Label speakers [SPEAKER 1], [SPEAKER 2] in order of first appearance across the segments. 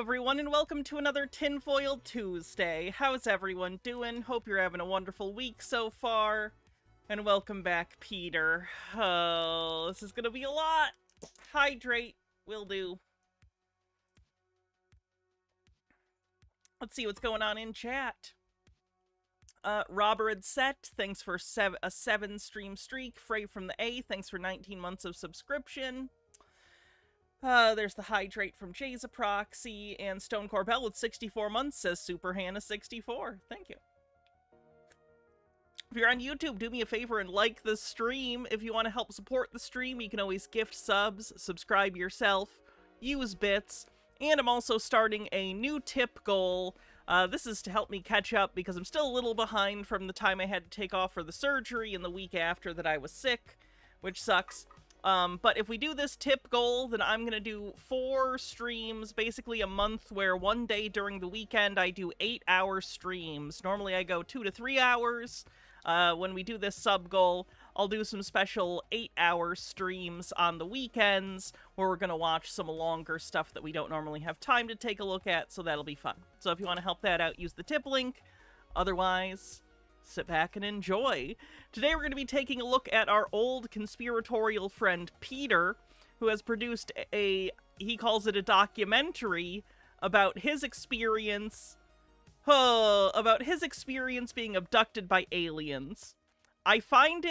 [SPEAKER 1] everyone, and welcome to another Tinfoil Tuesday. How's everyone doing? Hope you're having a wonderful week so far. And welcome back, Peter. Oh, this is gonna be a lot. Hydrate will do. Let's see what's going on in chat. Robert Set, thanks for a 7-stream streak. Frey from the A, thanks for 19 months of subscription. There's the Hydrate from Jay's a Proxy, and Stone Corbell with 64 months says Super Hannah 64. Thank you. If you're on YouTube, do me a favor and like the stream. If you want to help support the stream, you can always gift subs, subscribe yourself, use bits, and I'm also starting a new tip goal. This is to help me catch up because I'm still a little behind from the time I had to take off for the surgery and the week after that I was sick, which sucks. But if we do this tip goal, then I'm going to do 4 streams, basically a month, where one day during the weekend I do 8-hour streams. Normally I go 2 to 3 hours. When we do this sub goal, I'll do some special 8-hour streams on the weekends where we're going to watch some longer stuff that we don't normally have time to take a look at, so that'll be fun. So if you want to help that out, use the tip link. Otherwise, sit back and enjoy. Today we're going to be taking a look at our old conspiratorial friend Peter, who has produced he calls it a documentary about his experience, being abducted by aliens. I find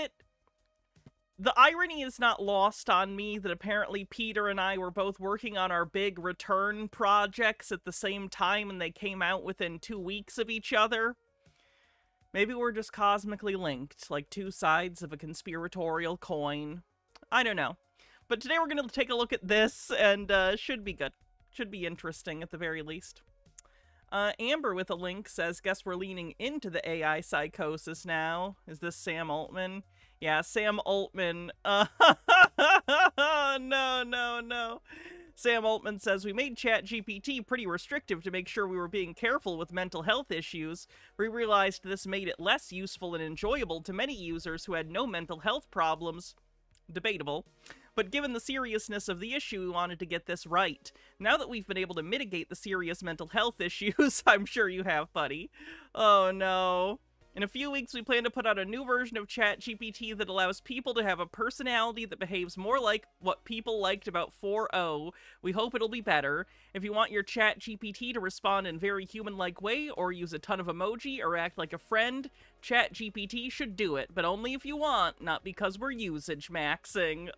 [SPEAKER 1] the irony is not lost on me that apparently Peter and I were both working on our big return projects at the same time and they came out within 2 weeks of each other. Maybe we're just cosmically linked, like two sides of a conspiratorial coin. I don't know. But today we're going to take a look at this, and should be good. Should be interesting, at the very least. Amber with a link says, guess we're leaning into the AI psychosis now. Is this Sam Altman? Yeah, Sam Altman. No. Sam Altman says, we made ChatGPT pretty restrictive to make sure we were being careful with mental health issues. We realized this made it less useful and enjoyable to many users who had no mental health problems. Debatable. But given the seriousness of the issue, we wanted to get this right. Now that we've been able to mitigate the serious mental health issues, I'm sure you have, buddy. Oh no. In a few weeks, we plan to put out a new version of ChatGPT that allows people to have a personality that behaves more like what people liked about 4.0. We hope it'll be better. If you want your ChatGPT to respond in a very human-like way, or use a ton of emoji, or act like a friend, ChatGPT should do it, but only if you want, not because we're usage maxing.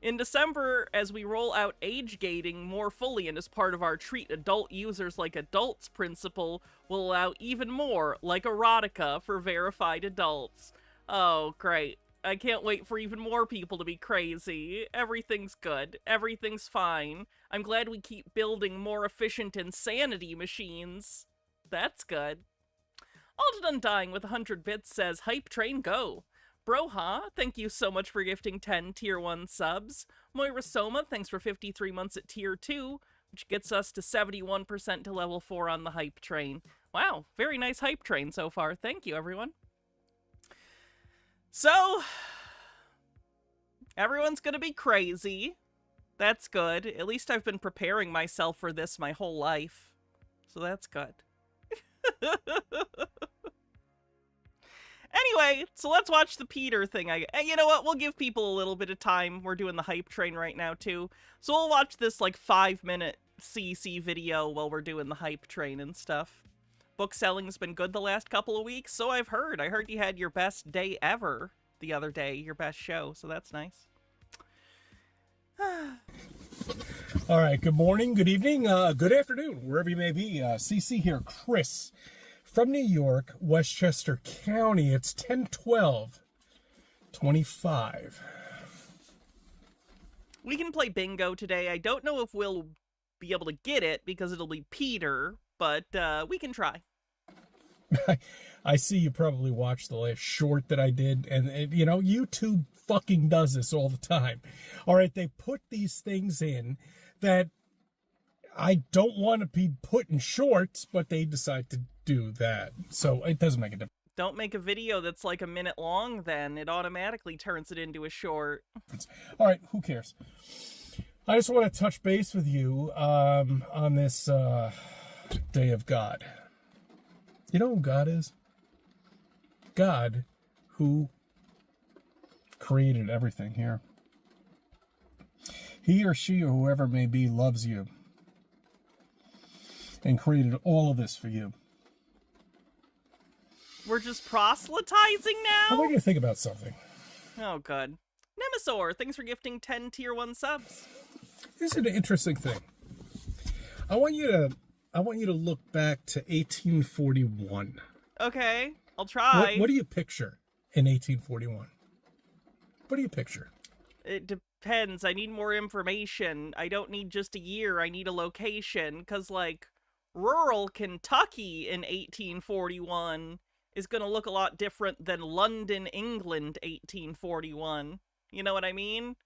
[SPEAKER 1] In December, as we roll out age gating more fully and as part of our treat adult users like adults principle, we'll allow even more, like erotica, for verified adults. Oh, great. I can't wait for even more people to be crazy. Everything's good. Everything's fine. I'm glad we keep building more efficient insanity machines. That's good. Alden Undying with 100 bits says, hype train go. Broha, thank you so much for gifting 10 Tier 1 subs. Moira Soma, thanks for 53 months at Tier 2, which gets us to 71% to level 4 on the hype train. Wow, very nice hype train so far. Thank you, everyone. So, everyone's gonna be crazy. That's good. At least I've been preparing myself for this my whole life. So that's good. Anyway, so let's watch the Peter thing. And you know what? We'll give people a little bit of time. We're doing the hype train right now, too. So we'll watch this, like, 5-minute CC video while we're doing the hype train and stuff. Book selling's been good the last couple of weeks, so I've heard. I heard you had your best day ever the other day, your best show, so that's nice.
[SPEAKER 2] All right, good morning, good evening, good afternoon, wherever you may be. CC here, Chris. From New York, Westchester County, it's 10/12/25.
[SPEAKER 1] We can play bingo today. I don't know if we'll be able to get it because it'll be Peter, but we can try.
[SPEAKER 2] I see you probably watched the last short that I did, and you know, YouTube fucking does this all the time. All right, they put these things in that I don't want to be put in shorts, but they decide to do that. So it doesn't make a difference.
[SPEAKER 1] Don't make a video that's like a minute long, then. It automatically turns it into a short.
[SPEAKER 2] All right, who cares? I just want to touch base with you on this Day of God. You know who God is? God, who created everything here. He or she or whoever may be loves you and created all of this for you.
[SPEAKER 1] We're just proselytizing
[SPEAKER 2] I
[SPEAKER 1] now?
[SPEAKER 2] want you to think about something.
[SPEAKER 1] Oh, good. Nemesaur, thanks for gifting 10 tier 1 subs.
[SPEAKER 2] This is an interesting thing. I want you to look back to 1841.
[SPEAKER 1] Okay, I'll try.
[SPEAKER 2] What do you picture in 1841? What do you picture?
[SPEAKER 1] It depends. I need more information. I don't need just a year. I need a location. Because, like, rural Kentucky in 1841 is going to look a lot different than London, England, 1841. You know what I mean?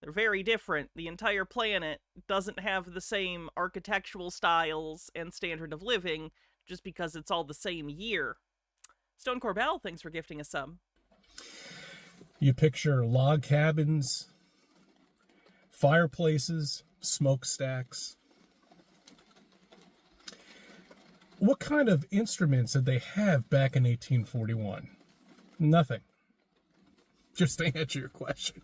[SPEAKER 1] They're very different. The entire planet doesn't have the same architectural styles and standard of living just because it's all the same year. Stone Corbell, thanks for gifting a sub.
[SPEAKER 2] You picture log cabins, fireplaces, smokestacks. What kind of instruments did they have back in 1841? Nothing. Just to answer your question.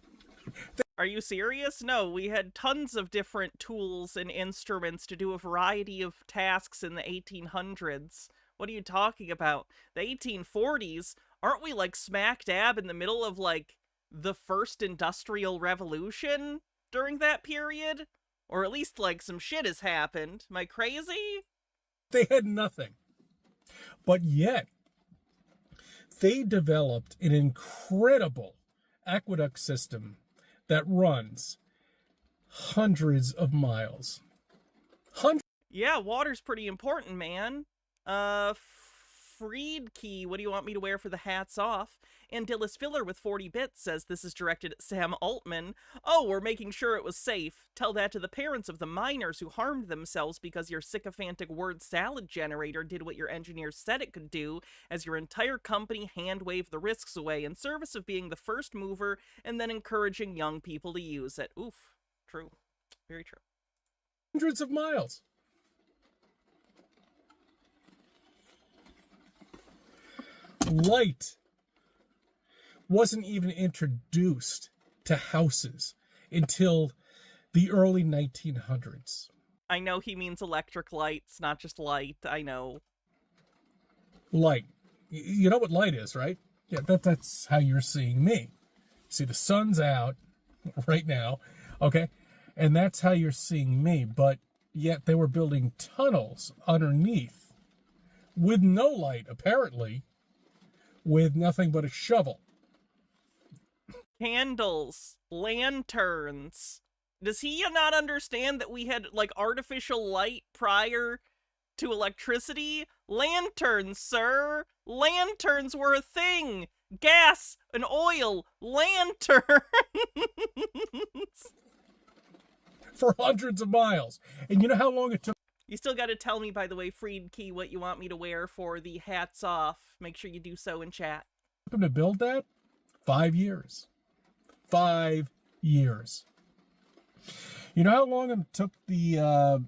[SPEAKER 1] Are you serious? No, we had tons of different tools and instruments to do a variety of tasks in the 1800s. What are you talking about? The 1840s, aren't we like smack dab in the middle of like the first industrial revolution during that period? Or at least like some shit has happened. Am I crazy?
[SPEAKER 2] They had nothing. But yet, they developed an incredible aqueduct system that runs hundreds of miles.
[SPEAKER 1] Yeah, water's pretty important, man. Friedkey, what do you want me to wear for the hats off? And Dillis Filler with 40 bits says this is directed at Sam Altman. Oh, we're making sure it was safe. Tell that to the parents of the miners who harmed themselves because your sycophantic word salad generator did what your engineers said it could do, as your entire company hand-waved the risks away in service of being the first mover and then encouraging young people to use it. Oof. True. Very true.
[SPEAKER 2] Hundreds of miles. Light wasn't even introduced to houses until the early 1900s.
[SPEAKER 1] I know he means electric lights, not just light. I know.
[SPEAKER 2] Light. You know what light is, right? Yeah, that's how you're seeing me. See, the sun's out right now, okay? And that's how you're seeing me, but yet they were building tunnels underneath with no light, apparently, with nothing but a shovel.
[SPEAKER 1] Candles, lanterns. Does he not understand that we had, like, artificial light prior to electricity? Lanterns, sir! Lanterns were a thing! Gas and oil, lanterns!
[SPEAKER 2] For hundreds of miles. And you know how long it took?
[SPEAKER 1] You still gotta tell me, by the way, Friedkey, what you want me to wear for the hats off. Make sure you do so in chat.
[SPEAKER 2] Them to build that? 5 years. 5 years. You know how long it took the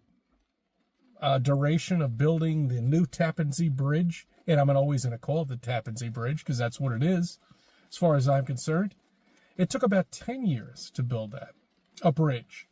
[SPEAKER 2] duration of building the new Tappan Zee Bridge? And I'm always going to call it the Tappan Zee Bridge because that's what it is, as far as I'm concerned. It took about 10 years to build that. A bridge.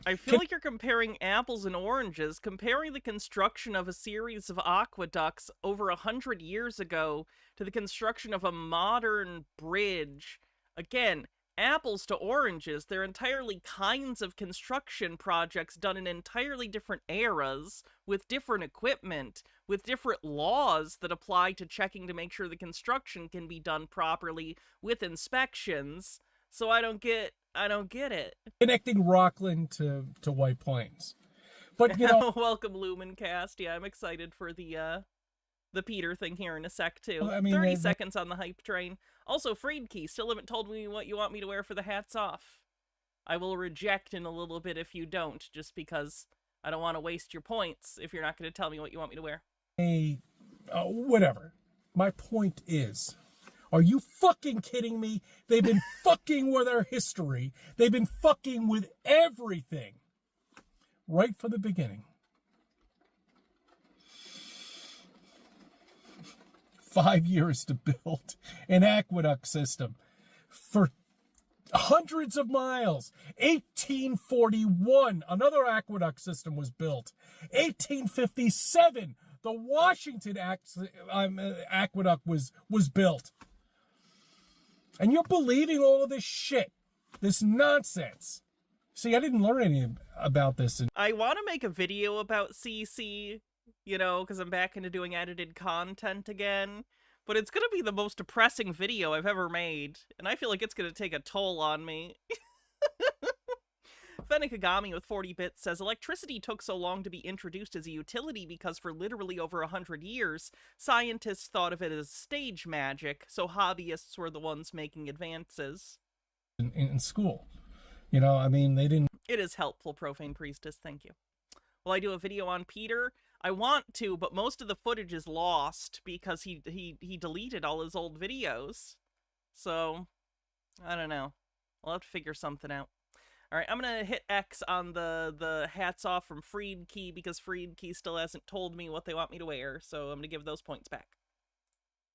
[SPEAKER 1] I feel like you're comparing apples and oranges, comparing the construction of a series of aqueducts over 100 years ago to the construction of a modern bridge. Again, apples to oranges, they're entirely kinds of construction projects done in entirely different eras, with different equipment, with different laws that apply to checking to make sure the construction can be done properly with inspections. So I don't get it.
[SPEAKER 2] Connecting Rockland to White Plains. But, you know...
[SPEAKER 1] Welcome, Lumencast. Yeah, I'm excited for the Peter thing here in a sec, too.
[SPEAKER 2] I mean,
[SPEAKER 1] 30 seconds on the hype train. Also, Friedkey, still haven't told me what you want me to wear for the hats off. I will reject in a little bit if you don't, just because I don't want to waste your points if you're not going to tell me what you want me to wear.
[SPEAKER 2] Whatever. My point is, Are you fucking kidding me? They've been fucking with our history. They've been fucking with everything. Right from the beginning. 5 years to build an aqueduct system for hundreds of miles. 1841, another aqueduct system was built. 1857, the Washington aqueduct was built. And you're believing all of this shit, this nonsense. See, I didn't learn any about this.
[SPEAKER 1] I want to make a video about CC, you know, because I'm back into doing edited content again. But it's going to be the most depressing video I've ever made. And I feel like it's going to take a toll on me. Fennikagami with 40 bits says, electricity took so long to be introduced as a utility because for literally over 100 years, scientists thought of it as stage magic, so hobbyists were the ones making advances.
[SPEAKER 2] In school. You know, I mean, they didn't...
[SPEAKER 1] It is helpful, Profane Priestess, thank you. Will I do a video on Peter? I want to, but most of the footage is lost because he deleted all his old videos. So, I don't know. I'll have to figure something out. Alright, I'm gonna hit X on the hats off from Freed Key because Freed Key still hasn't told me what they want me to wear, so I'm gonna give those points back.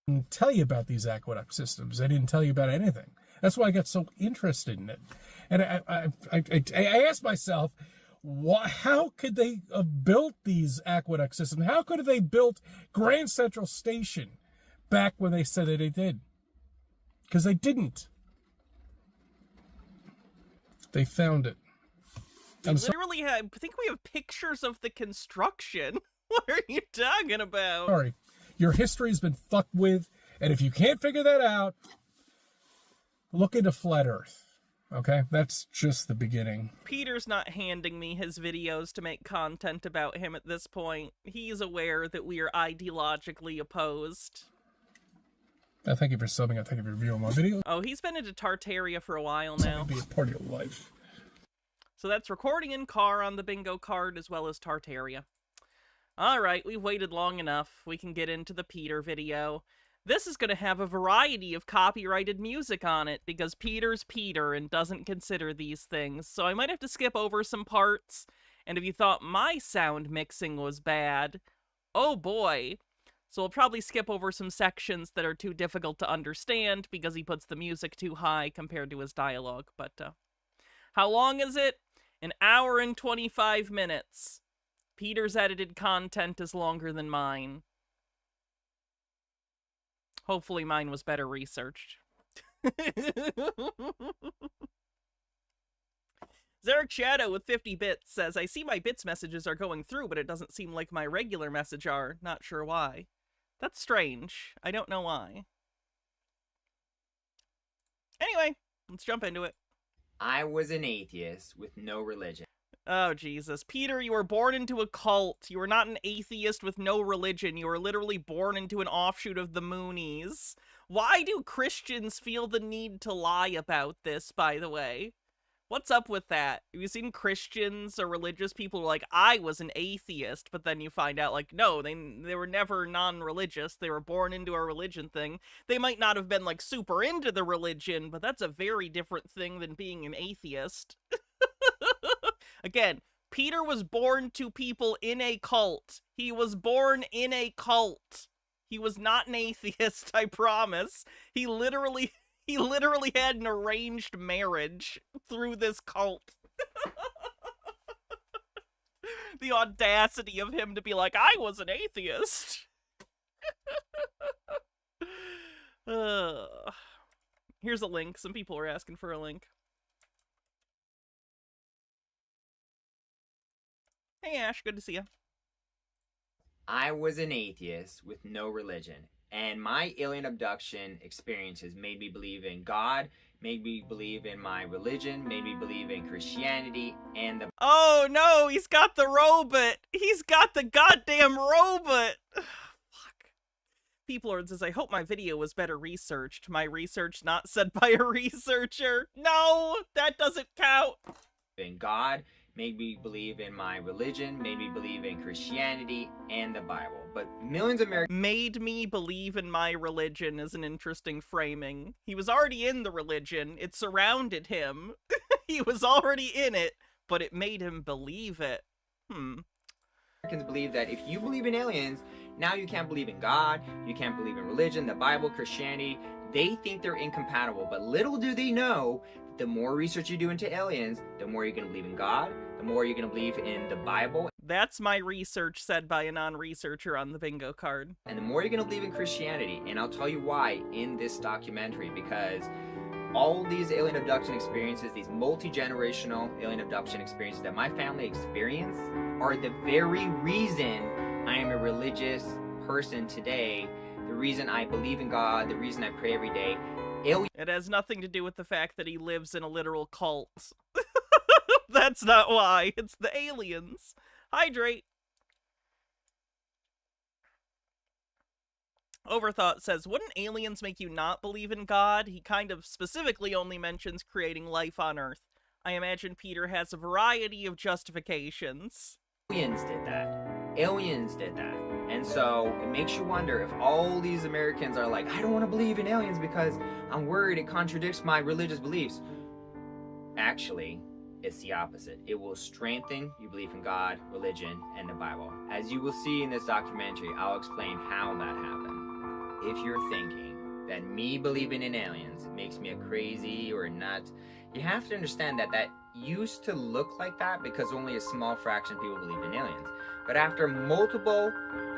[SPEAKER 2] I didn't tell you about these aqueduct systems. I didn't tell you about anything. That's why I got so interested in it. And I asked myself, how could they have built these aqueduct systems? How could they built Grand Central Station back when they said that they did? Because they didn't. They found it.
[SPEAKER 1] I think we have pictures of the construction. What are you talking about?
[SPEAKER 2] Sorry. Your history's been fucked with, and if you can't figure that out, look into Flat Earth. Okay? That's just the beginning.
[SPEAKER 1] Peter's not handing me his videos to make content about him at this point. He's aware that we are ideologically opposed.
[SPEAKER 2] Thank you for subbing. Thank you for viewing my video.
[SPEAKER 1] Oh, he's been into Tartaria for a while now.
[SPEAKER 2] Be a part of your life.
[SPEAKER 1] So that's recording in car on the bingo card as well as Tartaria. Alright, we've waited long enough. We can get into the Peter video. This is going to have a variety of copyrighted music on it because Peter's Peter and doesn't consider these things. So I might have to skip over some parts. And if you thought my sound mixing was bad, oh boy. So we'll probably skip over some sections that are too difficult to understand because he puts the music too high compared to his dialogue. But how long is it? 1 hour and 25 minutes. Peter's edited content is longer than mine. Hopefully mine was better researched. Zarek Shadow with 50 bits says, I see my bits messages are going through, but it doesn't seem like my regular message are. Not sure why. That's strange. I don't know why. Anyway, let's jump into it.
[SPEAKER 3] I was an atheist with no religion.
[SPEAKER 1] Oh, Jesus. Peter, you were born into a cult. You were not an atheist with no religion. You were literally born into an offshoot of the Moonies. Why do Christians feel the need to lie about this, by the way? What's up with that? Have you seen Christians or religious people who are like, I was an atheist, but then you find out, like, no, they were never non-religious. They were born into a religion thing. They might not have been, like, super into the religion, but that's a very different thing than being an atheist. Again, Peter was born to people in a cult. He was born in a cult. He was not an atheist, I promise. He literally had an arranged marriage through this cult. The audacity of him to be like, I was an atheist. Here's a link. Some people are asking for a link. Hey Ash, good to see you.
[SPEAKER 3] I was an atheist with no religion, and my alien abduction experiences made me believe in God, made me believe in my religion, made me believe in Christianity, and the...
[SPEAKER 1] Oh no, he's got the robot! He's got the goddamn robot! Fuck. Peoplord says, I hope my video was better researched. My research not said by a researcher. No, that doesn't count.
[SPEAKER 3] In God, made me believe in my religion, made me believe in Christianity and the Bible. But millions of Americans
[SPEAKER 1] Made me believe in my religion is an interesting framing. He was already in the religion. It surrounded him. He was already in it, but it made him believe it.
[SPEAKER 3] believe that if you believe in aliens, now you can't believe in God, you can't believe in religion, the Bible, Christianity. They think they're incompatible, but little do they know the more research you do into aliens, the more you're going to believe in God, the more you're going to believe in the Bible.
[SPEAKER 1] That's my research said by a non-researcher on the bingo card.
[SPEAKER 3] And the more you're going to believe in Christianity. And I'll tell you why in this documentary, because all these alien abduction experiences, these multi-generational alien abduction experiences that my family experienced are the very reason I am a religious person today, the reason I believe in God, the reason I pray every day.
[SPEAKER 1] It has nothing to do with the fact that he lives in a literal cult. That's not why. It's the aliens. Hydrate. Overthought says, wouldn't aliens make you not believe in God? He kind of specifically only mentions creating life on Earth. I imagine Peter has a variety of justifications.
[SPEAKER 3] Aliens did that. Aliens did that. And so it makes you wonder if all these Americans are like, I don't want to believe in aliens because I'm worried it contradicts my religious beliefs. Actually, it's the opposite. It will strengthen your belief in God, religion, and the Bible. As you will see in this documentary, I'll explain how that happened. If you're thinking that me believing in aliens makes me a crazy or a nut, you have to understand that that used to look like that because only a small fraction of people believe in aliens. But after multiple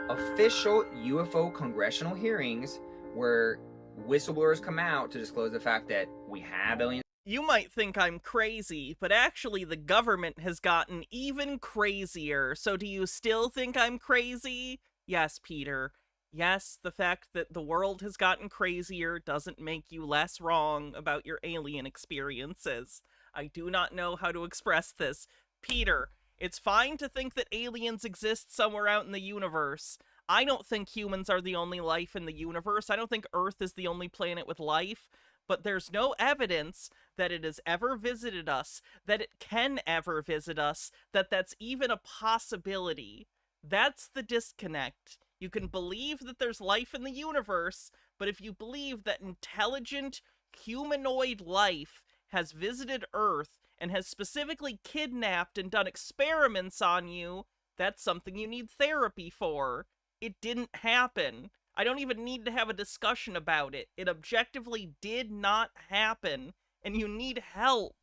[SPEAKER 3] official UFO congressional hearings where whistleblowers come out to disclose the fact that we have aliens.
[SPEAKER 1] You might think I'm crazy, but actually the government has gotten even crazier. So do you still think I'm crazy? Yes, Peter. Yes, the fact that the world has gotten crazier doesn't make you less wrong about your alien experiences. I do not know how to express this. Peter, it's fine to think that aliens exist somewhere out in the universe. I don't think humans are the only life in the universe. I don't think Earth is the only planet with life. But there's no evidence that it has ever visited us, that it can ever visit us, that that's even a possibility. That's the disconnect. You can believe that there's life in the universe, but if you believe that intelligent humanoid life has visited Earth and has specifically kidnapped and done experiments on you, that's something you need therapy for. It didn't happen. I don't even need to have a discussion about it. It objectively did not happen, and you need help.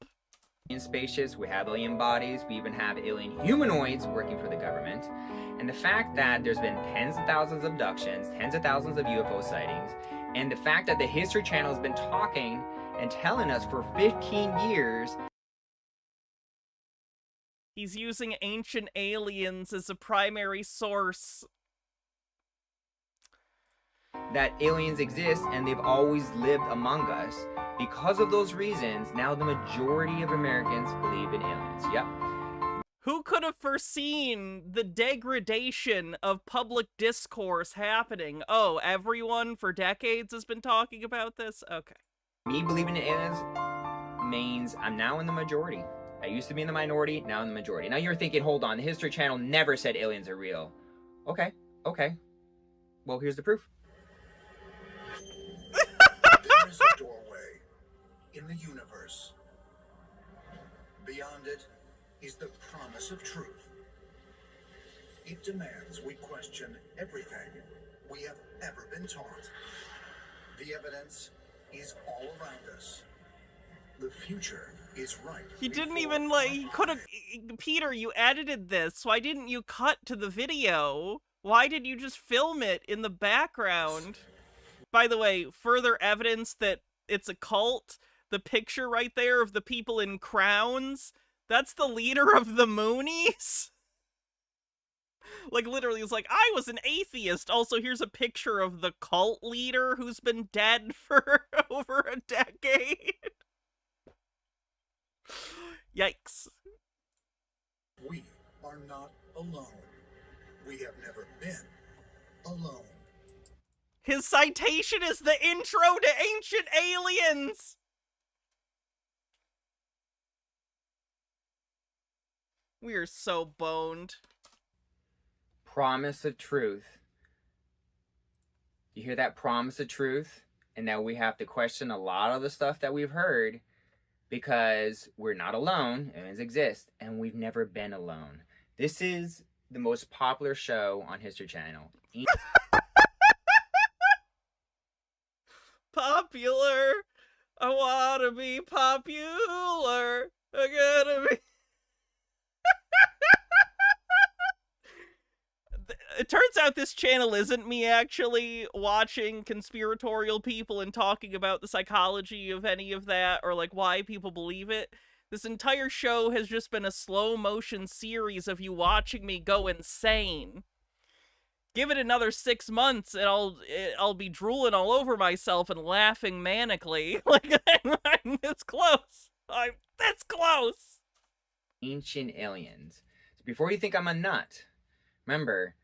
[SPEAKER 3] In spaceships, we have alien bodies, we even have alien humanoids working for the government. And the fact that there's been tens of thousands of abductions, tens of thousands of UFO sightings, and the fact that the History Channel has been talking and telling us for 15 years.
[SPEAKER 1] He's using ancient aliens as a primary source.
[SPEAKER 3] That aliens exist and they've always lived among us. Because of those reasons, now the majority of Americans believe in aliens. Yep.
[SPEAKER 1] Who could have foreseen the degradation of public discourse happening? Oh, everyone for decades has been talking about this? Okay.
[SPEAKER 3] Me believing in aliens means I'm now in the majority. I used to be in the minority, now in the majority. Now you're thinking, hold on, the History Channel never said aliens are real. Okay. Well, here's the proof.
[SPEAKER 4] There is a doorway in the universe. Beyond it is the promise of truth. It demands we question everything we have ever been taught. The evidence is all around us. The future is right.
[SPEAKER 1] He didn't even, he could have... Peter, you edited this. Why didn't you cut to the video? Why did you just film it in the background? By the way, further evidence that it's a cult, the picture right there of the people in crowns, that's the leader of the Moonies? Like, literally, it's like, I was an atheist. Also, here's a picture of the cult leader who's been dead for over a decade. Yikes.
[SPEAKER 4] We are not alone. We have never been alone.
[SPEAKER 1] His citation is the intro to Ancient Aliens! We are so boned.
[SPEAKER 3] Promise of truth. You hear that promise of truth? And now we have to question a lot of the stuff that we've heard because we're not alone. Aliens exist, and we've never been alone. This is the most popular show on History Channel.
[SPEAKER 1] Popular. I wanna be popular. I gotta be. It turns out this channel isn't me actually watching conspiratorial people and talking about the psychology of any of that or like why people believe it. This entire show has just been a slow motion series of you watching me go insane. Give it another 6 months and I'll be drooling all over myself and laughing manically. Like, it's close. I'm this close.
[SPEAKER 3] Ancient aliens. So before you think I'm a nut, remember,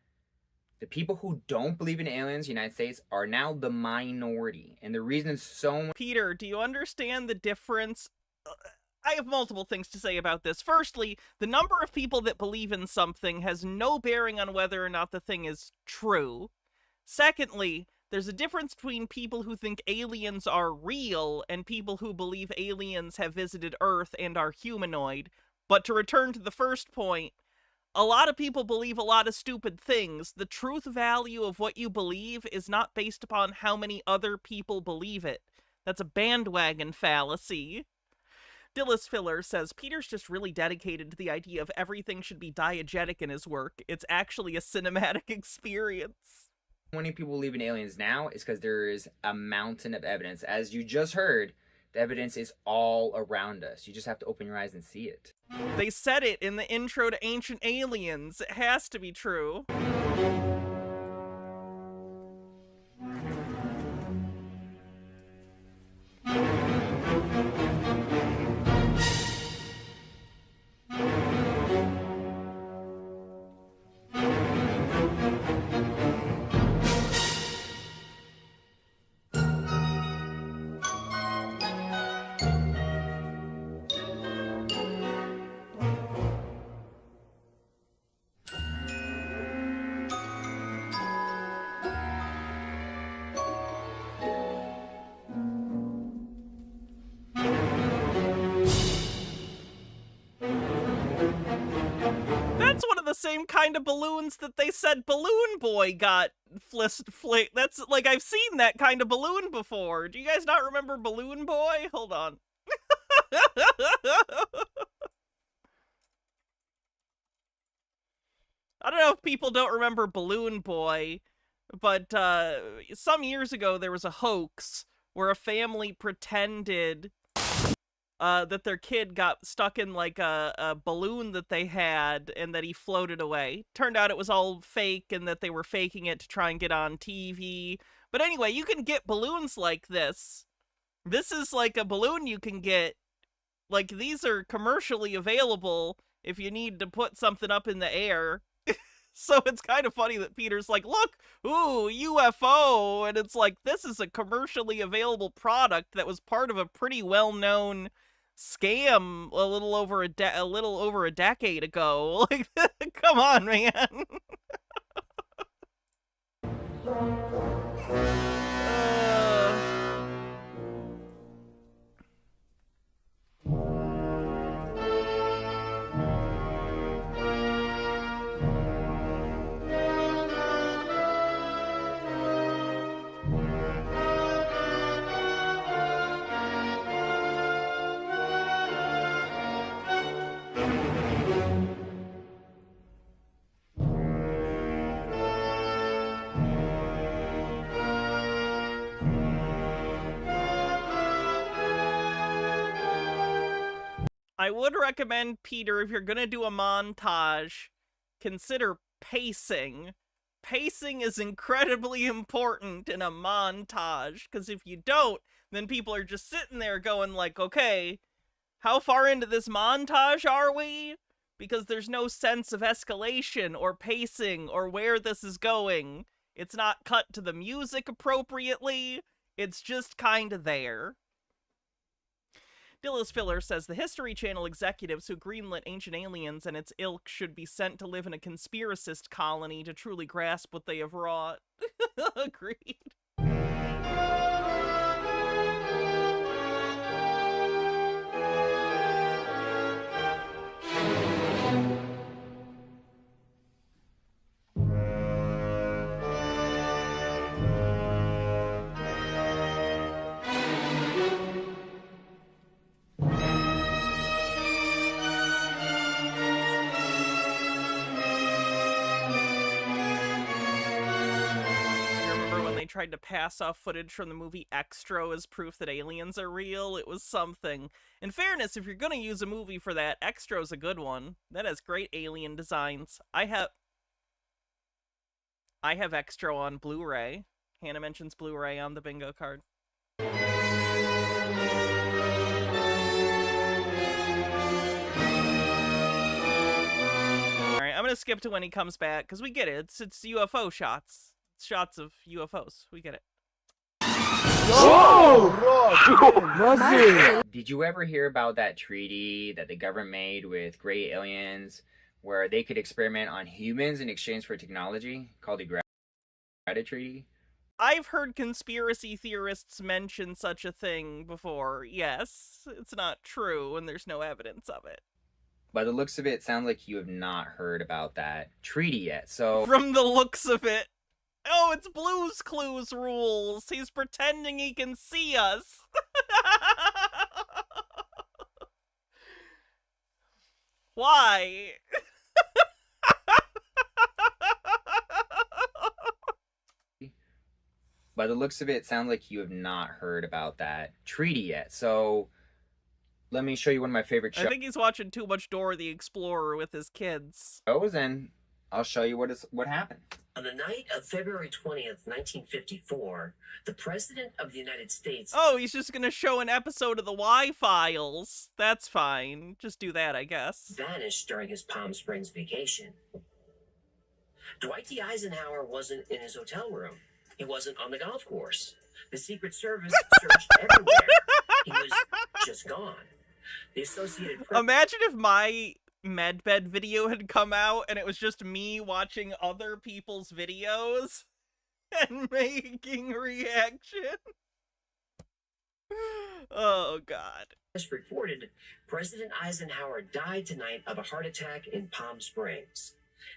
[SPEAKER 3] the people who don't believe in aliens in the United States are now the minority. And the reason it's so...
[SPEAKER 1] Peter, do you understand the difference? I have multiple things to say about this. Firstly, the number of people that believe in something has no bearing on whether or not the thing is true. Secondly, there's a difference between people who think aliens are real and people who believe aliens have visited Earth and are humanoid. But to return to the first point, a lot of people believe a lot of stupid things. The truth value of what you believe is not based upon how many other people believe it. That's a bandwagon fallacy. Dillis Filler says, Peter's just really dedicated to the idea of everything should be diegetic in his work. It's actually a cinematic experience.
[SPEAKER 3] Many people believe in aliens now is because there is a mountain of evidence. As you just heard, the evidence is all around us. You just have to open your eyes and see it.
[SPEAKER 1] They said it in the intro to Ancient Aliens. It has to be true. That's one of the same kind of balloons that they said Balloon Boy got that's like, I've seen that kind of balloon before. Do you guys not remember Balloon Boy? Hold on. I don't know if people don't remember Balloon Boy, but some years ago there was a hoax where a family pretended that their kid got stuck in like a balloon that they had and that he floated away. Turned out it was all fake and that they were faking it to try and get on TV. But anyway, you can get balloons like this. This is like a balloon you can get. Like, these are commercially available if you need to put something up in the air. So it's kind of funny that Peter's like, look, ooh, UFO. And it's like, this is a commercially available product that was part of a pretty well-known scam a little over a decade ago. Like, come on, man. I would recommend, Peter, if you're gonna do a montage, consider pacing. Pacing is incredibly important in a montage, because if you don't, then people are just sitting there going like, okay, how far into this montage are we? Because there's no sense of escalation or pacing or where this is going. It's not cut to the music appropriately. It's just kind of there. Dillis Filler says the History Channel executives who greenlit Ancient Aliens and its ilk should be sent to live in a conspiracist colony to truly grasp what they have wrought. Agreed. Tried to pass off footage from the movie Extra as proof that aliens are real. It was something. In fairness, if you're gonna use a movie for that, Extra's a good one. That has great alien designs. I have Extra on Blu-ray. Hannah mentions Blu-ray on the bingo card. Alright, I'm gonna skip to when he comes back, because we get it. It's UFO shots. Shots of UFOs. We get it.
[SPEAKER 3] Did you ever hear about that treaty that the government made with gray aliens where they could experiment on humans in exchange for technology, called the Gravity Treaty?
[SPEAKER 1] I've heard conspiracy theorists mention such a thing before. Yes, it's not true and there's no evidence of it.
[SPEAKER 3] By the looks of it, it sounds like you have not heard about that treaty yet, so...
[SPEAKER 1] From the looks of it. Oh, it's Blue's Clues rules. He's pretending he can see us. Why?
[SPEAKER 3] By the looks of it, it sounds like you have not heard about that treaty yet, so... Let me show you one of my favorite shows.
[SPEAKER 1] I think he's watching too much Dora the Explorer with his kids.
[SPEAKER 3] And I'll show you what happened.
[SPEAKER 5] On the night of February 20th, 1954, the President of the United States...
[SPEAKER 1] Oh, he's just gonna show an episode of the Y-Files. That's fine. Just do that, I guess.
[SPEAKER 5] ...vanished during his Palm Springs vacation. Dwight D. Eisenhower wasn't in his hotel room. He wasn't on the golf course. The Secret Service searched everywhere. He was just gone. The Associated Press...
[SPEAKER 1] Imagine if my medbed video had come out and it was just me watching other people's videos and making reaction. Oh, God.
[SPEAKER 5] Reported President Eisenhower died tonight of a heart attack in Palm Springs.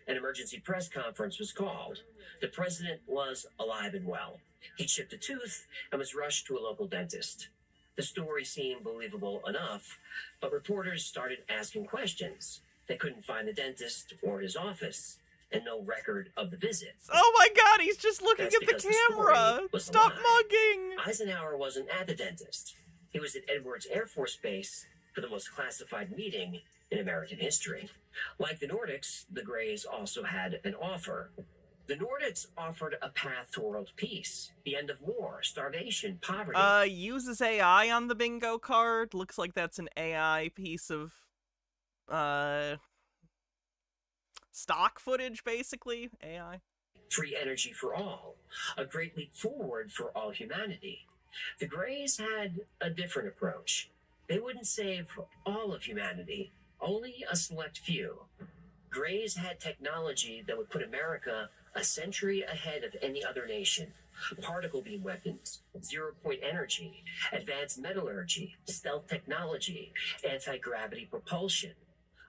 [SPEAKER 5] An emergency press conference was called. The president was alive and well. He chipped a tooth and was rushed to a local dentist. The story seemed believable enough, but reporters started asking questions. They couldn't find the dentist or his office, and no record of the visit.
[SPEAKER 1] Oh my God, he's just looking
[SPEAKER 5] That's
[SPEAKER 1] at the
[SPEAKER 5] because the
[SPEAKER 1] camera!
[SPEAKER 5] story was
[SPEAKER 1] Stop
[SPEAKER 5] a lie.
[SPEAKER 1] mugging!
[SPEAKER 5] Eisenhower wasn't at the dentist. He was at Edwards Air Force Base for the most classified meeting in American history. Like the Nordics, the Greys also had an offer. The Nordics offered a path to world peace, the end of war, starvation, poverty.
[SPEAKER 1] Uses AI on the bingo card. Looks like that's an AI piece of, stock footage, basically. AI.
[SPEAKER 5] Free energy for all. A great leap forward for all humanity. The Greys had a different approach. They wouldn't save all of humanity, only a select few. Greys had technology that would put America a century ahead of any other nation. Particle beam weapons, zero-point energy, advanced metallurgy, stealth technology, anti-gravity propulsion.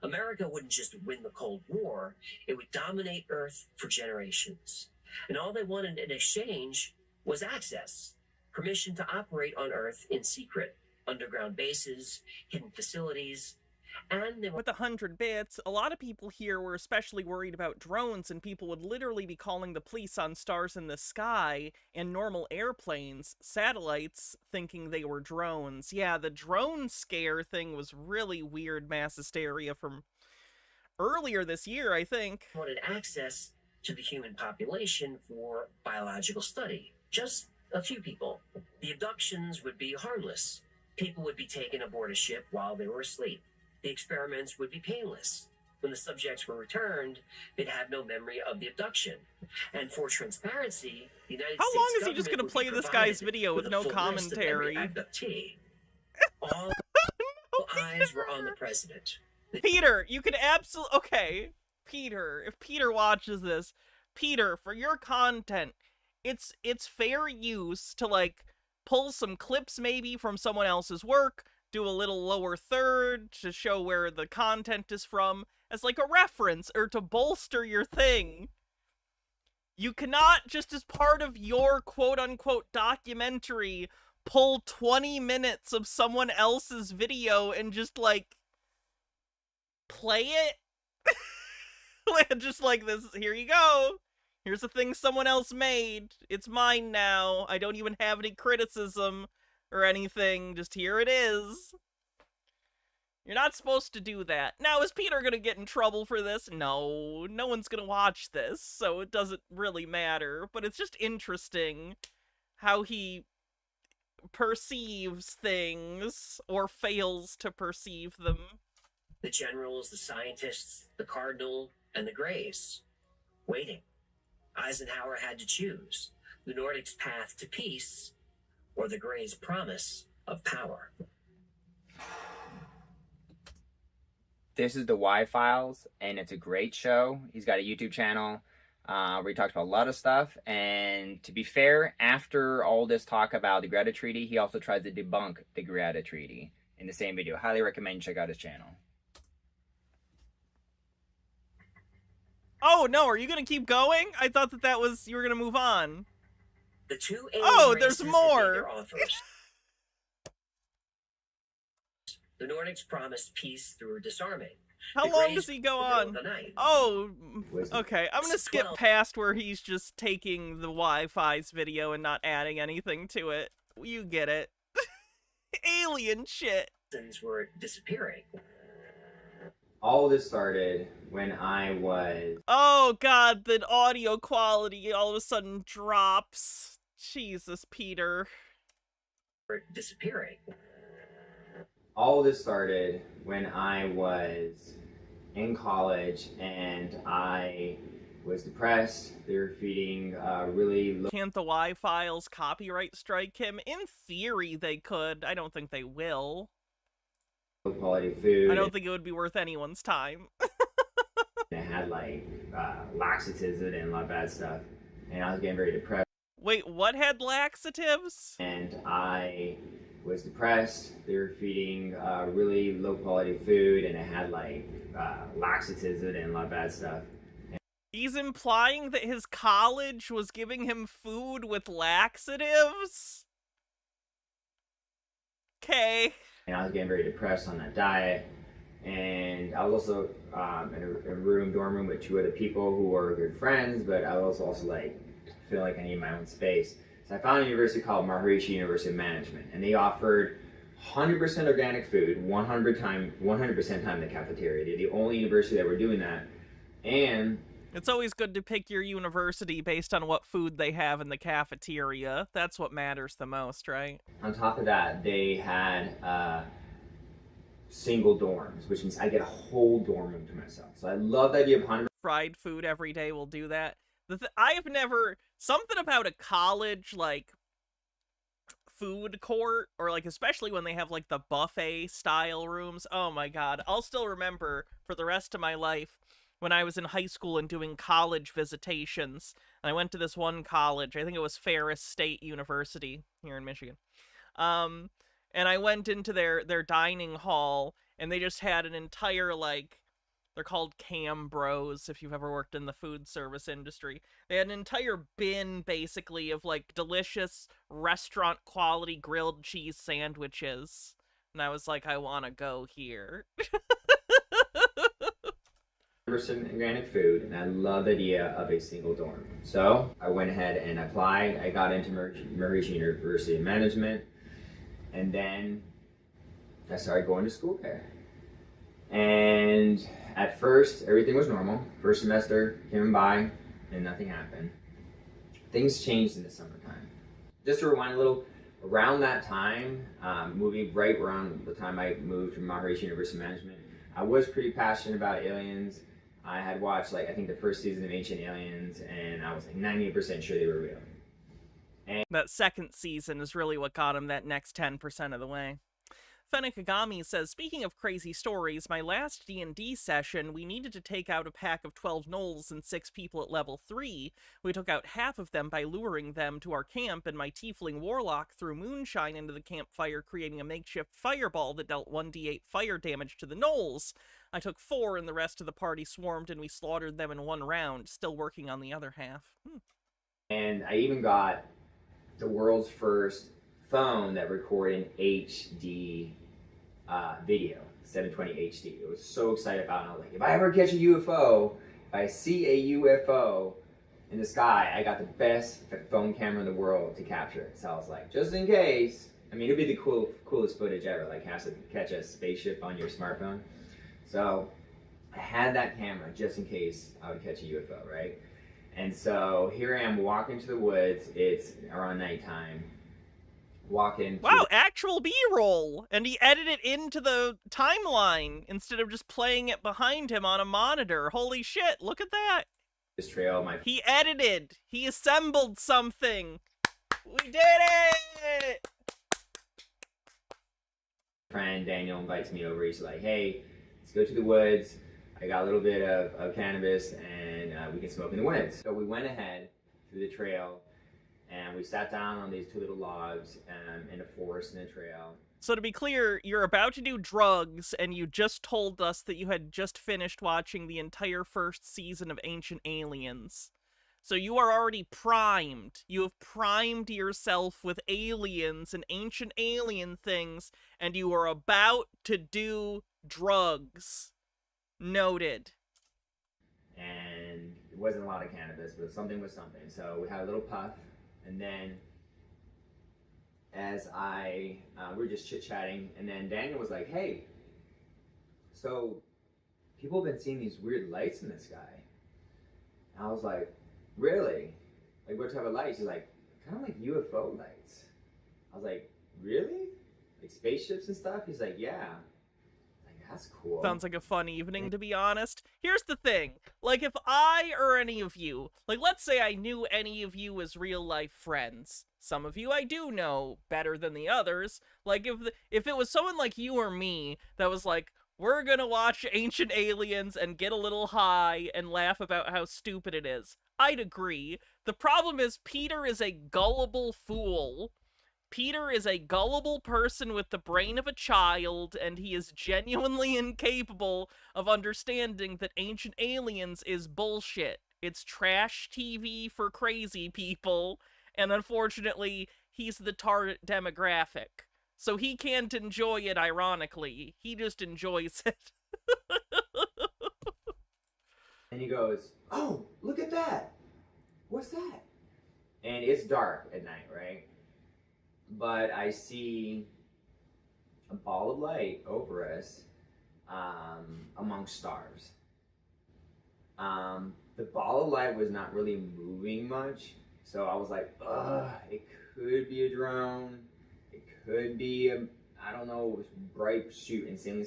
[SPEAKER 5] America wouldn't just win the Cold War, it would dominate Earth for generations. And all they wanted in exchange was access, permission to operate on Earth in secret, underground bases, hidden facilities, and they...
[SPEAKER 1] With 100 bits, a lot of people here were especially worried about drones, and people would literally be calling the police on stars in the sky and normal airplanes, satellites, thinking they were drones. Yeah, the drone scare thing was really weird mass hysteria from earlier this year, I think.
[SPEAKER 5] Wanted access to the human population for biological study. Just a few people. The abductions would be harmless. People would be taken aboard a ship while they were asleep. The experiments would be painless. When the subjects were returned, they'd have no memory of the abduction. And for transparency, the United States
[SPEAKER 1] How long is he just going to
[SPEAKER 5] government
[SPEAKER 1] play
[SPEAKER 5] would be
[SPEAKER 1] this guy's
[SPEAKER 5] provided
[SPEAKER 1] video with
[SPEAKER 5] a
[SPEAKER 1] no
[SPEAKER 5] full list of every
[SPEAKER 1] commentary?
[SPEAKER 5] abductee. All eyes were on the president.
[SPEAKER 1] Peter, you can absolutely... Okay, Peter, if Peter watches this, Peter, for your content, it's fair use to, like, pull some clips maybe from someone else's work, do a little lower third to show where the content is from, as, like, a reference, or to bolster your thing. You cannot, just as part of your quote-unquote documentary, pull 20 minutes of someone else's video and just, like, play it. Just like this, here you go. Here's a thing someone else made. It's mine now. I don't even have any criticism or anything. Just here it is. You're not supposed to do that. Now, is Peter gonna get in trouble for this? No. No one's gonna watch this, so it doesn't really matter. But it's just interesting how he perceives things, or fails to perceive them.
[SPEAKER 5] The generals, the scientists, the cardinal, and the Greys, waiting. Eisenhower had to choose the Nordics' path to peace or the Greys' promise of power.
[SPEAKER 3] This is the Y Files, and it's a great show. He's got a YouTube channel where he talks about a lot of stuff. And to be fair, after all this talk about the Greta Treaty, he also tries to debunk the Greta Treaty in the same video. Highly recommend you check out his channel.
[SPEAKER 1] Oh, no, are you gonna keep going? I thought that was, you were gonna move on.
[SPEAKER 5] The two
[SPEAKER 1] Oh,
[SPEAKER 5] alien
[SPEAKER 1] there's
[SPEAKER 5] races
[SPEAKER 1] more.
[SPEAKER 5] had made their offers. The Nordics promised peace through disarming.
[SPEAKER 1] How
[SPEAKER 5] The
[SPEAKER 1] long
[SPEAKER 5] Greys
[SPEAKER 1] does he go
[SPEAKER 5] in the middle
[SPEAKER 1] on?
[SPEAKER 5] of the night.
[SPEAKER 1] Oh,
[SPEAKER 3] Wisdom.
[SPEAKER 1] okay. I'm gonna skip past where he's just taking the Wi-Fi's video and not adding anything to it. You get it. Alien shit.
[SPEAKER 5] Citizens were disappearing.
[SPEAKER 3] All this started when I was...
[SPEAKER 1] Oh god, the audio quality all of a sudden drops. Jesus, Peter.
[SPEAKER 5] Were disappearing.
[SPEAKER 3] All this started when I was in college and I was depressed. They were feeding really low
[SPEAKER 1] Can't the Y-Files copyright strike him? In theory, they could. I don't think they will.
[SPEAKER 3] quality food.
[SPEAKER 1] I don't think it would be worth anyone's time.
[SPEAKER 3] It had like laxatives in it and a lot of bad stuff. And I was getting very depressed.
[SPEAKER 1] Wait, what had laxatives?
[SPEAKER 3] And I was depressed. They were feeding really low quality food and it had like laxatives in it and a lot of bad stuff.
[SPEAKER 1] He's implying that his college was giving him food with laxatives? Okay.
[SPEAKER 3] And I was getting very depressed on that diet. And I was also in a dorm room with two other people who were good friends, but I was also like, feel like I need my own space. So I found a university called Maharishi University of Management, and they offered 100% organic food, 100% time in the cafeteria. They're the only university that were doing that. And
[SPEAKER 1] it's always good to pick your university based on what food they have in the cafeteria. That's what matters the most, right?
[SPEAKER 3] on top of that, they had single dorms, which means I get a whole dorm room to myself. So I love the idea of 100%
[SPEAKER 1] Fried food every day will do that. I've never... Something about a college, like, food court, or, like, especially when they have, like, the buffet-style rooms. Oh, my God. I'll still remember for the rest of my life when I was in high school and doing college visitations. And I went to this one college. I think it was Ferris State University here in Michigan. And I went into their dining hall, and they just had an entire, like... They're called cam bros, if you've ever worked in the food service industry. They had an entire bin, basically, of, like, delicious restaurant-quality grilled cheese sandwiches. And I was like, I want to go here.
[SPEAKER 3] organic food, and I love the idea of a single dorm. So I went ahead and applied. I got into Maharishi University of Management, and then I started going to school there. And at first, everything was normal. First semester came by, and nothing happened. Things changed in the summertime. Just to rewind a little, around that time, moving right around the time I moved to Maharishi University of Management, I was pretty passionate about aliens. I had watched, like, I think the first season of Ancient Aliens, and I was like 98% sure they were real.
[SPEAKER 1] And that second season is really what got him that next 10% of the way. Fenekagami says, speaking of crazy stories, my last D&D session, we needed to take out a pack of 12 gnolls and 6 people at level 3. We took out half of them by luring them to our camp, and my tiefling warlock threw moonshine into the campfire, creating a makeshift fireball that dealt 1d8 fire damage to the gnolls. I took 4 and the rest of the party swarmed, and we slaughtered them in 1 round, still working on the other half.
[SPEAKER 3] And I even got the world's first phone that recorded HD video, 720 HD. I was so excited about it. I was like, if I ever catch a UFO, if I see a UFO in the sky, I got the best phone camera in the world to capture it. So I was like, just in case. I mean, it'd be the coolest footage ever, like have to catch a spaceship on your smartphone. So I had that camera just in case I would catch a UFO, right? And so here I am walking to the woods. It's around nighttime. Walking.
[SPEAKER 1] Wow, actual B-roll! And he edited it into the timeline instead of just playing it behind him on a monitor. Holy shit, look at that!
[SPEAKER 3] This trail,
[SPEAKER 1] He edited! He assembled something! We did it!
[SPEAKER 3] Friend Daniel invites me over. He's like, hey, let's go to the woods. I got a little bit of cannabis and we can smoke in the woods. So we went ahead through the trail and we sat down on these 2 little logs in a forest and a trail.
[SPEAKER 1] So to be clear, you're about to do drugs, and you just told us that you had just finished watching the entire first season of Ancient Aliens. So you are already primed. You have primed yourself with aliens and ancient alien things, and you are about to do drugs. Noted.
[SPEAKER 3] And it wasn't a lot of cannabis, but something was something. So we had a little puff, and then as we were just chit-chatting, and then Daniel was like, hey, so people have been seeing these weird lights in the sky. And I was like, really? Like, what type of lights? He's like, kind of like UFO lights. I was like, really? Like spaceships and stuff? He's like, yeah. That's cool.
[SPEAKER 1] Sounds like a fun evening, to be honest. Here's the thing. Like, if I or any of you, like, let's say I knew any of you as real-life friends. Some of you I do know better than the others. Like, if it was someone like you or me that was like, we're gonna watch Ancient Aliens and get a little high and laugh about how stupid it is, I'd agree. The problem is Peter is a gullible fool. Peter is a gullible person with the brain of a child, and he is genuinely incapable of understanding that Ancient Aliens is bullshit. It's trash TV for crazy people, and unfortunately, he's the target demographic. So he can't enjoy it ironically. He just enjoys it.
[SPEAKER 3] And he goes, oh, look at that. What's that? And it's dark at night, right? But I see a ball of light over us amongst stars. The ball of light was not really moving much, so I was like, ugh, it could be a drone. It could be I don't know, bright shoot, insanely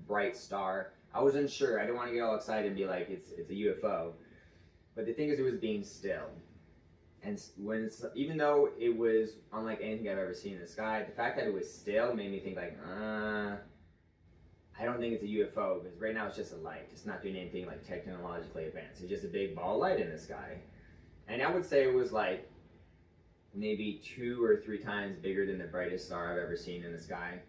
[SPEAKER 3] bright star. I was unsure. I didn't want to get all excited and be like, it's a UFO. But the thing is, it was being still. And even though it was unlike anything I've ever seen in the sky, the fact that it was still made me think like, I don't think it's a UFO, because right now it's just a light. It's not doing anything like technologically advanced. It's just a big ball of light in the sky. And I would say it was like maybe 2 or 3 times bigger than the brightest star I've ever seen in the sky.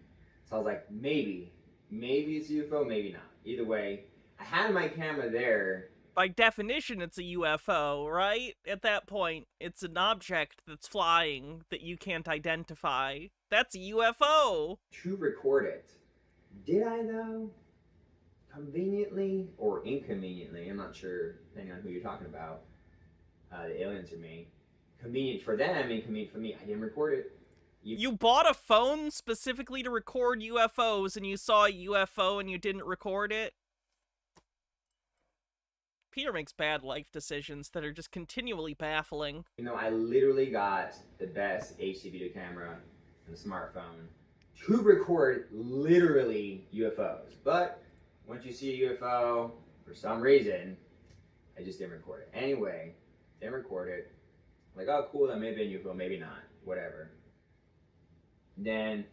[SPEAKER 3] So I was like, maybe it's a UFO, maybe not. Either way, I had my camera there.
[SPEAKER 1] By definition, it's a UFO, right? At that point, it's an object that's flying that you can't identify. That's a UFO!
[SPEAKER 3] To record it. Did I, though? Conveniently or inconveniently, I'm not sure, depending on who you're talking about, the aliens or me. Convenient for them, inconvenient for me. I didn't record it.
[SPEAKER 1] You bought a phone specifically to record UFOs, and you saw a UFO and you didn't record it? Peter makes bad life decisions that are just continually baffling.
[SPEAKER 3] You know, I literally got the best HD video camera and a smartphone to record literally UFOs. But once you see a UFO, for some reason, I just didn't record it. Anyway, didn't record it. Like, oh cool, that may have been UFO, maybe not, whatever. Then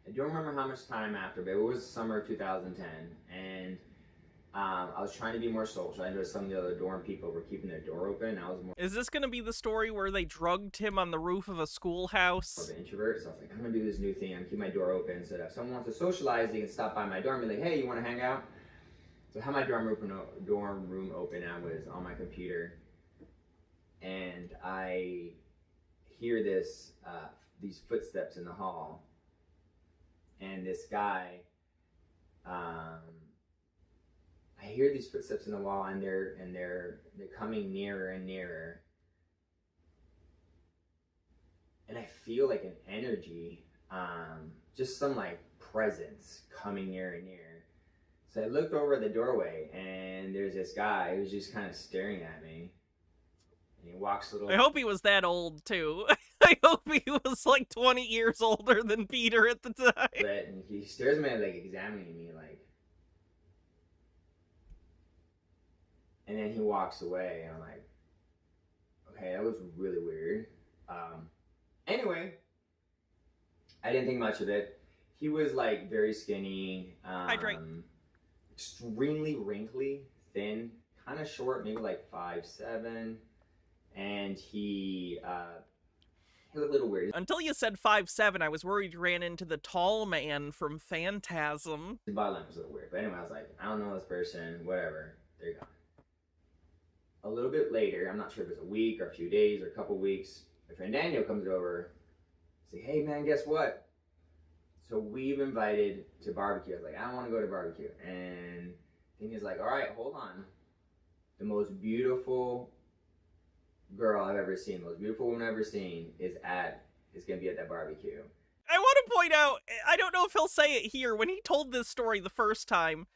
[SPEAKER 3] I don't remember how much time after, but it was summer of 2010, and I was trying to be more social. I noticed some of the other dorm people were keeping their door open. I was more
[SPEAKER 1] Is this gonna be the story where they drugged him on the roof of a
[SPEAKER 3] of
[SPEAKER 1] schoolhouse?
[SPEAKER 3] an introvert, so I was like, I'm gonna do this new thing. I'm keep my door open so that if someone wants to socialize, they can stop by my dorm and be like, hey, you want to hang out? So I had my dorm room open. I was on my computer, and I hear these footsteps in the hall, and this guy. I hear these footsteps in the wall, and they're coming nearer and nearer, and I feel like an energy, just some like presence coming nearer and nearer. So I looked over at the doorway, and there's this guy who's just kind of staring at me, and he walks a little.
[SPEAKER 1] I hope he was that old, too. I hope he was like 20 years older than Peter at the time.
[SPEAKER 3] bit, and he stares at me like examining me, like. And then he walks away, and I'm like, okay, that was really weird. Anyway, I didn't think much of it. He was like very skinny,
[SPEAKER 1] Hydrate.
[SPEAKER 3] extremely wrinkly, thin, kind of short, maybe like 5'7", and he looked a little weird.
[SPEAKER 1] Until you said 5'7", I was worried you ran into the tall man from Phantasm.
[SPEAKER 3] His body language was a little weird, but anyway, I was like, I don't know this person, whatever. There you go. A little bit later, I'm not sure if it's a week or a few days or a couple weeks, my friend Daniel comes over, say, hey man, guess what? So we've invited to barbecue. I was like, I don't want to go to barbecue. And then he's like, all right, hold on. The most beautiful girl I've ever seen, the most beautiful woman I've ever seen is going to be at that barbecue.
[SPEAKER 1] I want to point out, I don't know if he'll say it here, when he told this story the first time,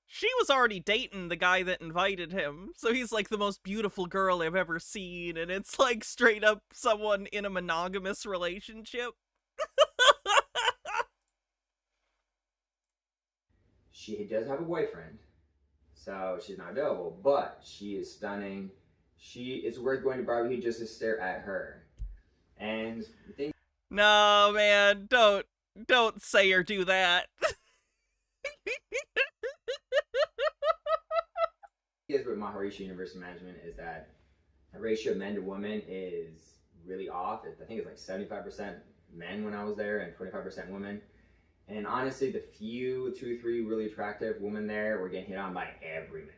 [SPEAKER 1] she was already dating the guy that invited him. So he's like the most beautiful girl I've ever seen, and it's like straight up someone in a monogamous relationship.
[SPEAKER 3] She does have a boyfriend, so she's not available, but she is stunning. It's worth going to barbecue just to stare at her. And the thing
[SPEAKER 1] No, man, don't say or do that.
[SPEAKER 3] is with Maharishi University Management is that the ratio of men to women is really off. I think it's like 75% men when I was there and 25% women. And honestly, the few, 2, 3 really attractive women there were getting hit on by every man.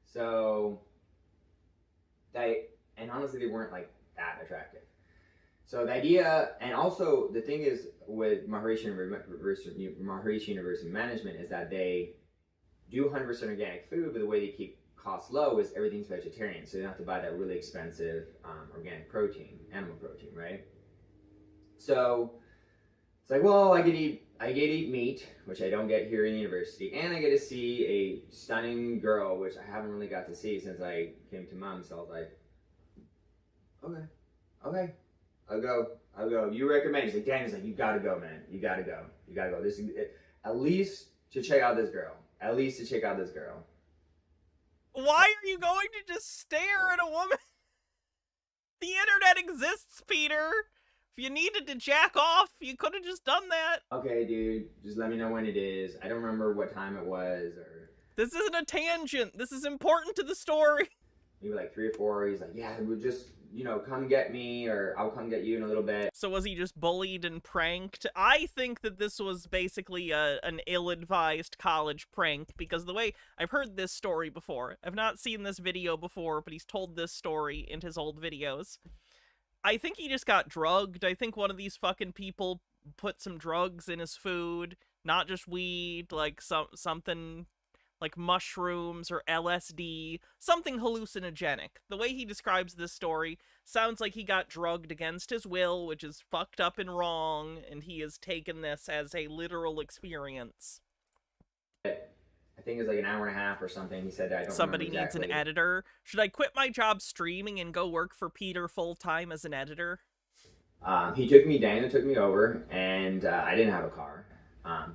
[SPEAKER 3] So, and honestly, they weren't like that attractive. So the idea, and also the thing is with Maharishi University Management is that they do 100% organic food, but the way they keep costs low is everything's vegetarian, so you don't have to buy that really expensive organic protein, animal protein, right? So it's like, well, I get to eat meat, which I don't get here in the university, and I get to see a stunning girl, which I haven't really got to see since I came to mom. So I was like, okay, I'll go. You recommend? He's like, Danny's like, you gotta go, man. You gotta go. This is, at least to check out this girl.
[SPEAKER 1] Why are you going to just stare at a woman? The internet exists, Peter. If you needed to jack off, you could have just done that.
[SPEAKER 3] Okay, dude, just let me know when it is. I don't remember what time it was, or
[SPEAKER 1] This isn't a tangent. This is important to the story.
[SPEAKER 3] maybe like 3 or 4. He's like, yeah, we'll just, come get me, or I'll come get you in a little bit.
[SPEAKER 1] So was he just bullied and pranked? I think that this was basically an ill-advised college prank, because the way I've heard this story before, I've not seen this video before, but he's told this story in his old videos. I think he just got drugged. I think one of these fucking people put some drugs in his food, not just weed, like something like mushrooms or LSD, something hallucinogenic. The way he describes this story sounds like he got drugged against his will, which is fucked up and wrong, and he has taken this as a literal experience.
[SPEAKER 3] I think it was like an hour and a half or something. He said that I don't
[SPEAKER 1] Somebody
[SPEAKER 3] remember
[SPEAKER 1] needs an
[SPEAKER 3] exactly.
[SPEAKER 1] editor. Should I quit my job streaming and go work for Peter full-time as an editor?
[SPEAKER 3] Daniel took me over, and I didn't have a car.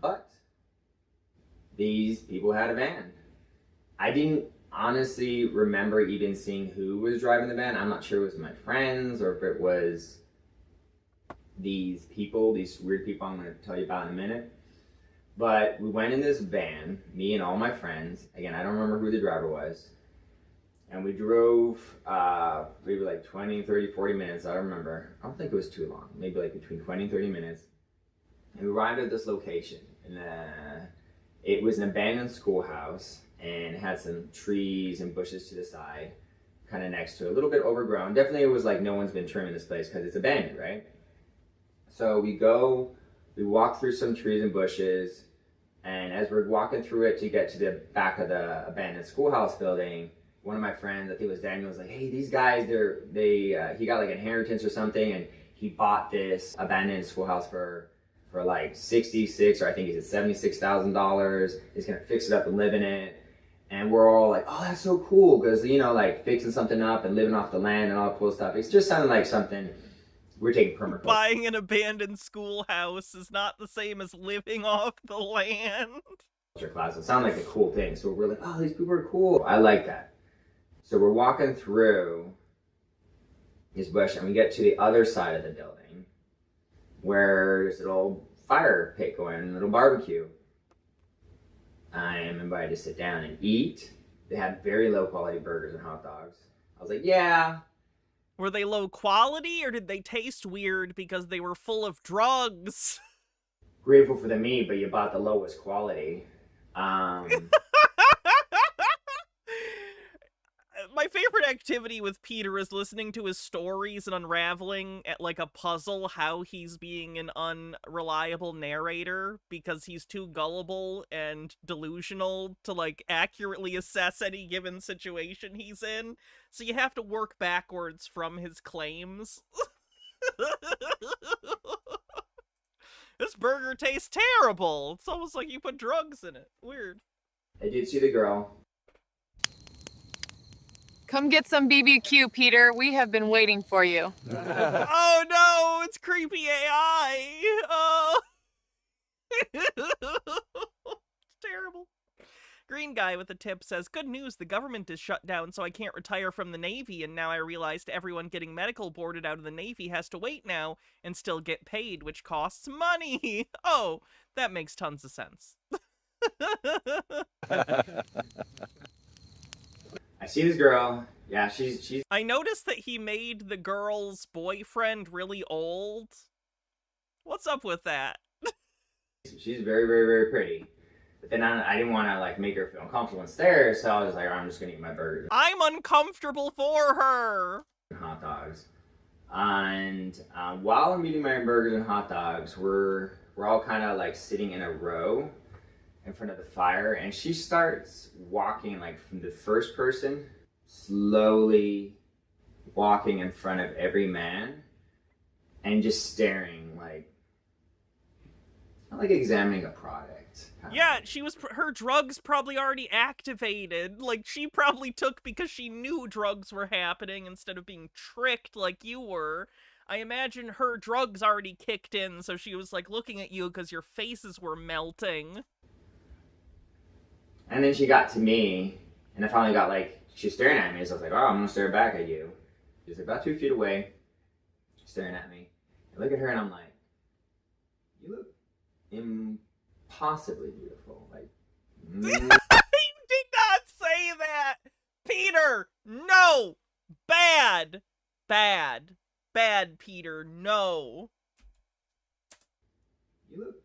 [SPEAKER 3] But these people had a van. I didn't honestly remember even seeing who was driving the van. I'm not sure it was my friends or if it was these weird people I'm going to tell you about in a minute. But we went in this van, me and all my friends. Again, I don't remember who the driver was. And we drove maybe like 20, 30, 40 minutes. I don't remember. I don't think it was too long. Maybe like between 20 and 30 minutes. And we arrived at this location. And it was an abandoned schoolhouse. And it had some trees and bushes to the side. Kind of next to it. A little bit overgrown. Definitely it was like no one's been trimming this place because it's abandoned, right? So we walk through some trees and bushes. And as we're walking through it to get to the back of the abandoned schoolhouse building, one of my friends, I think it was Daniel, was like, hey, these guys, he got like an inheritance or something, and he bought this abandoned schoolhouse for like 66, or I think he said $76,000. He's gonna fix it up and live in it. And we're all like, oh, that's so cool, because, you know, like fixing something up and living off the land and all that cool stuff. It's just sounded like something we're taking permaculture.
[SPEAKER 1] Buying an abandoned schoolhouse is not the same as living off the land.
[SPEAKER 3] Class. It sounded like a cool thing. So we're like, oh, these people are cool. I like that. So we're walking through this bush and we get to the other side of the building where there's a little fire pit going, a little barbecue. I am invited to sit down and eat. They had very low quality burgers and hot dogs. I was like, yeah.
[SPEAKER 1] Were they low quality or did they taste weird because they were full of drugs?
[SPEAKER 3] Grateful for the meat, but you bought the lowest quality.
[SPEAKER 1] My favorite activity with Peter is listening to his stories and unraveling at like a puzzle how he's being an unreliable narrator because he's too gullible and delusional to like accurately assess any given situation he's in. So you have to work backwards from his claims. This burger tastes terrible. It's almost like you put drugs in it. Weird.
[SPEAKER 3] I did see the girl.
[SPEAKER 6] Come get some BBQ, Peter. We have been waiting for you.
[SPEAKER 1] Oh no, it's creepy AI. Oh. It's terrible. Green guy with the tip says, good news, the government is shut down, so I can't retire from the Navy, and now I realized everyone getting medical boarded out of the Navy has to wait now and still get paid, which costs money. Oh, that makes tons of sense.
[SPEAKER 3] I see this girl. Yeah, she's.
[SPEAKER 1] I noticed that he made the girl's boyfriend really old. What's up with that?
[SPEAKER 3] She's very, very, very pretty. But then I didn't want to like make her feel uncomfortable and stare, so I was like, I'm just gonna eat my burgers.
[SPEAKER 1] I'm uncomfortable for her.
[SPEAKER 3] Hot dogs. And while I'm eating my burgers and hot dogs, we're all kind of like sitting in a row in front of the fire, and she starts walking like from the first person, slowly walking in front of every man and just staring, like not like examining a product.
[SPEAKER 1] Yeah, her drugs probably already activated. Like, she probably took because she knew drugs were happening instead of being tricked like you were. I imagine her drugs already kicked in, so she was like looking at you because your faces were melting.
[SPEAKER 3] And then she got to me, and I finally got like, she's staring at me, so I was like, oh, I'm gonna stare back at you. She's about 2 feet away, staring at me. I look at her and I'm like, you look impossibly beautiful. Like,
[SPEAKER 1] You did not say that! Peter, no! Bad! Bad. Bad, Peter, no.
[SPEAKER 3] You look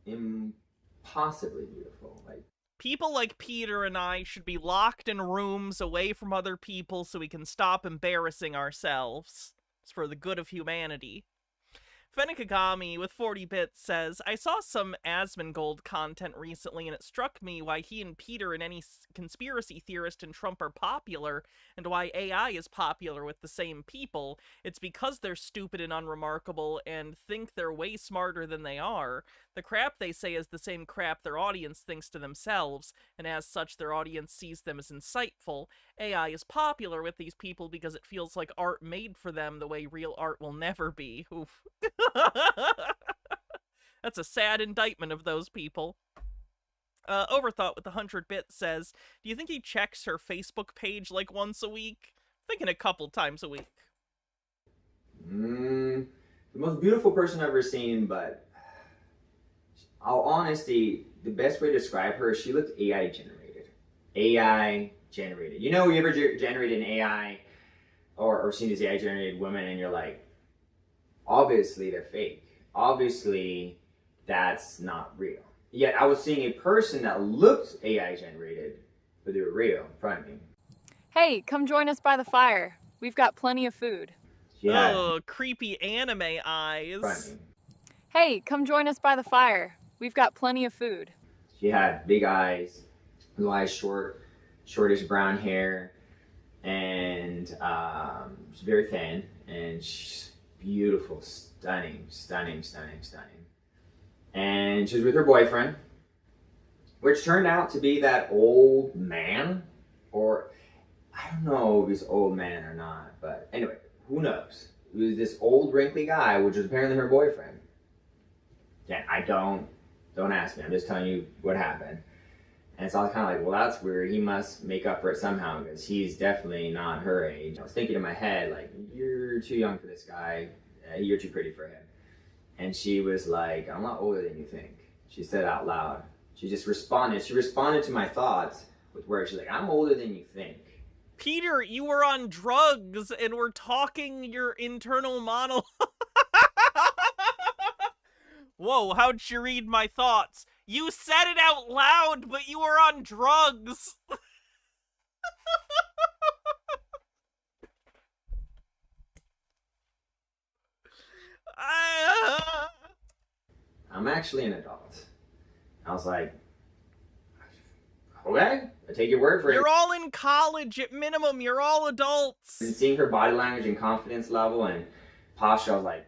[SPEAKER 3] impossibly beautiful. Like,
[SPEAKER 1] people like Peter and I should be locked in rooms away from other people so we can stop embarrassing ourselves. It's for the good of humanity. Fennikagami with 40 bits says, I saw some Asmongold content recently and it struck me why he and Peter and any conspiracy theorist and Trump are popular and why AI is popular with the same people. It's because they're stupid and unremarkable and think they're way smarter than they are. The crap they say is the same crap their audience thinks to themselves, and as such their audience sees them as insightful. AI is popular with these people because it feels like art made for them the way real art will never be. Oof. That's a sad indictment of those people. Overthought with 100 bits says, do you think he checks her Facebook page like once a week? I'm thinking a couple times a week.
[SPEAKER 3] the most beautiful person I've ever seen, but All honesty, the best way to describe her is she looked AI generated. AI generated. You know, you ever generated an AI or seen these AI generated women and you're like, obviously they're fake. Obviously that's not real. Yet I was seeing a person that looked AI generated, but they were real in front of me.
[SPEAKER 6] Hey, come join us by the fire. We've got plenty of food.
[SPEAKER 3] She had
[SPEAKER 1] Oh, creepy anime
[SPEAKER 3] in front of
[SPEAKER 1] eyes.
[SPEAKER 3] me.
[SPEAKER 6] Hey, come join us by the fire. We've got plenty of food.
[SPEAKER 3] She had big eyes, blue eyes, shortish brown hair, and she's very thin, and she's beautiful, stunning. And she was with her boyfriend, which turned out to be that old man, or I don't know if he's old man or not, but anyway, who knows? It was this old wrinkly guy, which was apparently her boyfriend. Yeah, don't ask me. I'm just telling you what happened. And so I was kind of like, well, that's weird. He must make up for it somehow because he's definitely not her age. I was thinking in my head, like, you're too young for this guy. You're too pretty for him. And she was like, I'm a lot older than you think. She said out loud. She just responded. She responded to my thoughts with words. She's like, I'm older than you think.
[SPEAKER 1] Peter, you were on drugs and were talking your internal monologue. Whoa, how'd you read my thoughts? You said it out loud, but you were on drugs.
[SPEAKER 3] I'm actually an adult. I was like, okay, I take your word for it.
[SPEAKER 1] You're all in college at minimum. You're all adults.
[SPEAKER 3] And seeing her body language and confidence level and posture, I was like,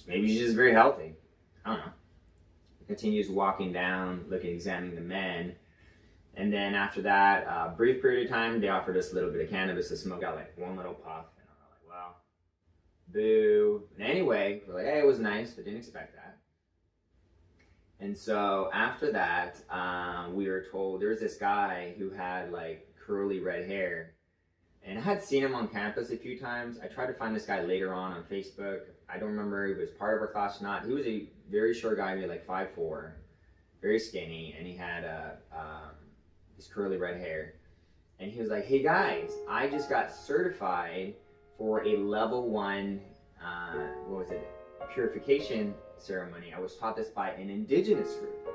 [SPEAKER 3] maybe she's just very healthy. I don't know. Continues walking down, examining the men. And then after that, brief period of time, they offered us a little bit of cannabis to smoke. Got like one little puff. And I'm like, well, boo. And anyway, we're like, hey, it was nice, but didn't expect that. And so after that, we were told there was this guy who had like curly red hair. And I had seen him on campus a few times. I tried to find this guy later on Facebook. I don't remember if he was part of our class or not. He was a very short guy, maybe like 5'4", very skinny, and he had his curly red hair. And he was like, hey guys, I just got certified for a level 1, purification ceremony. I was taught this by an indigenous group.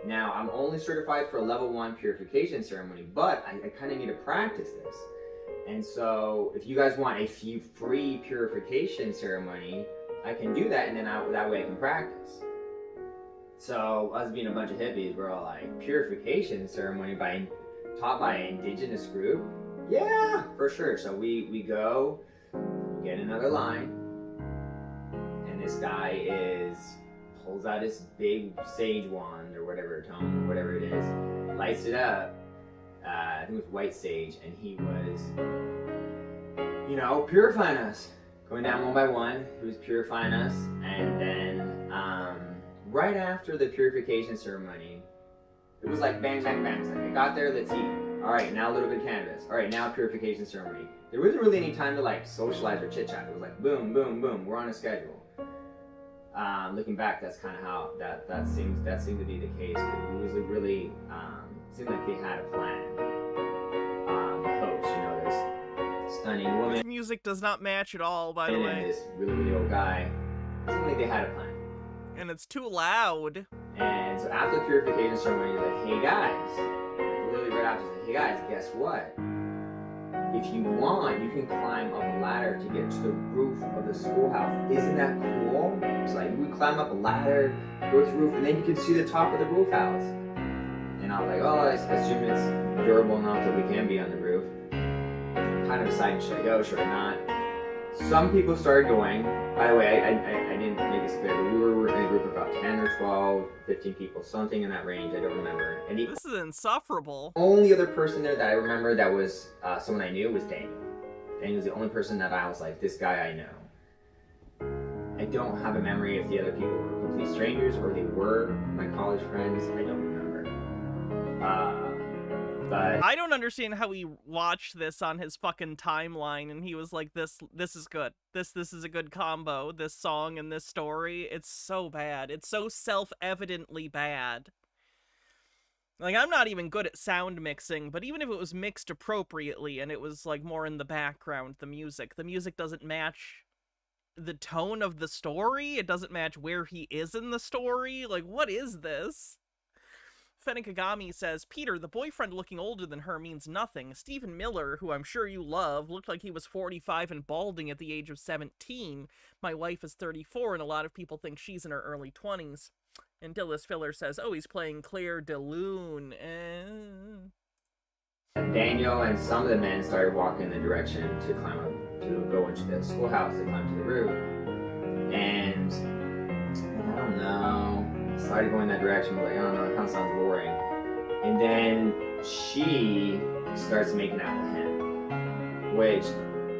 [SPEAKER 3] Now, I'm only certified for a level 1 purification ceremony, but I kind of need to practice this. And so if you guys want a few free purification ceremony, I can do that, and then that way I can practice. So us being a bunch of hippies, we're all like, purification ceremony taught by an indigenous group? Yeah, for sure. So we go, we get another line, and this guy pulls out his big sage wand or whatever it is, lights it up. I think it was white sage, and he was, purifying us. Going down one by one, he was purifying us, and then right after the purification ceremony, it was like bang, bang, bang. It's like, I got there, let's eat. All right, now a little bit of cannabis. All right, now purification ceremony. There wasn't really any time to like socialize or chit chat. It was like boom, boom, boom. We're on a schedule. Looking back, that's kind of how that seemed to be the case. It was really seemed like they had a plan. The host, this stunning woman.
[SPEAKER 1] This music does not match at all, by the way.
[SPEAKER 3] And this really, really old guy. It seemed like they had a plan.
[SPEAKER 1] And it's too loud.
[SPEAKER 3] And so after the purification ceremony, they're like, hey guys, literally right after, like, hey guys, guess what? If you want, you can climb up a ladder to get to the roof of the schoolhouse. Isn't that cool? It's like, we climb up a ladder, go to the roof, and then you can see the top of the roof house. And I was like, oh, I assume it's durable enough that we can be on the roof. Kind of decided, should I go, should I not? Some people started going. By the way, I didn't make this clear, but we were in a group of about 10 or 12, 15 people, something in that range, I don't remember. And the
[SPEAKER 1] This is insufferable.
[SPEAKER 3] only other person there that I remember that was someone I knew was Daniel. Daniel was the only person that I was like, this guy I know. I don't have a memory if the other people were complete strangers or they were my college friends. I don't remember. But
[SPEAKER 1] I don't understand how he watched this on his fucking timeline and he was like, this is good. This is a good combo. This song and this story. It's so bad. It's so self-evidently bad. Like, I'm not even good at sound mixing, but even if it was mixed appropriately and it was, like, more in the background, the music doesn't match the tone of the story. It doesn't match where he is in the story. Like, what is this? Fennikagami says, Peter, the boyfriend looking older than her means nothing. Stephen Miller, who I'm sure you love, looked like he was 45 and balding at the age of 17. My wife is 34, and a lot of people think she's in her early 20s. And Dillis Filler says, oh, he's playing Claire de Lune.
[SPEAKER 3] Daniel and some of the men started walking in the direction to climb up, to go into the schoolhouse, to climb to the roof. And I don't know, started going that direction, like, I don't know, it kind of sounds boring. And then she starts making out with him, which,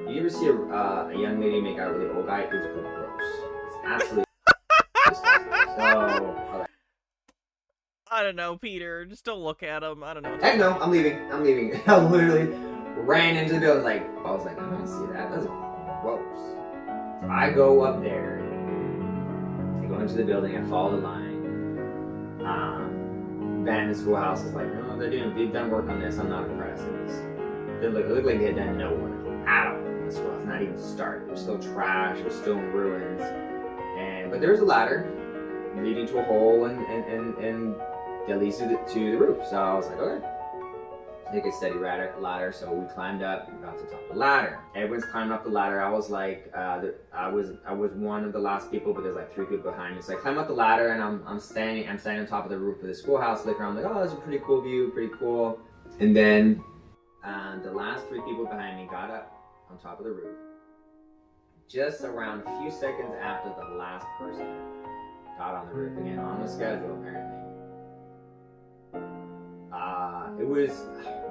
[SPEAKER 3] you ever see a young lady make out with an old guy? It's gross. It's absolutely so, okay.
[SPEAKER 1] I don't know, Peter. Just don't look at him. I don't know.
[SPEAKER 3] Heck no, I'm leaving. I literally ran into the building, I was like, I don't see that. That's gross. So I go up there, I go into the building, I follow the line. Ben in the schoolhouse is like, no, they've done work on this, I'm not impressed. It looked like they had done no work at all in the schoolhouse, not even started. It was still trash, it was still in ruins. But there's a ladder leading to a hole and that leads to the roof. So I was like, okay. Take a steady ladder. So we climbed up and got to the top of the ladder. Everyone's climbing up the ladder. I was like, I was one of the last people, but there's like 3 people behind me. So I climb up the ladder and I'm standing on top of the roof of the schoolhouse, looking around like, oh, that's a pretty cool view, pretty cool. And then the last 3 people behind me got up on top of the roof. Just around a few seconds after the last person got on the roof again, on the schedule apparently. It was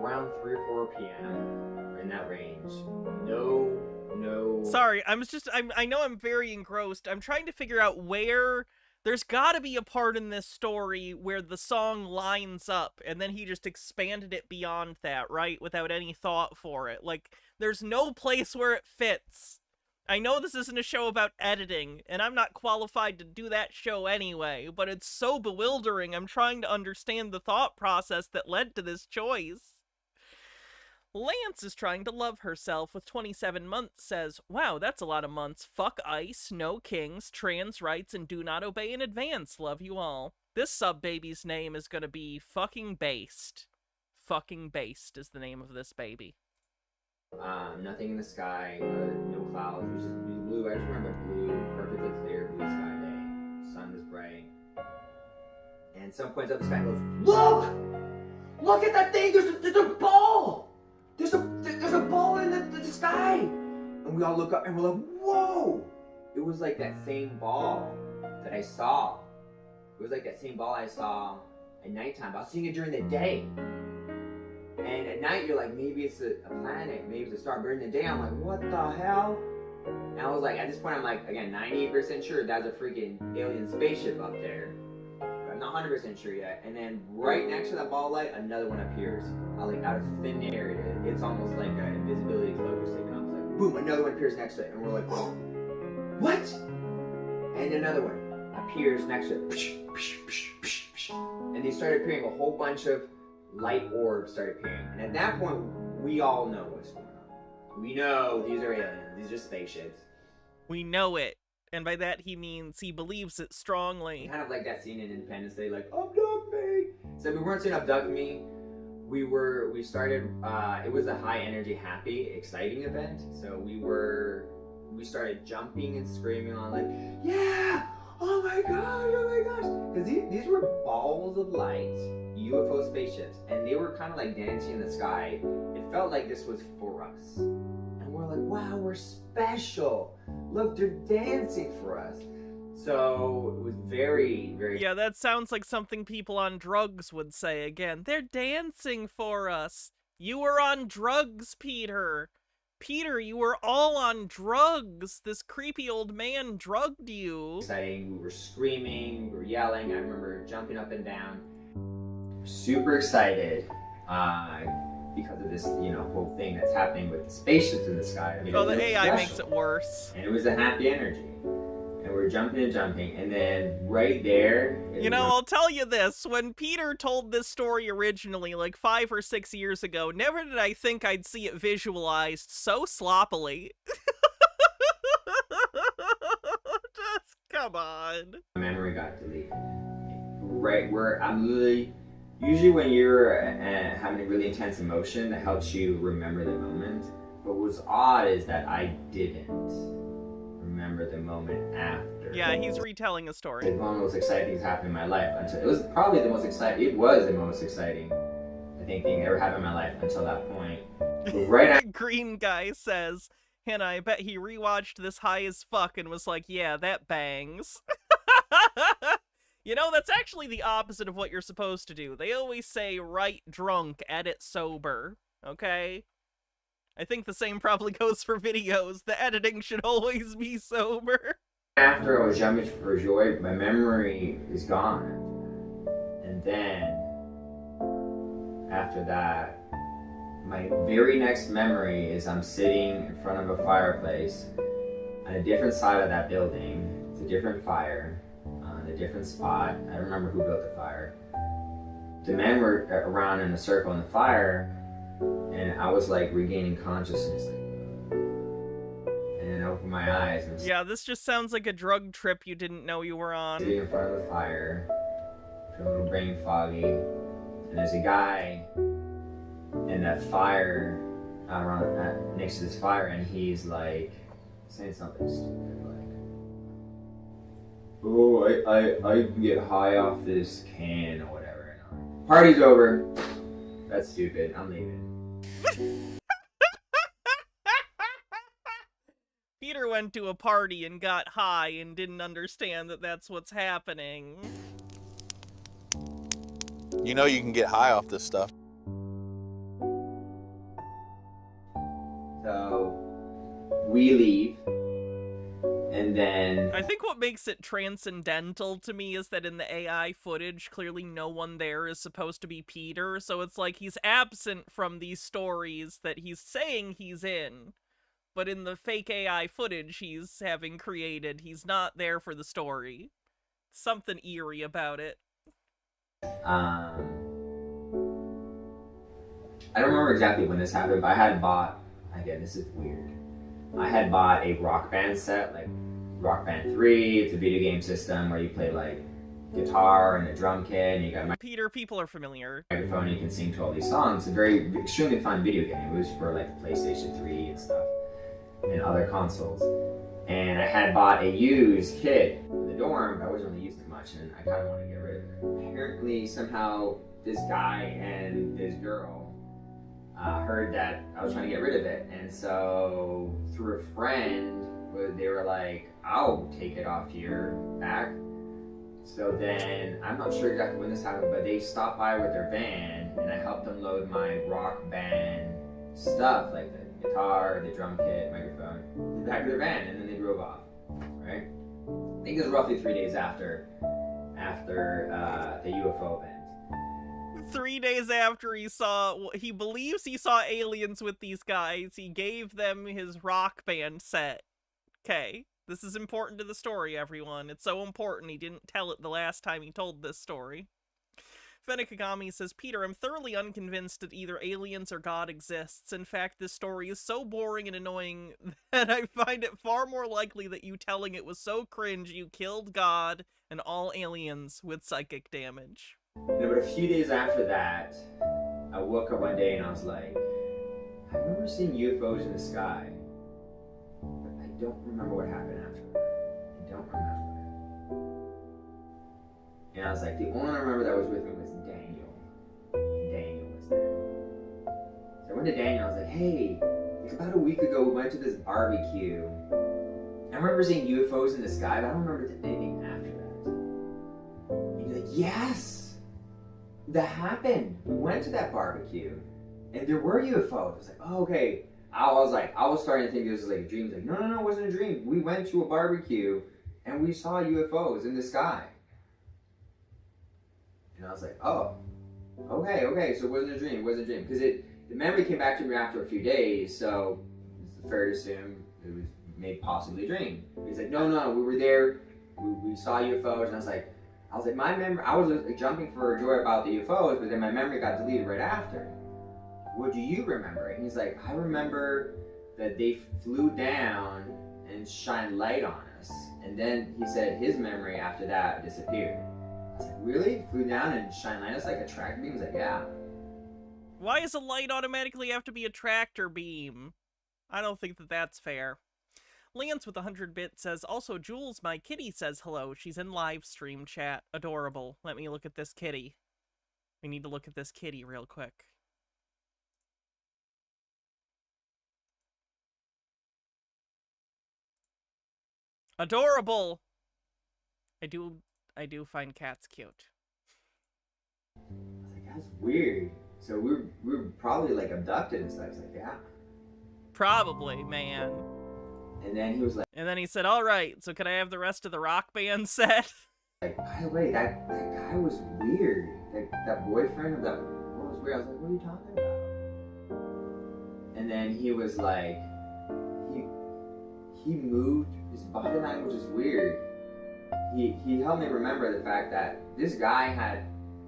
[SPEAKER 3] around 3 or 4 p.m. in that range. No.
[SPEAKER 1] Sorry, I know I'm very engrossed. I'm trying to figure out where there's gotta be a part in this story where the song lines up and then he just expanded it beyond that, right? Without any thought for it. Like, there's no place where it fits. I know this isn't a show about editing, and I'm not qualified to do that show anyway, but it's so bewildering. I'm trying to understand the thought process that led to this choice. Lance is trying to love herself with 27 months, says, wow, that's a lot of months. Fuck ICE, no kings, trans rights, and do not obey in advance. Love you all. This sub-baby's name is gonna be Fucking Based. Fucking Based is the name of this baby.
[SPEAKER 3] Nothing in the sky, no clouds, it was just blue. I just remember blue, perfectly clear blue sky day. Sun was bright. And some points up the sky and goes, Look at that thing! There's a ball! There's a ball in the sky! And we all look up and we're like, whoa! It was like that same ball that I saw. It was like that same ball I saw at nighttime. I was seeing it during the day. And at night, you're like, maybe it's a planet, maybe it's a star. But during the day, I'm like, what the hell? And I was like, at this point, I'm like, again, 98% sure that's a freaking alien spaceship up there. But I'm not 100% sure yet. And then right next to that ball light, another one appears. Like out of thin air. It's almost like an invisibility cloak or something. I was like, boom, another one appears next to it. And we're like, oh, what? And another one appears next to it. And they started appearing a whole bunch of light orbs started appearing. And at that point, we all know what's going on. We know these are aliens. These are spaceships.
[SPEAKER 1] We know it. And by that, he means he believes it strongly.
[SPEAKER 3] Kind of like that scene in Independence Day, like, abduct me. So we weren't saying abduct me. We started, it was a high energy, happy, exciting event. So we started jumping and screaming on like, yeah, oh my gosh. Because these were balls of light, UFO spaceships, and they were kind of like dancing in the sky. It felt like this was for us. And we're like, wow, we're special. Look, they're dancing for us. So it was very, very...
[SPEAKER 1] Yeah, that sounds like something people on drugs would say again. They're dancing for us. You were on drugs, Peter. Peter, you were all on drugs. This creepy old man drugged you.
[SPEAKER 3] Exciting. We were screaming, we were yelling. I remember jumping up and down. Super excited. because of this, whole thing that's happening with the spaceships in the sky. I mean,
[SPEAKER 1] Oh,
[SPEAKER 3] it
[SPEAKER 1] the
[SPEAKER 3] was
[SPEAKER 1] AI
[SPEAKER 3] special.
[SPEAKER 1] makes it worse.
[SPEAKER 3] And it was a happy energy. And we're jumping and jumping, and then right there...
[SPEAKER 1] I'll tell you this. When Peter told this story originally, like 5 or 6 years ago, never did I think I'd see it visualized so sloppily. Just, come on.
[SPEAKER 3] My memory got deleted. Right where I'm literally... Usually when you're having a really intense emotion, that helps you remember the moment. But what's odd is that I didn't remember the moment after.
[SPEAKER 1] Yeah, he's retelling a story.
[SPEAKER 3] It's one of the most exciting things happened in my life. It was probably the most exciting, I think, thing that ever happened in my life until that point. But right after...
[SPEAKER 1] Green guy says, Hannah, I bet he rewatched this high as fuck and was like, yeah, that bangs. That's actually the opposite of what you're supposed to do. They always say, write drunk, edit sober. Okay? I think the same probably goes for videos. The editing should always be sober.
[SPEAKER 3] After I was jumping for joy, my memory is gone. And then, after that, my very next memory is I'm sitting in front of a fireplace on a different side of that building. It's a different fire, on a different spot. I don't remember who built the fire. The men were around in a circle in the fire, and I was like regaining consciousness. And then I opened my eyes. And
[SPEAKER 1] yeah, this just sounds like a drug trip you didn't know you were on.
[SPEAKER 3] Sitting in front of the fire, feel a little brain foggy, and there's a guy in that fire, next to this fire, and he's like saying something stupid, like, "Oh, I can get high off this can or whatever." And party's over. That's stupid. I'm leaving.
[SPEAKER 1] Peter went to a party and got high and didn't understand that that's what's happening.
[SPEAKER 7] You can get high off this stuff.
[SPEAKER 3] So we leave, and then
[SPEAKER 1] I think what makes it transcendental to me is that in the AI footage, clearly no one there is supposed to be Peter, so it's like he's absent from these stories that he's saying he's in. But in the fake AI footage he's having created, he's not there for the story. Something eerie about it.
[SPEAKER 3] I don't remember exactly when this happened, but I had bought, again, this is weird. I had bought a Rock Band set, like Rock Band 3. It's a video game system where you play like guitar and a drum kit, and you got a
[SPEAKER 1] Peter, people are familiar.
[SPEAKER 3] microphone, and you can sing to all these songs. It's a very, extremely fun video game. It was for like the PlayStation 3 and stuff, and other consoles. And I had bought a used kit for the dorm, but I wasn't really using it much, and I kind of wanted to get rid of it. Apparently, somehow, this guy and this girl heard that I was trying to get rid of it, and so through a friend, they were like, "I'll take it off your back." So then, I'm not sure exactly when this happened, but they stopped by with their van, and I helped them load my Rock Band stuff, like the guitar, the drum kit, microphone, in the back of their van, and then they drove off, right? I think it was roughly 3 days after the UFO event.
[SPEAKER 1] 3 days after he believes he saw aliens with these guys, he gave them his Rock Band set. Okay, this is important to the story, everyone. It's so important he didn't tell it the last time he told this story. Fenekagami says, Peter, I'm thoroughly unconvinced that either aliens or God exists. In fact, this story is so boring and annoying that I find it far more likely that you telling it was so cringe you killed God and all aliens with psychic damage.
[SPEAKER 3] But a few days after that, I woke up one day and I was like, I remember seeing UFOs in the sky, but I don't remember what happened after that. I don't remember. And I was like, the only one I remember that was with me was Daniel. Daniel was there. So I went to Daniel, I was like, hey, like about a week ago we went to this barbecue. I remember seeing UFOs in the sky, but I don't remember anything after that. And he's like, yes! That happened. We went to that barbecue, and there were UFOs. I was like, oh, okay. I was starting to think this was like a dream. He's like, no, it wasn't a dream. We went to a barbecue, and we saw UFOs in the sky. And I was like, oh, okay, so it wasn't a dream, because the memory came back to me after a few days, so it's fair to assume it was maybe possibly a dream. He's like, no, we were there, we saw UFOs, and I was like, my memory, I was like, jumping for joy about the UFOs, but then my memory got deleted right after. What do you remember? And he's like, I remember that they flew down and shined light on us, and then he said his memory after that disappeared. I was like, really? Flew down and shined light on us like a tractor beam? He's like, yeah.
[SPEAKER 1] Why does a light automatically have to be a tractor beam? I don't think that that's fair. Lance with 100 bits says, also, Jules, my kitty, says hello. She's in live stream chat. Adorable. Let me look at this kitty. We need to look at this kitty real quick. Adorable! I do find cats cute.
[SPEAKER 3] I was like, that's weird. So we were probably like abducted and stuff. He's like, yeah.
[SPEAKER 1] Probably, man.
[SPEAKER 3] And then he was like,
[SPEAKER 1] And then he said, alright, so can I have the rest of the rock band set?
[SPEAKER 3] by the way, that guy was weird. That boyfriend of that girl was weird. I was like, what are you talking about? And then he was like, he moved, his body language is weird. He helped me remember the fact that this guy had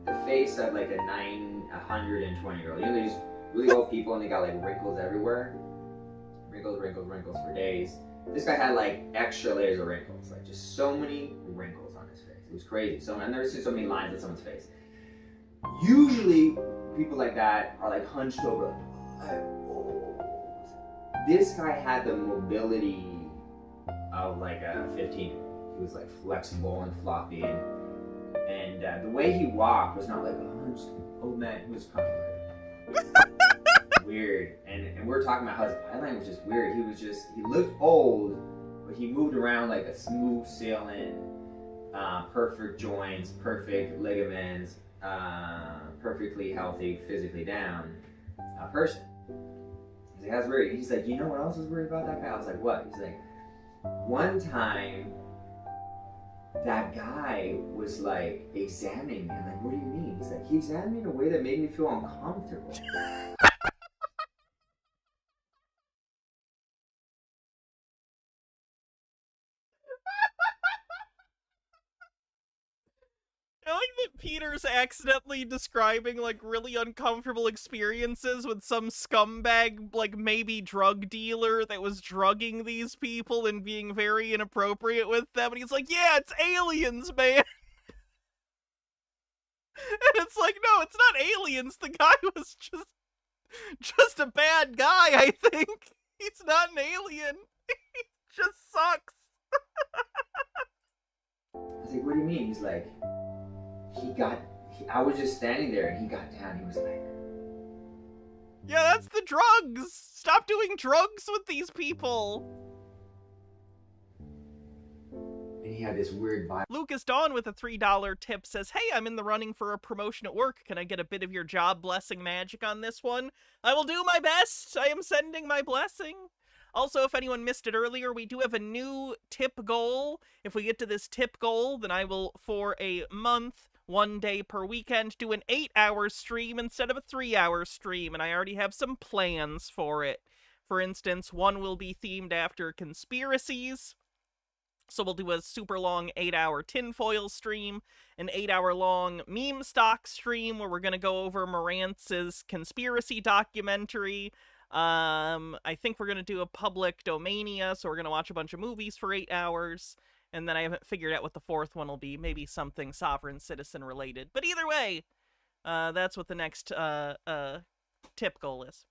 [SPEAKER 3] the face of like a 120-year-old. You know these really old people and they got like wrinkles everywhere? Wrinkles for days. This guy had like extra layers of wrinkles, like just so many wrinkles on his face. It was crazy. I've never seen so many lines on someone's face. Usually people like that are like hunched over, like old. This guy had the mobility of like a 15-year-old. He was like flexible and floppy, and the way he walked was not like a hunched old man. He was kind of like weird, and we're talking about how his body language was just weird. He looked old, but he moved around like a smooth sailing, perfect joints, perfect ligaments, perfectly healthy, physically down person. He's like, that's weird. He's like, you know what else is weird about that guy? I was like, what? He's like, one time that guy was like examining me. I'm like, what do you mean? He's like, he examined me in a way that made me feel uncomfortable.
[SPEAKER 1] I like that Peter's accidentally describing, like, really uncomfortable experiences with some scumbag, like, maybe drug dealer that was drugging these people and being very inappropriate with them, and he's like, yeah, it's aliens, man! And it's like, no, it's not aliens, the guy was just a bad guy, I think! He's not an alien! He just sucks!
[SPEAKER 3] I was like, what do you mean? He's like, I was just standing there and he got down. He was like,
[SPEAKER 1] yeah, that's the drugs! Stop doing drugs with these people!
[SPEAKER 3] and he had this weird vibe.
[SPEAKER 1] Lucas Dawn with a $3 tip says, hey, I'm in the running for a promotion at work. Can I get a bit of your job blessing magic on this one? I will do my best. I am sending my blessing. Also, if anyone missed it earlier, we do have a new tip goal. If we get to this tip goal, then I will, for a month, 1 day per weekend, do an 8-hour stream instead of a 3-hour stream, and I already have some plans for it. For instance, one will be themed after conspiracies, so we'll do a super long 8-hour tinfoil stream, an 8-hour long meme stock stream where we're going to go over Morantz's conspiracy documentary. I think we're going to do a public domania, so we're going to watch a bunch of movies for 8 hours. And then I haven't figured out what the fourth one will be. Maybe something sovereign citizen related. But either way, that's what the next tip goal is.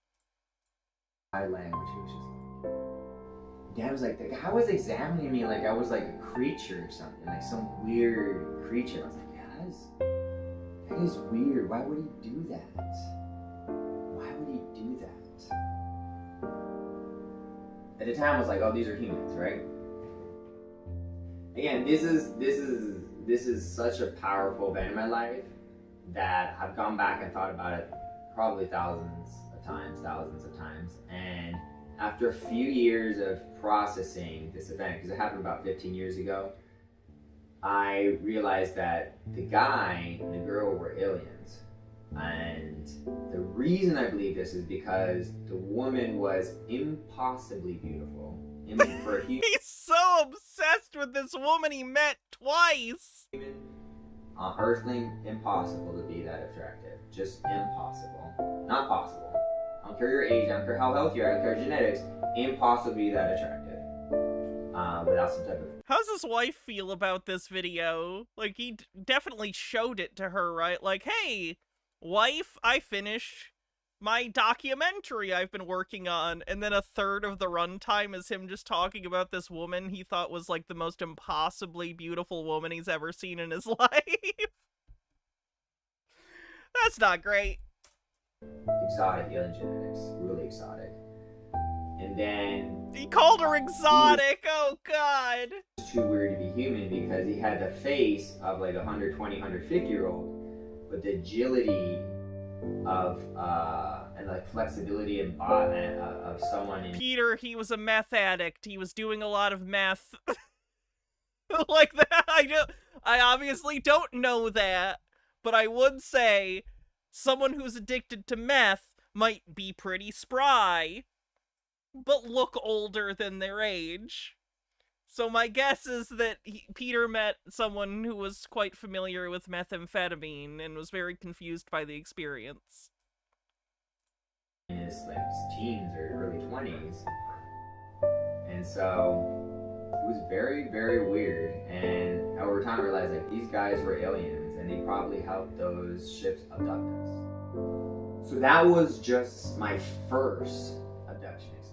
[SPEAKER 3] My language, he was just like, Dad was like, the guy was examining me like I was like a creature or something, like some weird creature. I was like, yeah, that is weird. Why would he do that? Why would he do that? At the time, I was like, oh, these are humans, right? Again, this is such a powerful event in my life that I've gone back and thought about it probably thousands of times. And after a few years of processing this event, because it happened about 15 years ago, I realized that the guy and the girl were aliens. And the reason I believe this is because the woman was impossibly beautiful. For a human,
[SPEAKER 1] He's so obsessed with this woman he met twice.
[SPEAKER 3] earthling, impossible to be that attractive. Just impossible. Not possible. I don't care your age, I don't care how healthy you are, I don't care genetics. Impossible to be that attractive. Without some type of...
[SPEAKER 1] How's his wife feel about this video? Like, he definitely showed it to her, right? Like, hey, wife, I finished my documentary I've been working on. And then a third of the runtime is him just talking about this woman he thought was, like, the most impossibly beautiful woman he's ever seen in his life. That's not great.
[SPEAKER 3] Exotic alien genetics. Really exotic. And then...
[SPEAKER 1] He called her exotic! Oh, God!
[SPEAKER 3] It's too weird to be human because he had the face of like a 120, 150-year-old, but the agility of, and like flexibility and body of someone in...
[SPEAKER 1] Peter, he was a meth addict. He was doing a lot of meth. Like that. I obviously don't know that, but I would say someone who's addicted to meth might be pretty spry, but look older than their age. So my guess is that Peter met someone who was quite familiar with methamphetamine and was very confused by the experience.
[SPEAKER 3] In his like teens or early 20s. And so it was very, very weird. And over time I realized like these guys were aliens and they probably helped those ships abduct us. So that was just my first abduction experience.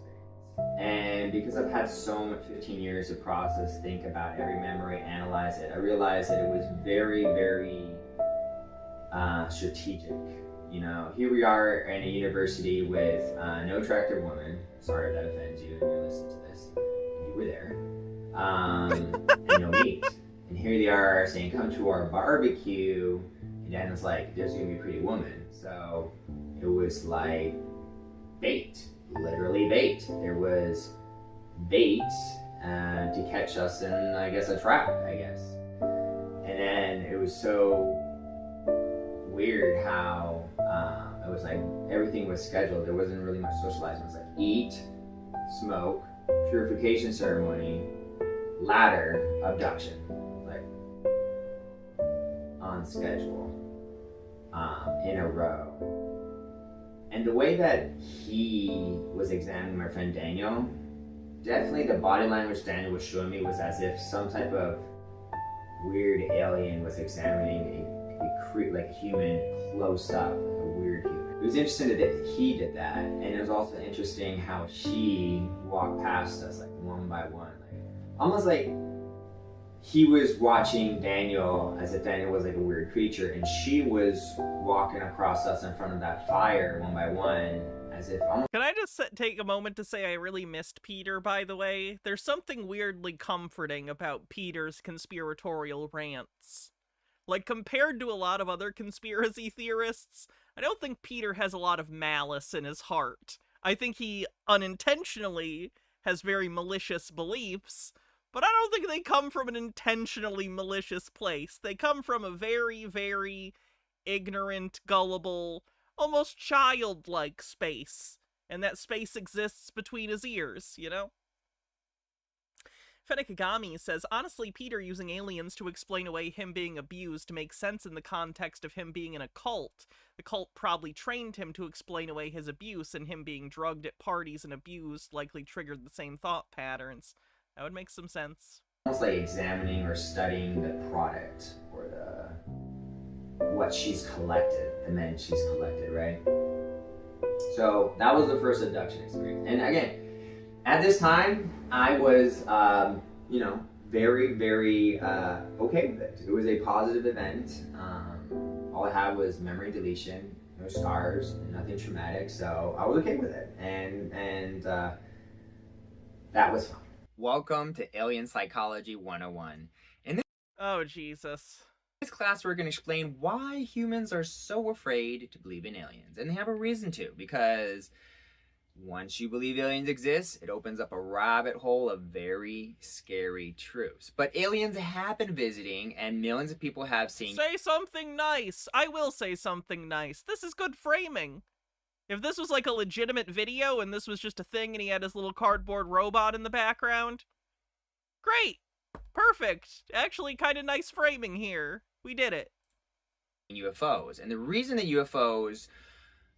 [SPEAKER 3] And because I've had so much 15 years to process, think about every memory, analyze it, I realized that it was very, very strategic. You know, here we are in a university with no attractive woman. Sorry if that offends you and you're listening to this. You were there. And no meat. And here they are saying, come to our barbecue. And Daniel's like, there's gonna be a pretty woman. So it was like bait. Literally bait. There was bait to catch us in, I guess, a trap, I guess. And then it was so weird how it was like everything was scheduled. There wasn't really much socializing. It was like eat, smoke, purification ceremony, ladder, abduction, like on schedule, in a row. And the way that he was examining my friend Daniel, definitely the body language Daniel was showing me was as if some type of weird alien was examining like a human close up, like a weird human. It was interesting that he did that, and it was also interesting how she walked past us like one by one, like almost like he was watching Daniel as if Daniel was like a weird creature, and she was walking across us in front of that fire one by one, as if almost...
[SPEAKER 1] Can I just take a moment to say I really missed Peter, by the way? There's something weirdly comforting about Peter's conspiratorial rants. Like, compared to a lot of other conspiracy theorists, I don't think Peter has a lot of malice in his heart. I think he unintentionally has very malicious beliefs, but I don't think they come from an intentionally malicious place. They come from a very, very ignorant, gullible, almost childlike space. And that space exists between his ears, you know? Fenekagami says, honestly, Peter using aliens to explain away him being abused makes sense in the context of him being in a cult. The cult probably trained him to explain away his abuse, and him being drugged at parties and abused likely triggered the same thought patterns. That would make some sense.
[SPEAKER 3] Almost like examining or studying the product or the what she's collected, the men she's collected, right? So that was the first abduction experience. And again, at this time, I was, very, very okay with it. It was a positive event. All I had was memory deletion, no scars, nothing traumatic, so I was okay with it. And that was fun. Welcome to Alien Psychology 101.
[SPEAKER 1] Oh, Jesus.
[SPEAKER 3] In this class, we're going to explain why humans are so afraid to believe in aliens. And they have a reason to, because Once you believe aliens exist, it opens up a rabbit hole of very scary truths. But aliens have been visiting, and millions of people have seen.
[SPEAKER 1] Say something nice. I will say something nice. This is good framing. If this was like a legitimate video and this was just a thing and he had his little cardboard robot in the background, great. Perfect. Actually, kind of nice framing here. We did it.
[SPEAKER 3] UFOs. And the reason that UFOs,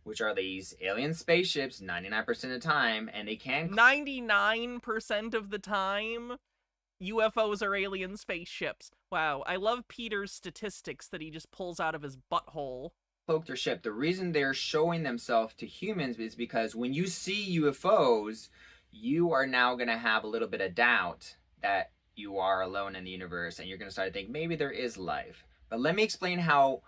[SPEAKER 3] which are these alien spaceships 99% of the time, and they can
[SPEAKER 1] 99% of the time, UFOs are alien spaceships. Wow, I love Peter's statistics that he just pulls out of his butthole.
[SPEAKER 3] cloak their ship. The reason they're showing themselves to humans is because when you see UFOs, you are now going to have a little bit of doubt that you are alone in the universe, and you're going to start to think maybe there is life. But let me explain how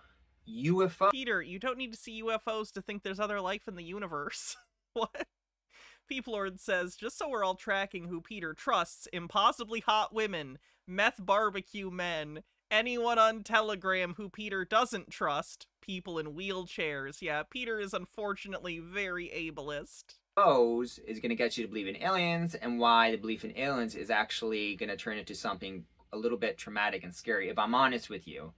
[SPEAKER 1] Peter, you don't need to see UFOs to think there's other life in the universe. What? Peoplord says, just so we're all tracking who Peter trusts, impossibly hot women, meth barbecue men, anyone on Telegram who Peter doesn't trust, people in wheelchairs. Yeah, Peter is unfortunately very ableist.
[SPEAKER 3] UFOs is going to get you to believe in aliens, and why the belief in aliens is actually going to turn into something a little bit traumatic and scary, if I'm honest with you.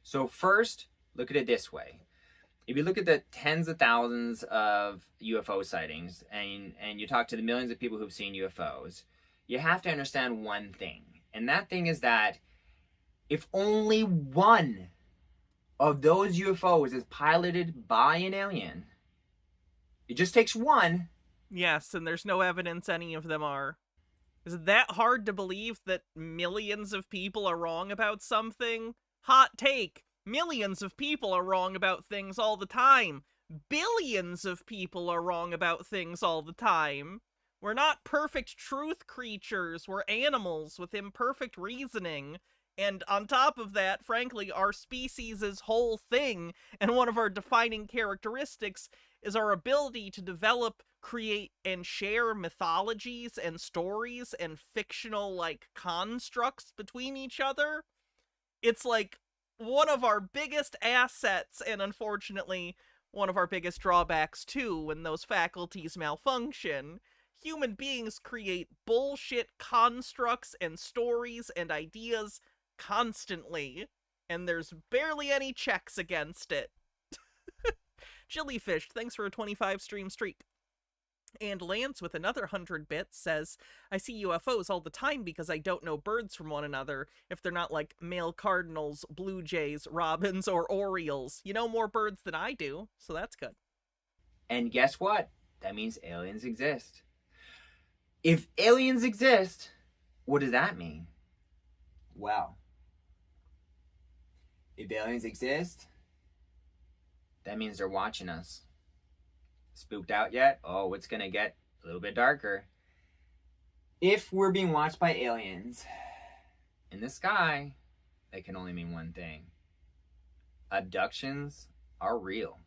[SPEAKER 3] So first, look at it this way. If you look at the tens of thousands of UFO sightings, and you talk to the millions of people who've seen UFOs, you have to understand one thing. And that thing is that if only one of those UFOs is piloted by an alien, it just takes one.
[SPEAKER 1] Yes, and there's no evidence any of them are. Is it that hard to believe that millions of people are wrong about something? Hot take. Millions of people are wrong about things all the time. Billions of people are wrong about things all the time. We're not perfect truth creatures. We're animals with imperfect reasoning. And on top of that, frankly, our species' whole thing, and one of our defining characteristics, is our ability to develop, create, and share mythologies and stories and fictional, like, constructs between each other. It's like one of our biggest assets, and unfortunately, one of our biggest drawbacks too, when those faculties malfunction. Human beings create bullshit constructs and stories and ideas constantly, and there's barely any checks against it. Jellyfish, thanks for a 25 stream streak. And Lance with another 100 bits says, I see UFOs all the time because I don't know birds from one another if they're not like male cardinals, blue jays, robins, or orioles. You know more birds than I do, so that's good.
[SPEAKER 3] And guess what? That means aliens exist. If aliens exist, what does that mean? Well, if aliens exist, that means they're watching us. Spooked out yet? Oh, it's gonna get a little bit darker. If we're being watched by aliens in the sky, that can only mean one thing. Abductions are real.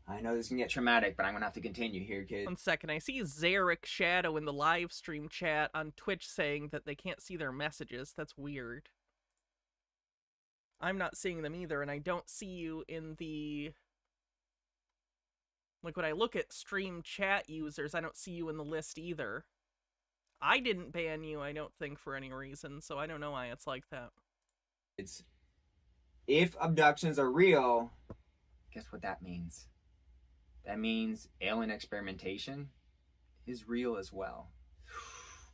[SPEAKER 3] I know this can get traumatic, but I'm gonna have to continue here, kids.
[SPEAKER 1] 1 second, I see Zarek Shadow in the live stream chat on Twitch saying that they can't see their messages. That's weird. I'm not seeing them either, and I don't see you in the... Like, when I look at stream chat users, I don't see you in the list either. I didn't ban you, I don't think, for any reason, so I don't know why it's like that.
[SPEAKER 3] If abductions are real, guess what that means? That means alien experimentation is real as well.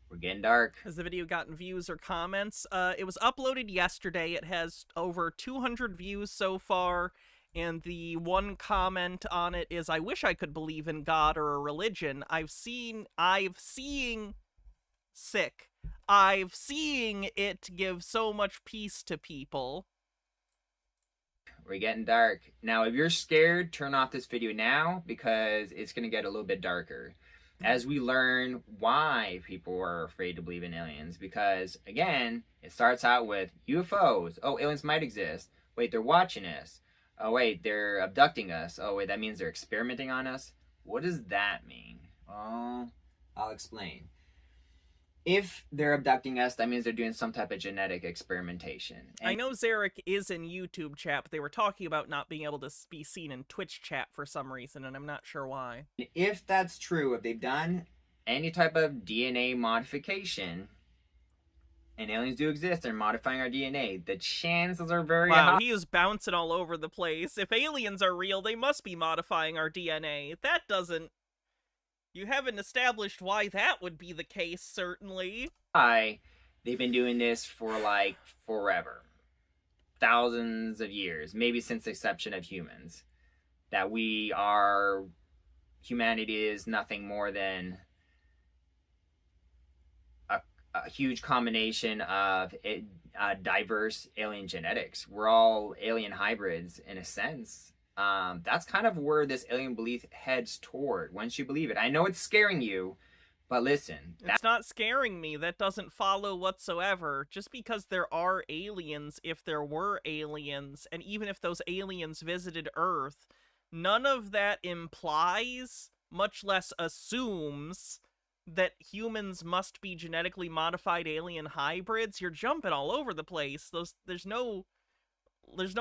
[SPEAKER 3] We're getting dark.
[SPEAKER 1] Has the video gotten views or comments? It was uploaded yesterday. It has over 200 views so far. And the one comment on it is, I wish I could believe in God or a religion. I've seeing it give so much peace to people.
[SPEAKER 3] We're getting dark. Now, if you're scared, turn off this video now, because it's going to get a little bit darker as we learn why people are afraid to believe in aliens. Because, again, it starts out with UFOs. Oh, aliens might exist. Wait, they're watching us. Oh, wait, they're abducting us. Oh, wait, that means they're experimenting on us? What does that mean? Oh, I'll explain. If they're abducting us, that means they're doing some type of genetic experimentation.
[SPEAKER 1] I know Zarek is in YouTube chat, but they were talking about not being able to be seen in Twitch chat for some reason, and I'm not sure why.
[SPEAKER 3] If that's true, if they've done any type of DNA modification, and aliens do exist, they're modifying our DNA, the chances are very
[SPEAKER 1] Wow,
[SPEAKER 3] high.
[SPEAKER 1] he is bouncing all over the place. If aliens are real, they must be modifying our DNA. That doesn't... You haven't established why that would be the case, certainly.
[SPEAKER 3] They've been doing this for like forever. Thousands of years, maybe since the inception of humans. That humanity is nothing more than a huge combination of diverse alien genetics. We're all alien hybrids in a sense. That's kind of where this alien belief heads toward once you believe it. I know it's scaring you, but listen.
[SPEAKER 1] It's not scaring me. That doesn't follow whatsoever. Just because there are aliens, if there were aliens, and even if those aliens visited Earth, none of that implies, much less assumes, that humans must be genetically modified alien hybrids. You're jumping all over the place. There's no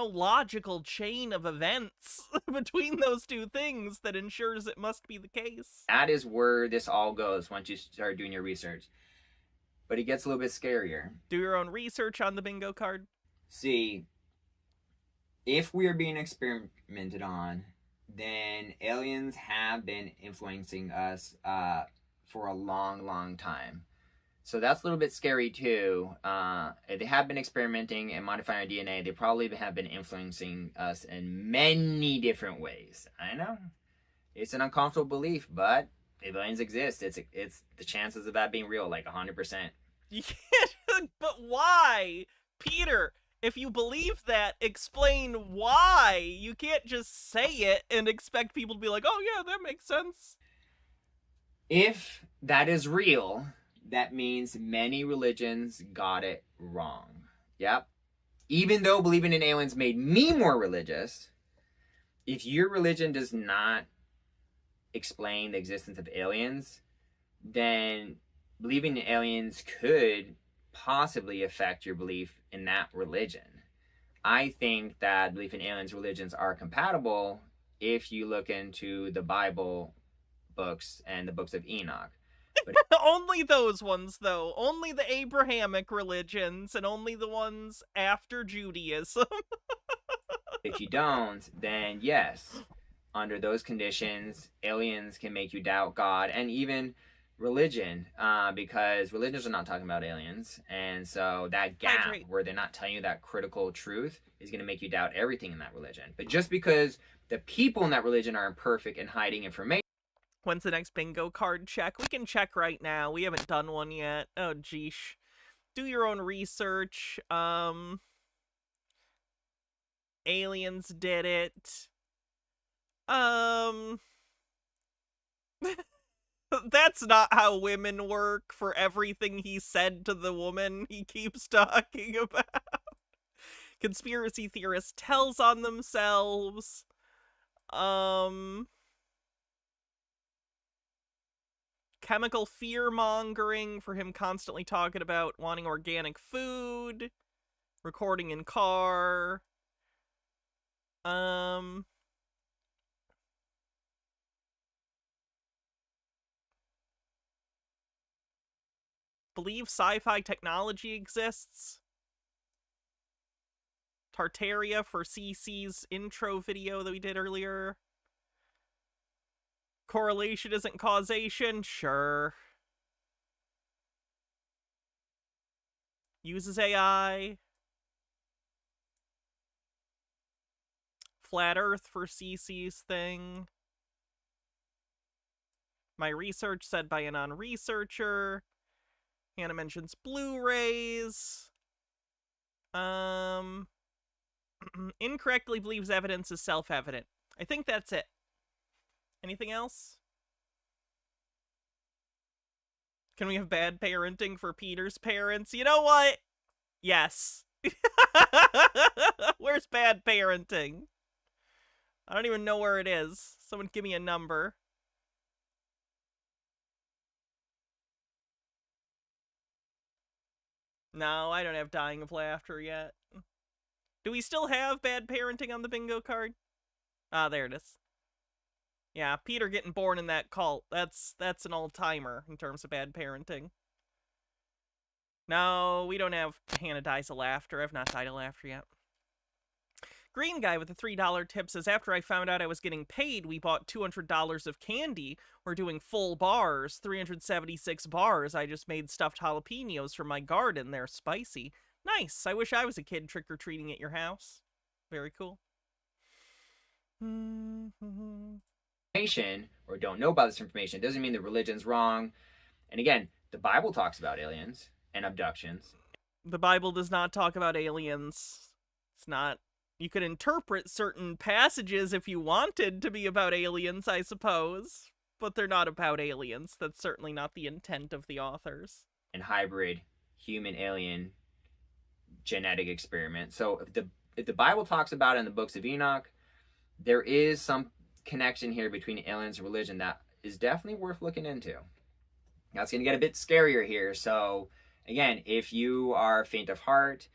[SPEAKER 1] logical chain of events between those two things that ensures it must be the case.
[SPEAKER 3] That is where this all goes once you start doing your research. But it gets a little bit scarier.
[SPEAKER 1] Do your own research on the bingo card.
[SPEAKER 3] See, if we are being experimented on, then aliens have been influencing us for a long, long time. So that's a little bit scary too. If they have been experimenting and modifying our DNA, they probably have been influencing us in many different ways. I know it's an uncomfortable belief, but if aliens exist, it's the chances of that being real, like 100%.
[SPEAKER 1] You can't, but why? Peter, if you believe that, explain why. You can't just say it and expect people to be like, oh yeah, that makes sense.
[SPEAKER 3] If that is real, that means many religions got it wrong. Yep. Even though believing in aliens made me more religious, if your religion does not explain the existence of aliens, then believing in aliens could possibly affect your belief in that religion. I think that belief in aliens religions are compatible if you look into the Bible books and the books of Enoch. But
[SPEAKER 1] only those ones, though. Only the Abrahamic religions and only the ones after Judaism.
[SPEAKER 3] if you don't, then yes, under those conditions, aliens can make you doubt God and even religion, because religions are not talking about aliens. And so that gap where they're not telling you that critical truth is going to make you doubt everything in that religion. But just because the people in that religion are imperfect and hiding information.
[SPEAKER 1] When's the next bingo card check? We can check right now. We haven't done one yet. Oh, geesh. Do your own research. Aliens did it. That's not how women work for everything he said to the woman he keeps talking about. Conspiracy theorists tells on themselves. Chemical fear-mongering for him constantly talking about wanting organic food. Recording in car. Believe sci-fi technology exists. Tartaria for CC's intro video that we did earlier. Correlation isn't causation? Sure. Uses AI. Flat Earth for CC's thing. My research said by a non-researcher. Hannah mentions Blu-rays. Incorrectly believes evidence is self-evident. I think that's it. Anything else? Can we have bad parenting for Peter's parents? You know what? Yes. Where's bad parenting? I don't even know where it is. Someone give me a number. No, I don't have dying of laughter yet. Do we still have bad parenting on the bingo card? Ah, there it is. Yeah, Peter getting born in that cult. That's an all-timer in terms of bad parenting. No, we don't have Hannah dies of laughter. I've not died of laughter yet. Green guy with the $3 tip says, after I found out I was getting paid, we bought $200 of candy. We're doing full bars, 376 bars. I just made stuffed jalapenos from my garden. They're spicy. Nice. I wish I was a kid trick-or-treating at your house. Very cool.
[SPEAKER 3] Information or don't know about this information doesn't mean the religion's wrong. And again, the Bible talks about aliens and abductions.
[SPEAKER 1] The Bible does not talk about aliens. It's not. You could interpret certain passages if you wanted to be about aliens, I suppose. But they're not about aliens. That's certainly not the intent of the authors.
[SPEAKER 3] And hybrid human-alien genetic experiment. So if the Bible talks about it in the books of Enoch, there is some connection here between aliens and religion that is definitely worth looking into. Now it's going to get a bit scarier here. So again, if you are faint of heart,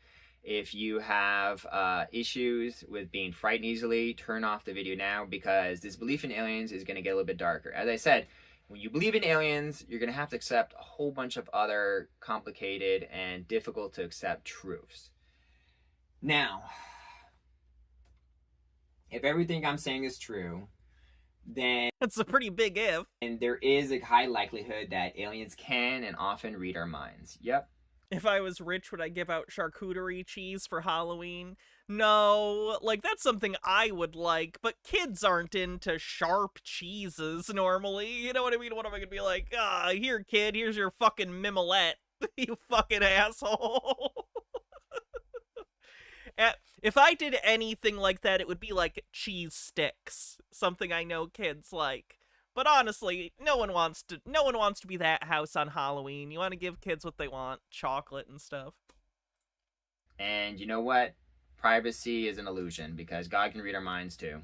[SPEAKER 3] if you have issues with being frightened easily, turn off the video now, because this belief in aliens is going to get a little bit darker. As I said, when you believe in aliens, you're going to have to accept a whole bunch of other complicated and difficult to accept truths. Now, if everything I'm saying is true, then
[SPEAKER 1] That's a pretty big if.
[SPEAKER 3] and there is a high likelihood that aliens can and often read our minds. Yep.
[SPEAKER 1] If I was rich, would I give out charcuterie cheese for Halloween? No, like, that's something I would like, but kids aren't into sharp cheeses normally. You know what I mean? What am I gonna be like? Here, kid, here's your fucking mimolette, you fucking asshole. If I did anything like that, it would be like cheese sticks, something I know kids like. But honestly, no one wants to be that house on Halloween. You want to give kids what they want, chocolate and stuff.
[SPEAKER 3] And you know what? Privacy is an illusion, because God can read our minds too.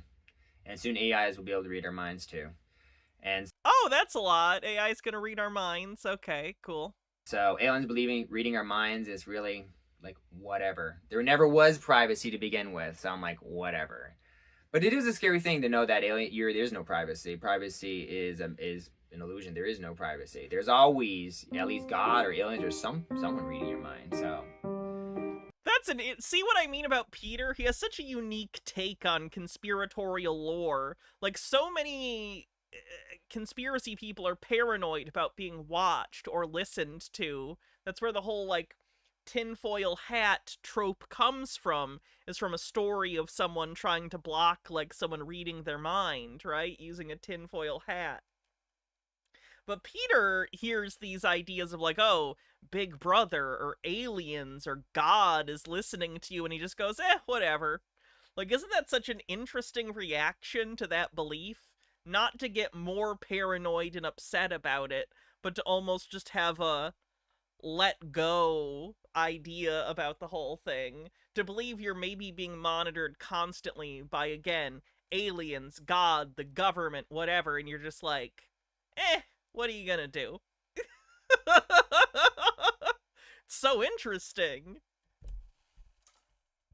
[SPEAKER 3] And soon AIs will be able to read our minds too. And
[SPEAKER 1] Oh, that's a lot. AI's gonna read our minds. Okay, cool.
[SPEAKER 3] so aliens reading our minds is really like whatever. There never was privacy to begin with, so I'm like, whatever. But it is a scary thing to know that there's no privacy. Privacy is an illusion. There is no privacy. There's always at least God or aliens or someone reading your mind. So
[SPEAKER 1] See what I mean about Peter? He has such a unique take on conspiratorial lore. Like, so many conspiracy people are paranoid about being watched or listened to. That's where the whole, like, tinfoil hat trope comes from, is from a story of someone trying to block, like, someone reading their mind, right? Using a tinfoil hat. But Peter hears these ideas of, like, oh, Big Brother or aliens or God is listening to you, and he just goes, whatever. Like, isn't that such an interesting reaction to that belief? Not to get more paranoid and upset about it, but to almost just have a let go idea about the whole thing. To believe you're maybe being monitored constantly by, again, aliens, God, the government, whatever, and you're just like, what are you gonna do? It's so interesting.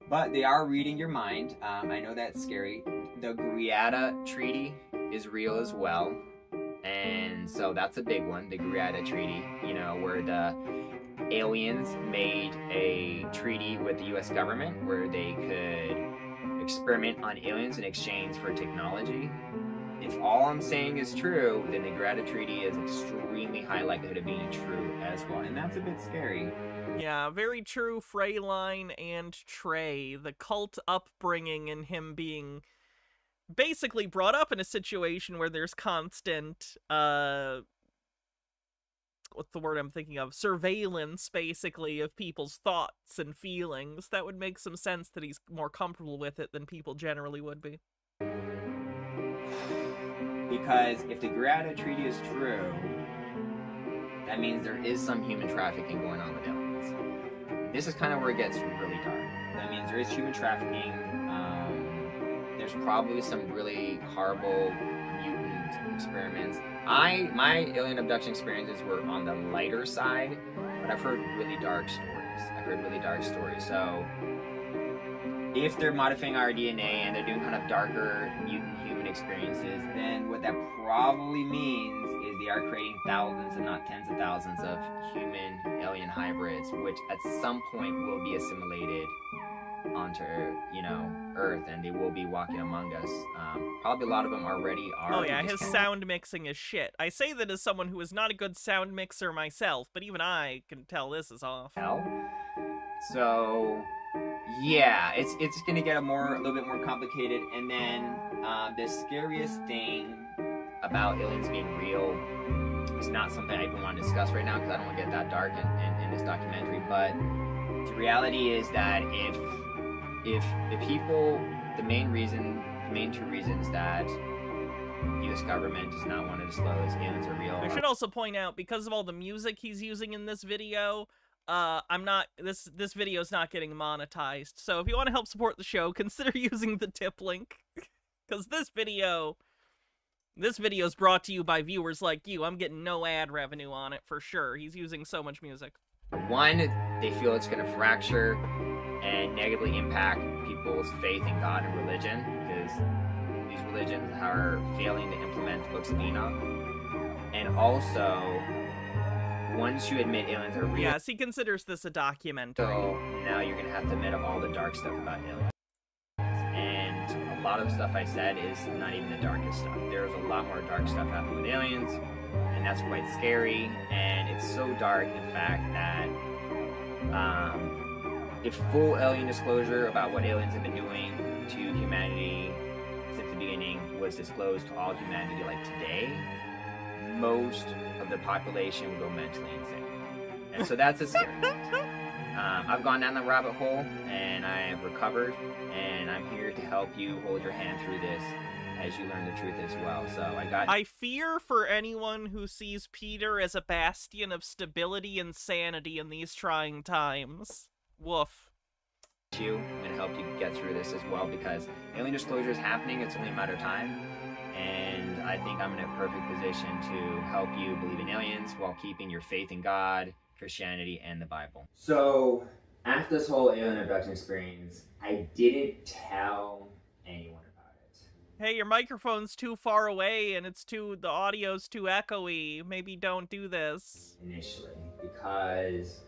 [SPEAKER 3] but they are reading your mind. I know that's scary. The Greada Treaty is real as well. And so that's a big one, the Greada Treaty, where the aliens made a treaty with the US government where they could experiment on aliens in exchange for technology. If all I'm saying is true, then the Greada Treaty is extremely high likelihood of being true as well. And that's a bit scary.
[SPEAKER 1] Yeah, very true. Freyline and Trey, the cult upbringing and him being basically brought up in a situation where there's constant, what's the word I'm thinking of? Surveillance, basically, of people's thoughts and feelings. That would make some sense that he's more comfortable with it than people generally would be.
[SPEAKER 3] Because if the Greada Treaty is true, that means there is some human trafficking going on with aliens. This is kind of where it gets really dark. That means there is human trafficking. There's probably some really horrible mutant experiments. My alien abduction experiences were on the lighter side, but I've heard really dark stories. I've heard really dark stories. So if they're modifying our DNA and they're doing kind of darker mutant human experiences, then what that probably means is they are creating thousands, if not tens of thousands, of human alien hybrids, which at some point will be assimilated onto, you know, Earth, and they will be walking among us. Probably a lot of them already are.
[SPEAKER 1] Oh yeah, his sound mixing is shit. I say that as someone who is not a good sound mixer myself, but even I can tell this is off.
[SPEAKER 3] So yeah, it's gonna get a little bit more complicated. And then the scariest thing about aliens being real is not something I even want to discuss right now because I don't want to get that dark in this documentary. But the reality is that if the people, the main two reasons that U.S. government does not want to disclose aliens are real.
[SPEAKER 1] I should also point out, because of all the music he's using in this video, this video is not getting monetized. So if you want to help support the show, consider using the tip link, because this video is brought to you by viewers like you. I'm getting no ad revenue on it for sure. He's using so much music.
[SPEAKER 3] One, they feel it's going to fracture and negatively impact people's faith in God and religion, because these religions are failing to implement the books of Enoch. And also, once you admit aliens are real,
[SPEAKER 1] yes, he considers this a documentary.
[SPEAKER 3] So now you're going to have to admit all the dark stuff about aliens. And a lot of stuff I said is not even the darkest stuff. There's a lot more dark stuff happening with aliens, and that's quite scary. And it's so dark, in fact, that if full alien disclosure about what aliens have been doing to humanity since the beginning was disclosed to all humanity like today, most of the population would go mentally insane. And so that's a scary thing. I've gone down the rabbit hole and I have recovered, and I'm here to help you hold your hand through this as you learn the truth as well. So I
[SPEAKER 1] fear for anyone who sees Peter as a bastion of stability and sanity in these trying times. Woof.
[SPEAKER 3] I'm going to help you get through this as well, because alien disclosure is happening. It's only a matter of time. And I think I'm in a perfect position to help you believe in aliens while keeping your faith in God, Christianity, and the Bible. So after this whole alien abduction experience, I didn't tell anyone about it.
[SPEAKER 1] Hey, your microphone's too far away and the audio's too echoey. Maybe don't do this.
[SPEAKER 3] Initially, because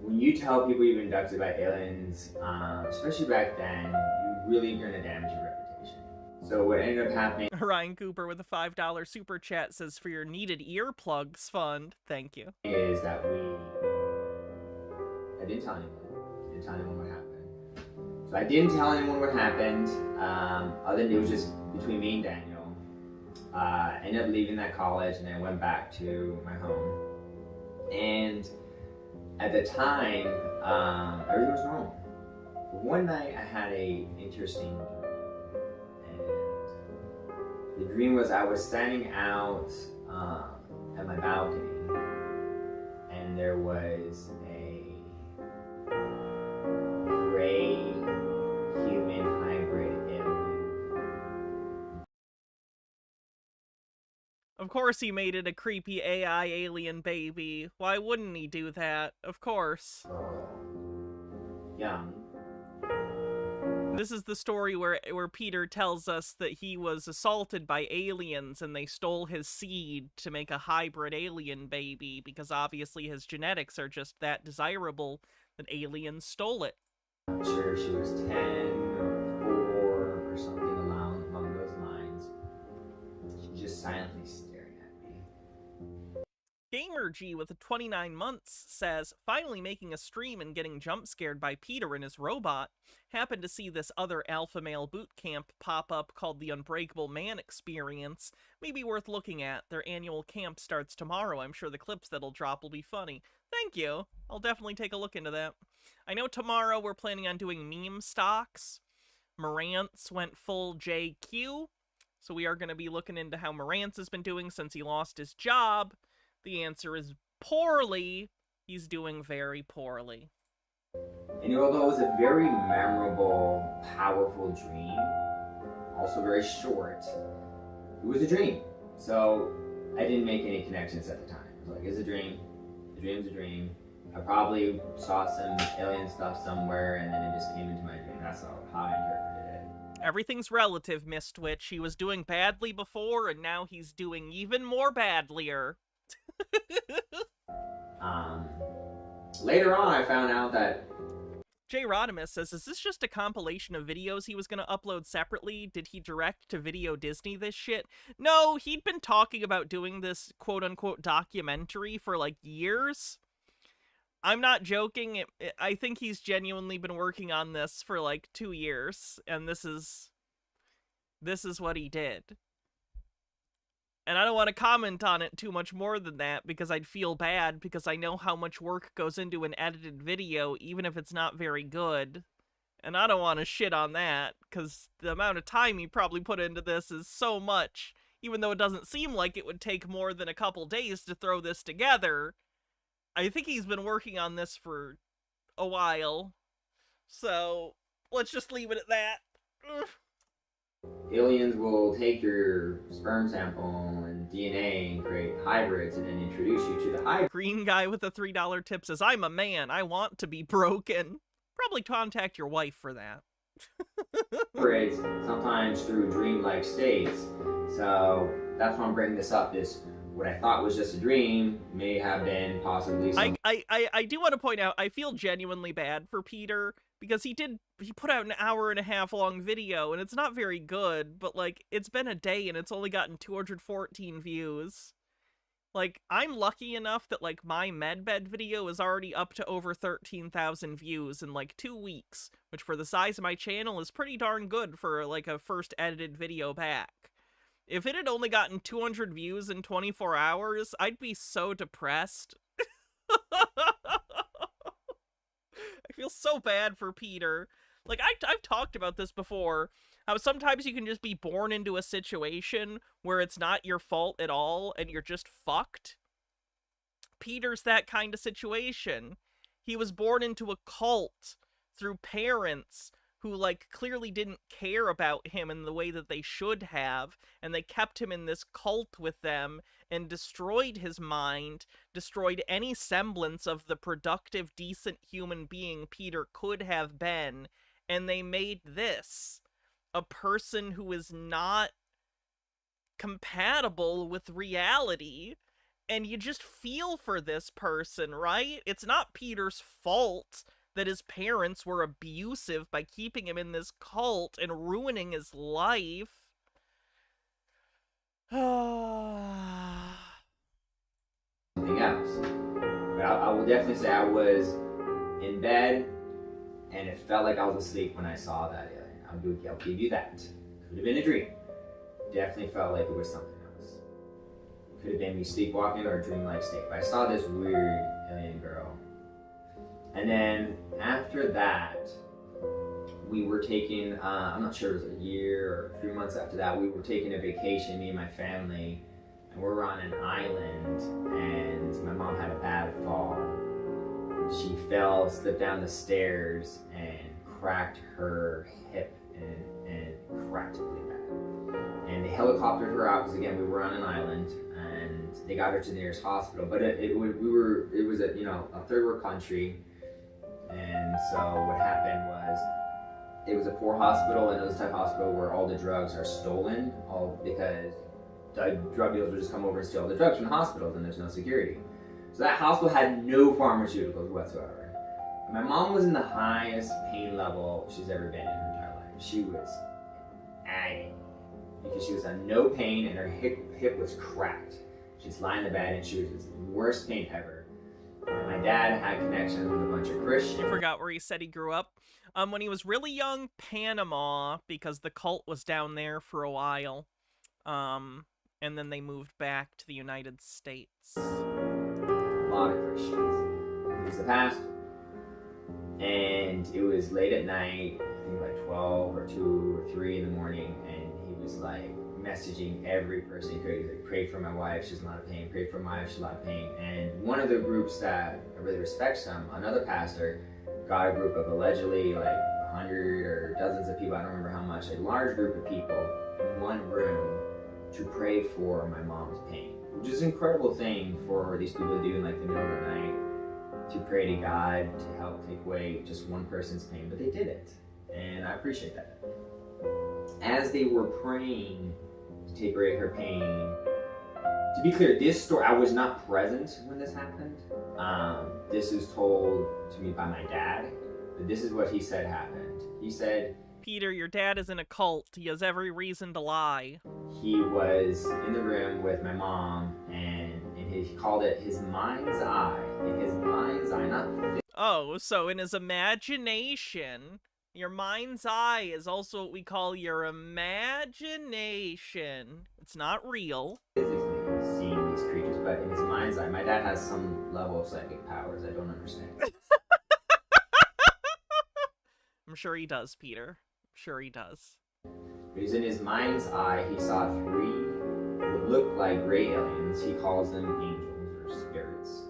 [SPEAKER 3] when you tell people you've been abducted by aliens, especially back then, you're really going to damage your reputation. So what ended up happening...
[SPEAKER 1] Ryan Cooper with a $5 super chat says, for your needed earplugs fund. Thank you.
[SPEAKER 3] ...is that I didn't tell anyone. I didn't tell anyone what happened. So I didn't tell anyone what happened, other than it was just between me and Daniel. I ended up leaving that college and I went back to my home. And at the time, everything was normal. But one night I had an interesting dream. And the dream was I was standing out at my balcony, and there was a gray human hybrid alien.
[SPEAKER 1] Of course he made it a creepy AI alien baby. Why wouldn't he do that? Of course.
[SPEAKER 3] Young.
[SPEAKER 1] This is the story where Peter tells us that he was assaulted by aliens and they stole his seed to make a hybrid alien baby, because obviously his genetics are just that desirable that aliens stole it.
[SPEAKER 3] I'm not sure if she was 10 or 4 or something along those lines. She just silently staring at me.
[SPEAKER 1] Gamer G with a 29 months says, finally making a stream and getting jump scared by Peter and his robot. Happened to see this other alpha male boot camp pop up called the Unbreakable Man Experience. Maybe worth looking at. Their annual camp starts tomorrow. I'm sure the clips that'll drop will be funny. Thank you. I'll definitely take a look into that. I know tomorrow we're planning on doing meme stocks. Marantz went full JQ. So we are going to be looking into how Marantz has been doing since he lost his job. The answer is poorly. He's doing very poorly.
[SPEAKER 3] And although it was a very memorable, powerful dream, also very short, it was a dream. So I didn't make any connections at the time. I was like, it's a dream. The dream's a dream. I probably saw some alien stuff somewhere, and then it just came into my dream. That's how I interpreted it.
[SPEAKER 1] Everything's relative, Mistwitch. He was doing badly before, and now he's doing even more badlier.
[SPEAKER 3] Later on, I found out that
[SPEAKER 1] J. Rodimus says, is this just a compilation of videos he was going to upload separately? Did he direct to Video Disney this shit? No, he'd been talking about doing this quote-unquote documentary for, like, years. I'm not joking. I think he's genuinely been working on this for, like, 2 years, and this is what he did. And I don't want to comment on it too much more than that, because I'd feel bad, because I know how much work goes into an edited video, even if it's not very good. And I don't want to shit on that, because the amount of time he probably put into this is so much, even though it doesn't seem like it would take more than a couple days to throw this together. I think he's been working on this for a while. So, let's just leave it at that. Ugh.
[SPEAKER 3] aliens will take your sperm sample and DNA and create hybrids and then introduce you to the hybrid.
[SPEAKER 1] Green guy with the $3 tip says, I'm a man, I want to be broken. Probably contact your wife for that.
[SPEAKER 3] Hybrids, sometimes through dreamlike states. So that's why I'm bringing this up. This, what I thought was just a dream, may have been possibly some...
[SPEAKER 1] I do want to point out, I feel genuinely bad for Peter, because he put out an 1.5 hour long video, and it's not very good, but, like, it's been a day, and it's only gotten 214 views. Like, I'm lucky enough that, like, my medbed video is already up to over 13,000 views in, like, 2 weeks, which for the size of my channel is pretty darn good for, like, a first edited video back. If it had only gotten 200 views in 24 hours, I'd be so depressed. I feel so bad for Peter. Like, I've talked about this before, how sometimes you can just be born into a situation where it's not your fault at all, and you're just fucked. Peter's that kind of situation. He was born into a cult through parents who, like, clearly didn't care about him in the way that they should have, and they kept him in this cult with them, and destroyed his mind, destroyed any semblance of the productive, decent human being Peter could have been, and they made this a person who is not compatible with reality, and you just feel for this person, right? It's not Peter's fault that his parents were abusive by keeping him in this cult and ruining his life.
[SPEAKER 3] Something else. But I will definitely say I was in bed, and it felt like I was asleep when I saw that alien. I'll give you that. Could have been a dream. Definitely felt like it was something else. Could have been me sleepwalking or a dreamlike state. But I saw this weird alien girl. And then after that, we were taking, I'm not sure, it was a year or 3 months after that, we were taking a vacation, me and my family, and we were on an island, and my mom had a bad fall. She fell, slipped down the stairs, and cracked her hip, and cracked it really bad. And they helicoptered her out, because again, we were on an island, and they got her to the nearest hospital. But it was a, you know, a third world country. And so what happened was, it was a poor hospital, and it was the type of hospital where all the drugs are stolen, all because the drug dealers would just come over and steal the drugs from the hospitals, and there's no security. So that hospital had no pharmaceuticals whatsoever. My mom was in the highest pain level she's ever been in her entire life. She was agony because she was on no pain, and her hip was cracked. She's lying in the bed, and she was in the worst pain ever. My dad had connections with a bunch of Christians.
[SPEAKER 1] I forgot where he said he grew up. When he was really young, Panama, because the cult was down there for a while. And then they moved back to the United States.
[SPEAKER 3] A lot of Christians. He was the pastor. And it was late at night, I think like 12 or 2 or 3 in the morning, and he was like messaging every person he could. He was like, pray for my wife, she's in a lot of pain. Pray for my wife, she's in a lot of pain. And one of the groups that really respects him, another pastor, got a group of allegedly like 100 or dozens of people, I don't remember how much, a large group of people in one room to pray for my mom's pain, which is an incredible thing for these people to do in like the middle of the night. to pray to God to help take away just one person's pain, but they did it, and I appreciate that. As they were praying to take away her pain, to be clear, this story, I was not present when this happened. This was told to me by my dad, but this is what he said happened. He said,
[SPEAKER 1] Peter, your dad is in a cult. He has every reason to lie.
[SPEAKER 3] he was in the room with my mom, and he called it his mind's eye. In his mind's eye, not
[SPEAKER 1] Oh, so in his imagination, your mind's eye is also what we call your imagination. It's not real.
[SPEAKER 3] physically seeing these creatures, but in his mind's eye, my dad has some level of psychic powers I don't understand.
[SPEAKER 1] I'm sure he does, Peter. I'm sure he does.
[SPEAKER 3] Because in his mind's eye, he saw 3 what looked like gray aliens. He calls them angels or spirits.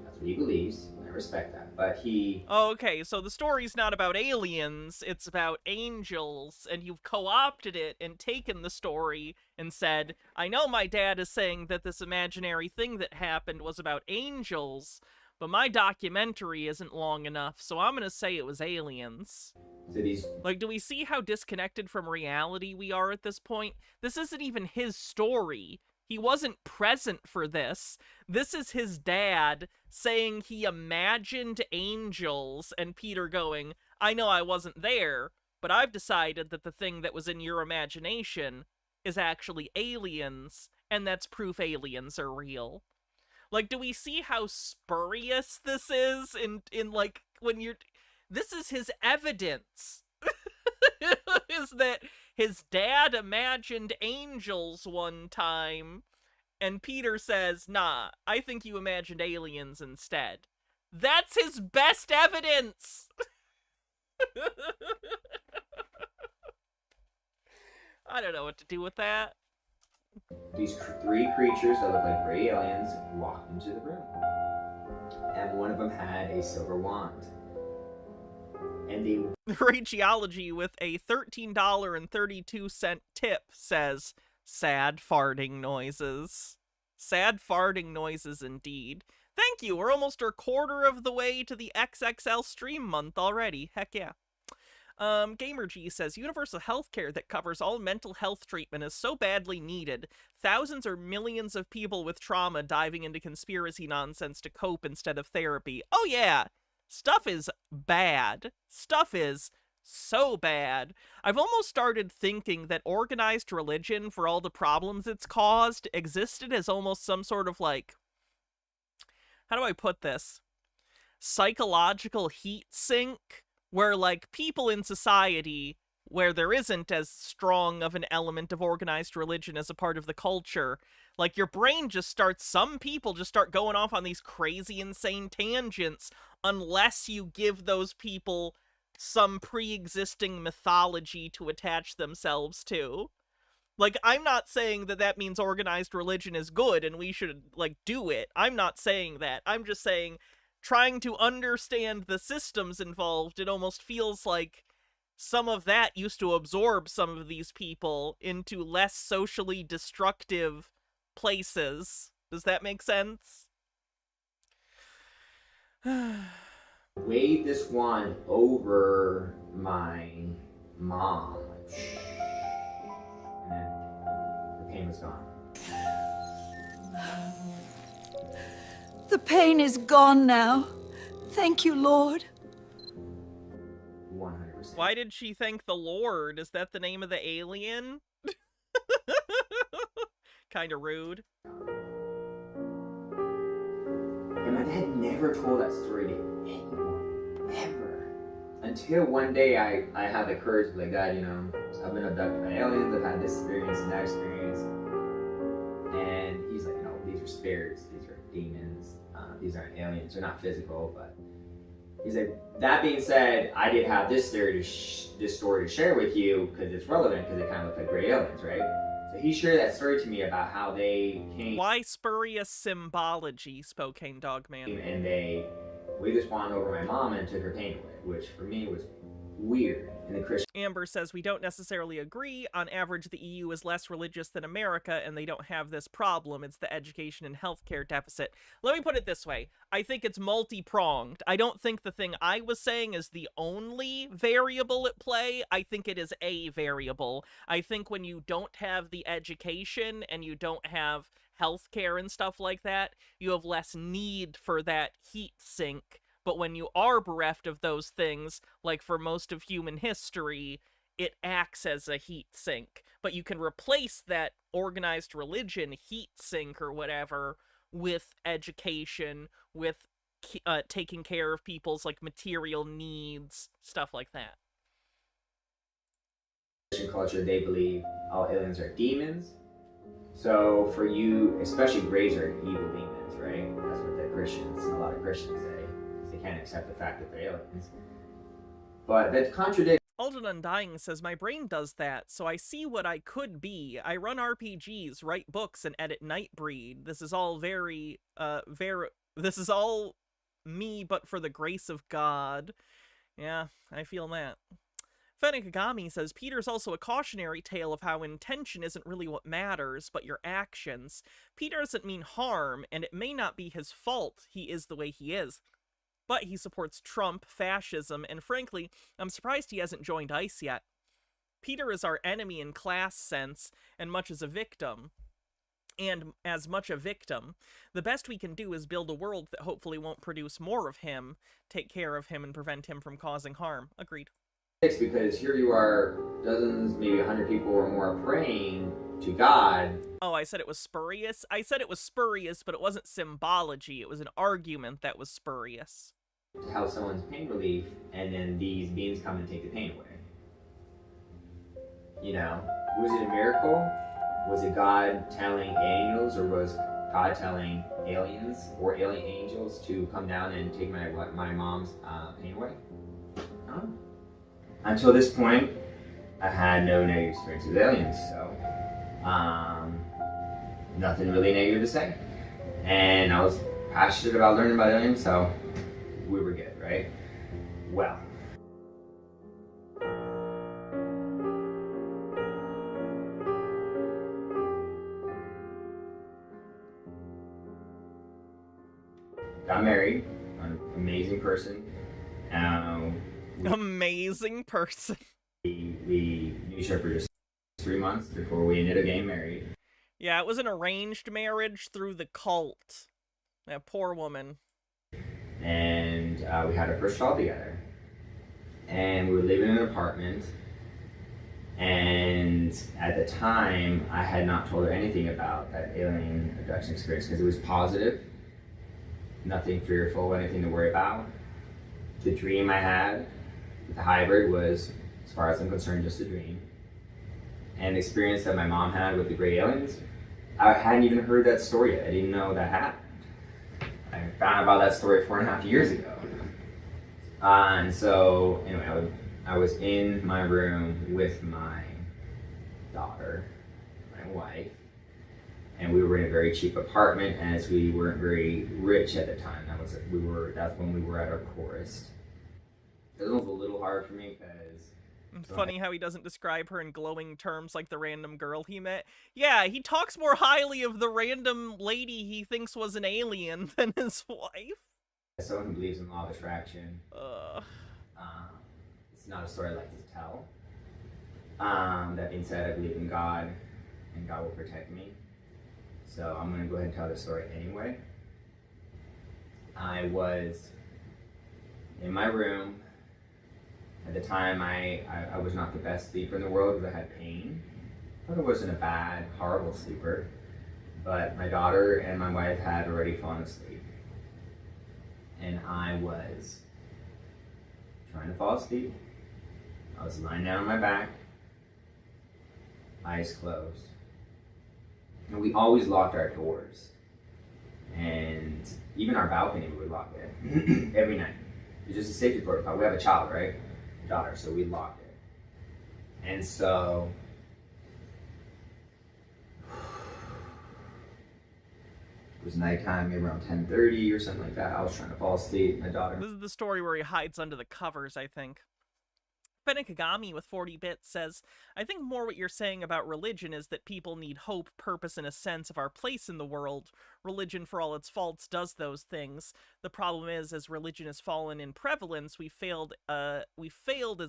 [SPEAKER 3] That's what he believes. I respect that. But he...
[SPEAKER 1] Oh, okay, so the story's not about aliens, it's about angels, and you've co-opted it and taken the story and said, I know my dad is saying that this imaginary thing that happened was about angels, but my documentary isn't long enough, so I'm gonna say it was aliens.
[SPEAKER 3] So these...
[SPEAKER 1] Like, do we see how disconnected from reality we are at this point? This isn't even his story. He wasn't present for this. This is his dad saying he imagined angels, and Peter going, I know I wasn't there, but I've decided that the thing that was in your imagination is actually aliens, and that's proof aliens are real. Like, do we see how spurious this is in like, when you're... This is his evidence. Is that his dad imagined angels one time, and Peter says, nah, I think you imagined aliens instead. That's his best evidence! I don't know what to do with that.
[SPEAKER 3] These 3 creatures that look like gray aliens walked into the room. And one of them had a silver wand. And they...
[SPEAKER 1] Radiology with a $13.32 tip says, sad farting noises. Sad farting noises indeed. Thank you, we're almost a quarter of the way to the XXL stream month already. Heck yeah. GamerG says, universal healthcare that covers all mental health treatment is so badly needed. Thousands or millions of people with trauma diving into conspiracy nonsense to cope instead of therapy. Oh yeah! Stuff is bad. Stuff is so bad. I've almost started thinking that organized religion, for all the problems it's caused, existed as almost some sort of, like... How do I put this? Psychological heat sink? Where, like, people in society, where there isn't as strong of an element of organized religion as a part of the culture, like, your brain just starts... Some people just start going off on these crazy, insane tangents unless you give those people some pre-existing mythology to attach themselves to. Like, I'm not saying that that means organized religion is good and we should, like, do it. I'm not saying that. I'm just saying, trying to understand the systems involved, it almost feels like some of that used to absorb some of these people into less socially destructive places. Does that make sense?
[SPEAKER 3] waved this wand over my mom. Like, shh. And then the pain was gone.
[SPEAKER 8] The pain is gone now. Thank you, Lord.
[SPEAKER 3] 100%.
[SPEAKER 1] Why did she thank the Lord? Is that the name of the alien? Kinda rude.
[SPEAKER 3] And my dad never told that story to anyone, ever. Until one day I had the courage to be like, Dad, you know, I've been abducted by aliens, I've had this experience and that experience. And he's like, no, these are spirits, these are demons, these aren't aliens, they're not physical, but he's like, that being said, I did have this story to share with you because it's relevant because they kind of look like gray aliens, right? So he shared that story to me about how they came.
[SPEAKER 1] Why spurious symbology, Spokane Dogman?
[SPEAKER 3] And they waved this wand over my mom and took her pain away, which for me was weird in the Christian.
[SPEAKER 1] Amber says, we don't necessarily agree. On average, the EU is less religious than America, and they don't have this problem. It's the education and healthcare deficit. Let me put it this way. I think it's multi-pronged. I don't think the thing I was saying is the only variable at play. I think it is a variable. I think when you don't have the education and you don't have healthcare and stuff like that, you have less need for that heat sink. But when you are bereft of those things, like for most of human history, it acts as a heat sink. But you can replace that organized religion heat sink or whatever with education, with taking care of people's like material needs, stuff like that.
[SPEAKER 3] Christian culture, they believe all aliens are demons. So for you, especially Greys are evil demons, right? That's what the Christians, a lot of Christians say. They can't accept the fact that they're aliens. But that contradicts.
[SPEAKER 1] Alden Undying says, my brain does that, so I see what I could be. I run RPGs, write books, and edit Nightbreed. This is all this is all me, but for the grace of God. Yeah, I feel that. Fenekagami says, Peter's also a cautionary tale of how intention isn't really what matters, but your actions. Peter doesn't mean harm, and it may not be his fault he is the way he is. But he supports Trump, fascism, and frankly, I'm surprised he hasn't joined ICE yet. Peter is our enemy in class sense, and much as a victim. And as much a victim, the best we can do is build a world that hopefully won't produce more of him, take care of him, and prevent him from causing harm. Agreed.
[SPEAKER 3] Because here you are, dozens, maybe 100 people or more praying to God.
[SPEAKER 1] Oh, I said it was spurious? I said it was spurious, but it wasn't symbology. It was an argument that was spurious.
[SPEAKER 3] To help someone's pain relief, and then these beings come and take the pain away. You know, was it a miracle? Was it God telling angels, or was God telling aliens or alien angels to come down and take my mom's pain away? No. Until this point, I had no negative experience with aliens, so nothing really negative to say. And I was passionate about learning about aliens, so we were good, right? Well. Got married, an amazing person.
[SPEAKER 1] Amazing person.
[SPEAKER 3] We knew each other for just 3 months before we ended up getting married.
[SPEAKER 1] Yeah, it was an arranged marriage through the cult. That poor woman.
[SPEAKER 3] And we had our first child together. And we were living in an apartment. And at the time, I had not told her anything about that alien abduction experience because it was positive. Nothing fearful, anything to worry about. The dream I had with the hybrid was, as far as I'm concerned, just a dream. And the experience that my mom had with the gray aliens, I hadn't even heard that story yet. I didn't know that happened. I found out about that story 4.5 years ago. And so, anyway, I was in my room with my daughter, my wife, and we were in a very cheap apartment, as we weren't very rich at the time. That's when we were at our poorest. It was a little hard for me because
[SPEAKER 1] funny how he doesn't describe her in glowing terms like the random girl he met. Yeah, he talks more highly of the random lady he thinks was an alien than his wife.
[SPEAKER 3] As someone who believes in law of attraction, it's not a story I like to tell. That being said, I believe in God, and God will protect me. So I'm going to go ahead and tell the story anyway. I was in my room. At the time, I was not the best sleeper in the world because I had pain. But I wasn't a bad, horrible sleeper. But my daughter and my wife had already fallen asleep. And I was trying to fall asleep. I was lying down on my back, eyes closed. And we always locked our doors. And even our balcony, we would lock it every night. It's just a safety protocol. We have a child, right? Daughter, so we locked it. And so it was nighttime, maybe around 10:30 or something like that. I was trying to fall asleep. My daughter.
[SPEAKER 1] This is the story where he hides under the covers, I think. Fenekagami with 40 bits says, I think more what you're saying about religion is that people need hope, purpose, and a sense of our place in the world. Religion, for all its faults, does those things. The problem is, as religion has fallen in prevalence, we failed as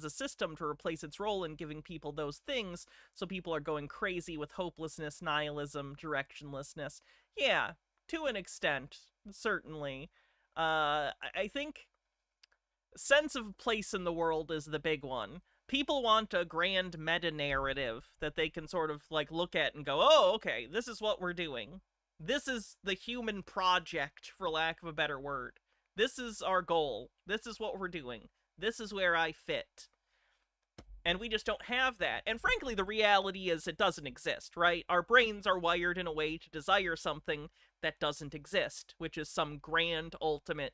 [SPEAKER 1] a system to replace its role in giving people those things, so people are going crazy with hopelessness, nihilism, directionlessness. Yeah, to an extent, certainly. I think sense of place in the world is the big one. People want a grand meta-narrative that they can sort of, like, look at and go, oh, okay, this is what we're doing. This is the human project, for lack of a better word. This is our goal. This is what we're doing. This is where I fit. And we just don't have that. And frankly, the reality is it doesn't exist, right? Our brains are wired in a way to desire something that doesn't exist, which is some grand ultimate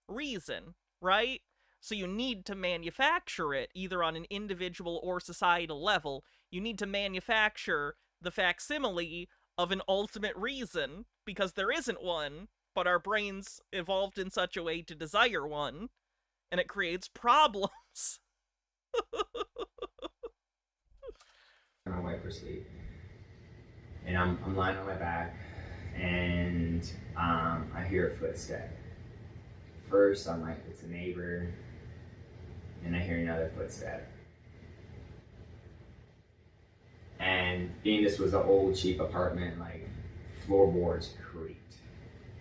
[SPEAKER 1] reason, right? So you need to manufacture it, either on an individual or societal level. You need to manufacture the facsimile of an ultimate reason, because there isn't one, but our brains evolved in such a way to desire one, and it creates problems.
[SPEAKER 3] My wife for sleep, and I'm lying on my back, and I hear a footstep. First, I'm like, it's a neighbor, and I hear another footstep. And being this was an old, cheap apartment, like, floorboards creaked.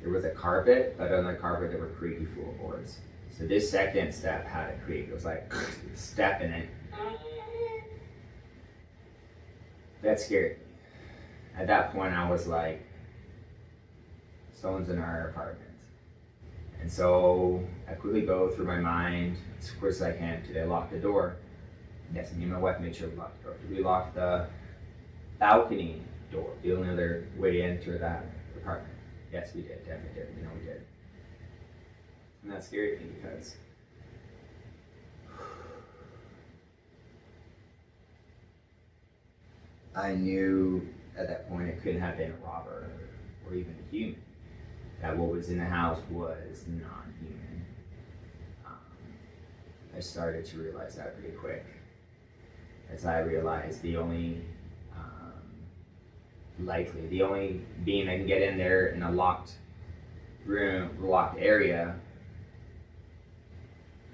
[SPEAKER 3] There was a carpet, but on the carpet there were creaky floorboards. So this second step had a creak. It was like, stepping it. That scared me. At that point, I was like, someone's in our apartment. And so I quickly go through my mind as quick as I can. Did I lock the door? Yes, me and my wife made sure we locked the door. Did we lock the balcony door? The only other way to enter that apartment? Yes, we did. Definitely did. We did. And that scared me because I knew at that point it couldn't have been a robber or even a human. That what was in the house was non-human. I started to realize that pretty quick. As I realized the only being that can get in there in a locked room, locked area.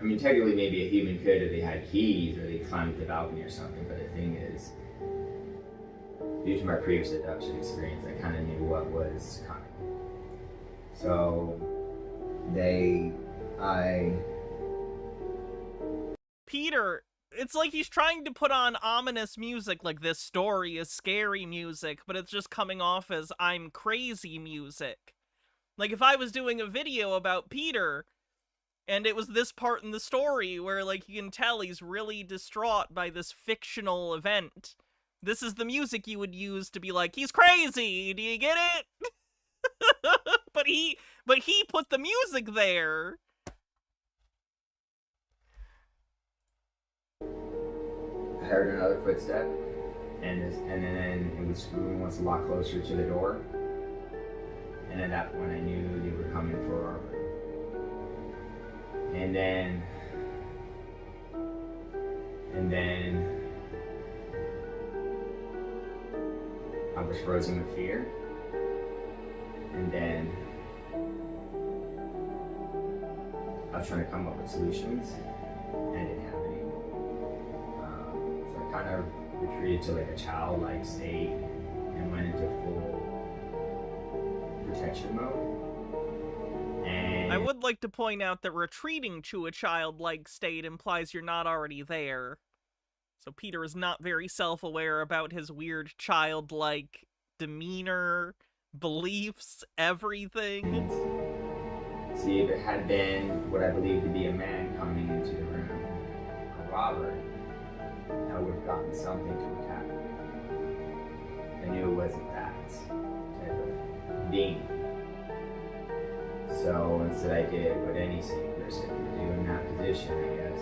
[SPEAKER 3] I mean, technically maybe a human could if they had keys or they climbed the balcony or something, but the thing is, due to my previous abduction experience, I kind of knew what was coming. So,
[SPEAKER 1] Peter, it's like he's trying to put on ominous music, like this story is scary music, but it's just coming off as I'm crazy music. Like if I was doing a video about Peter, and it was this part in the story where, like, you can tell he's really distraught by this fictional event. This is the music you would use to be like, he's crazy, do you get it? But he put the music there.
[SPEAKER 3] I heard another footstep, and then it was moving once a lot closer to the door. And at that point, I knew they were coming for our room. And then I was frozen with fear. And then I was trying to come up with solutions, and I didn't have any. So I kind of retreated to like a childlike state and went into full protection mode. And
[SPEAKER 1] I would like to point out that retreating to a childlike state implies you're not already there. So Peter is not very self-aware about his weird childlike demeanor, beliefs, everything.
[SPEAKER 3] see, if it had been what I believed to be a man coming into the room, a robber, I would have gotten something to attack me. I knew it wasn't that type of being. So instead I did what any sane person would do in that position, I guess.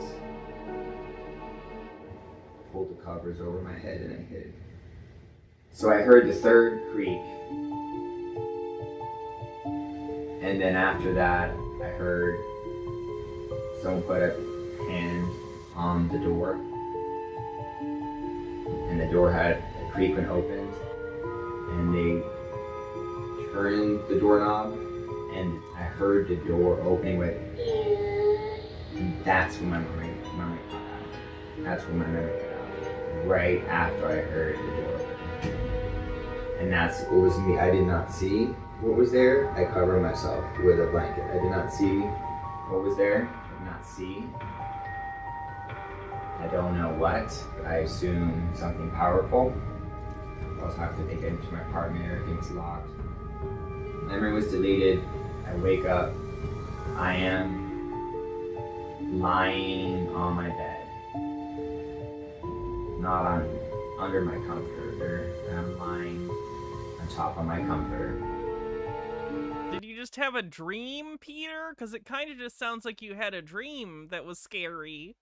[SPEAKER 3] Pulled the covers over my head and I hid. So I heard the third creak. And then after that, I heard someone put a hand on the door. and the door had a creak when opened, and they turned the doorknob, and I heard the door opening with, and that's when my memory cut out. That's when my memory cut out. Right after I heard the door open. And that's what was me. I did not see what was there. I covered myself with a blanket. I did not see what was there. I did not see. I don't know what, but I assume something powerful. I also have to think into my apartment, everything's locked. Memory was deleted. I wake up. I am lying on my bed. Not under my comforter. I'm lying on top of my comforter.
[SPEAKER 1] Did you just have a dream, Peter? Because it kind of just sounds like you had a dream that was scary.